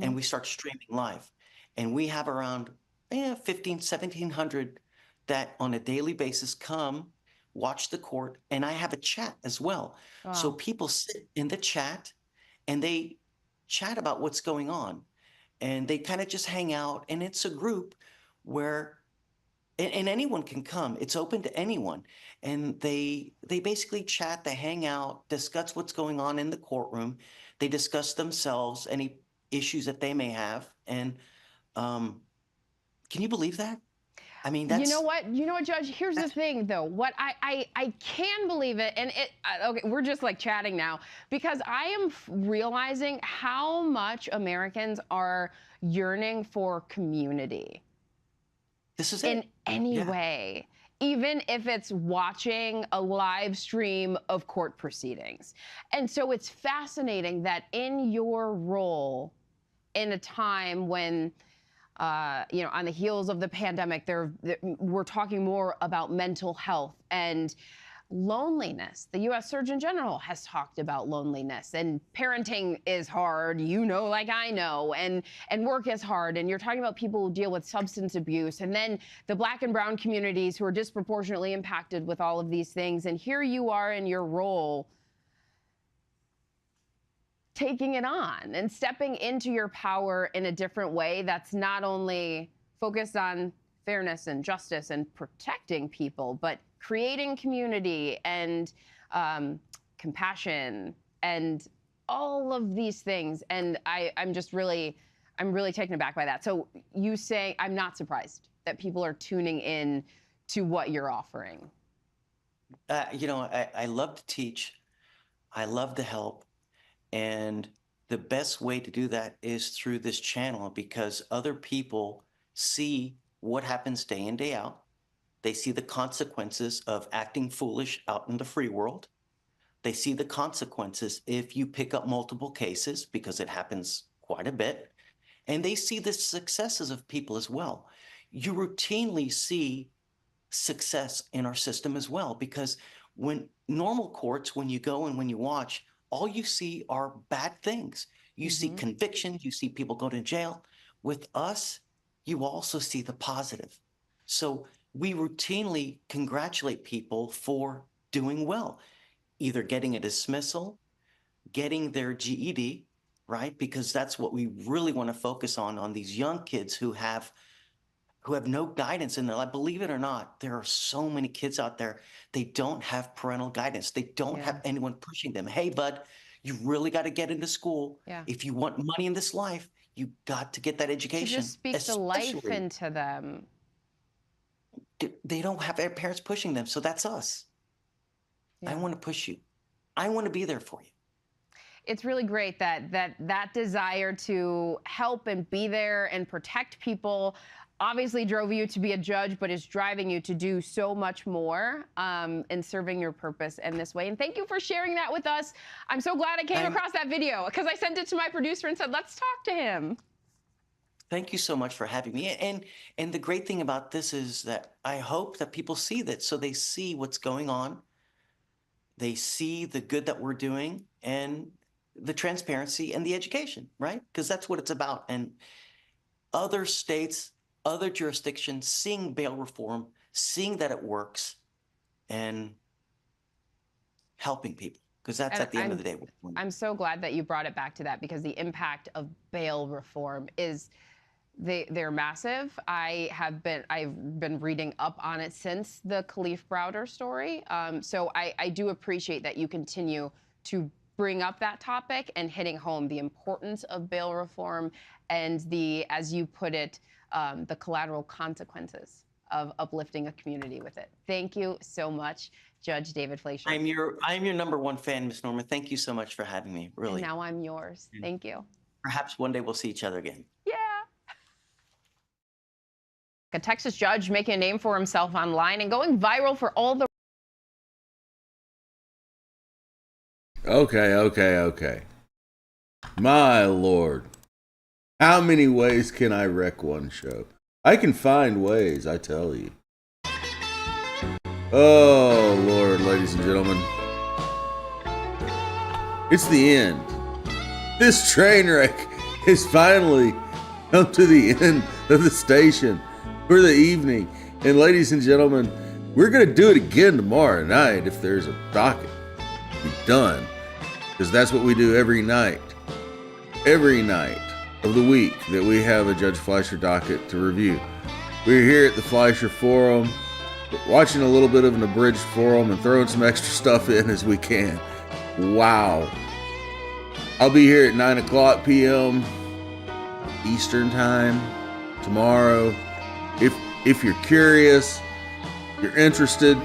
S8: and we start streaming live. And we have around 1,700 that on a daily basis come, watch the court, and I have a chat as well.
S17: Wow.
S8: So people sit in the chat and they chat about what's going on. And they kind of just hang out, and it's a group where, and anyone can come. It's open to anyone. And they basically chat, they hang out, discuss what's going on in the courtroom. They discuss themselves, any issues that they may have. And can you believe that? I mean, that's.
S17: You know what, Judge? Here's the thing, though. What I can believe it, and okay, we're just like chatting now, because I am realizing how much Americans are yearning for community.
S8: This is
S17: in any way, even if it's watching a live stream of court proceedings. And so it's fascinating that in your role, in a time when on the heels of the pandemic, we're talking more about mental health and loneliness. The U.S. Surgeon General has talked about loneliness, and parenting is hard, like I know, and work is hard. And you're talking about people who deal with substance abuse, and then the Black and brown communities who are disproportionately impacted with all of these things. And here you are in your role, taking it on and stepping into your power in a different way that's not only focused on fairness and justice and protecting people, but creating community and compassion and all of these things. And I'm really taken aback by that. So you say, I'm not surprised that people are tuning in to what you're offering.
S8: I love to teach. I love to help. And the best way to do that is through this channel, because other people see what happens day in, day out. They see the consequences of acting foolish out in the free world. They see the consequences if you pick up multiple cases, because it happens quite a bit. And they see the successes of people as well. You routinely see success in our system as well, because when normal courts, when you go and when you watch, all you see are bad things. You see convictions, you see people go to jail. With us, you also see the positive. So we routinely congratulate people for doing well, either getting a dismissal, getting their GED, right? Because that's what we really want to focus on these young kids who have no guidance in their life. Believe it or not, there are so many kids out there, they don't have parental guidance. They don't have anyone pushing them. Hey, bud, you really got to get into school. If you want money in this life, you got to get that education.
S17: To just speak the life into them.
S8: They don't have their parents pushing them, so that's us. I want to push you. I want to be there for you.
S17: It's really great that desire to help and be there and protect people obviously drove you to be a judge, but is driving you to do so much more in serving your purpose in this way. And thank you for sharing that with us. I'm so glad I came across that video, because I sent it to my producer and said, let's talk to him.
S8: Thank you so much for having me. And the great thing about this is that I hope that people see that, so they see what's going on. They see the good that we're doing and the transparency and the education, right? Because that's what it's about. And other states, other jurisdictions, seeing bail reform, seeing that it works, and helping people, because that's at the end of the day.
S17: I'm so glad that you brought it back to that, because the impact of bail reform is they're massive. I've been reading up on it since the Khalif Browder story. So I do appreciate that you continue to bring up that topic and hitting home the importance of bail reform and the, as you put it, the collateral consequences of uplifting a community with it. Thank you so much, Judge David Fleischer.
S8: I'm your number one fan, Miss Norma. Thank you so much for having me, really.
S17: And now I'm yours. Thank you.
S8: Perhaps one day we'll see each other again.
S17: Yeah. A Texas judge making a name for himself online and going viral for all the...
S3: Okay. My Lord. How many ways can I wreck one show? I can find ways, I tell you. Oh, Lord, ladies and gentlemen. It's the end. This train wreck has finally come to the end of the station for the evening. And ladies and gentlemen, we're going to do it again tomorrow night if there's a docket. Be done. Because that's what we do every night. every night of the week that we have a Judge Fleischer docket to review. We're here at the Fleischer Forum, watching a little bit of an abridged forum and throwing some extra stuff in as we can. Wow. I'll be here at 9 p.m. Eastern time tomorrow. If you're curious, you're interested,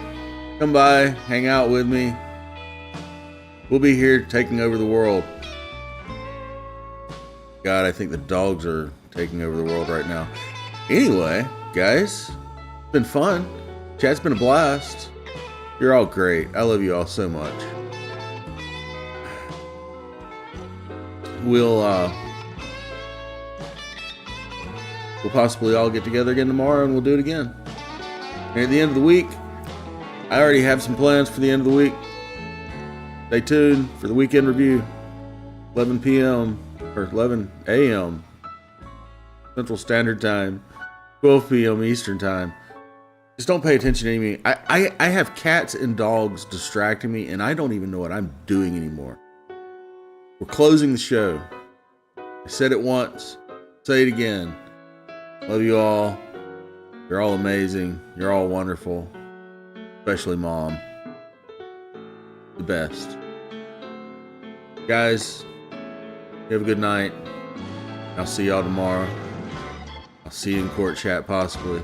S3: come by, hang out with me. We'll be here taking over the world. God, I think the dogs are taking over the world right now. Anyway, guys, it's been fun. Chat's been a blast. You're all great. I love you all so much. We'll possibly all get together again tomorrow and we'll do it again. And at the end of the week, I already have some plans for the end of the week. Stay tuned for the weekend review. 11 p.m. or 11 a.m. Central Standard Time, 12 p.m. Eastern Time. Just don't pay attention to me. I have cats and dogs distracting me, and I don't even know what I'm doing anymore. We're closing the show. I said it once, say it again. Love you all. You're all amazing. You're all wonderful. Especially Mom. The best. Guys, you have a good night. I'll see y'all tomorrow. I'll see you in court chat possibly.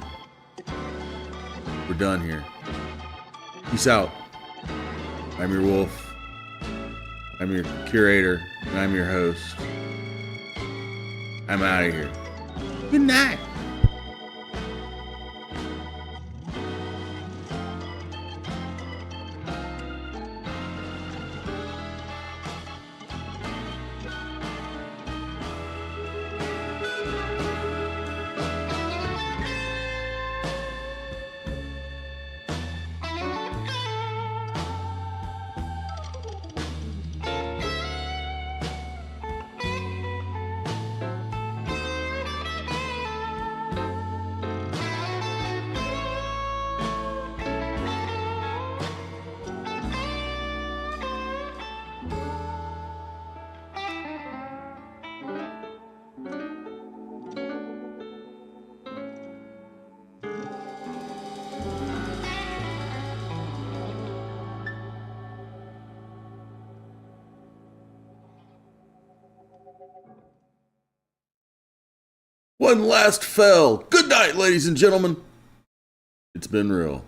S3: We're done here. Peace out. I'm your wolf. I'm your curator. And I'm your host. I'm out of here. Good night. One last fell. Good night, ladies and gentlemen. It's been real.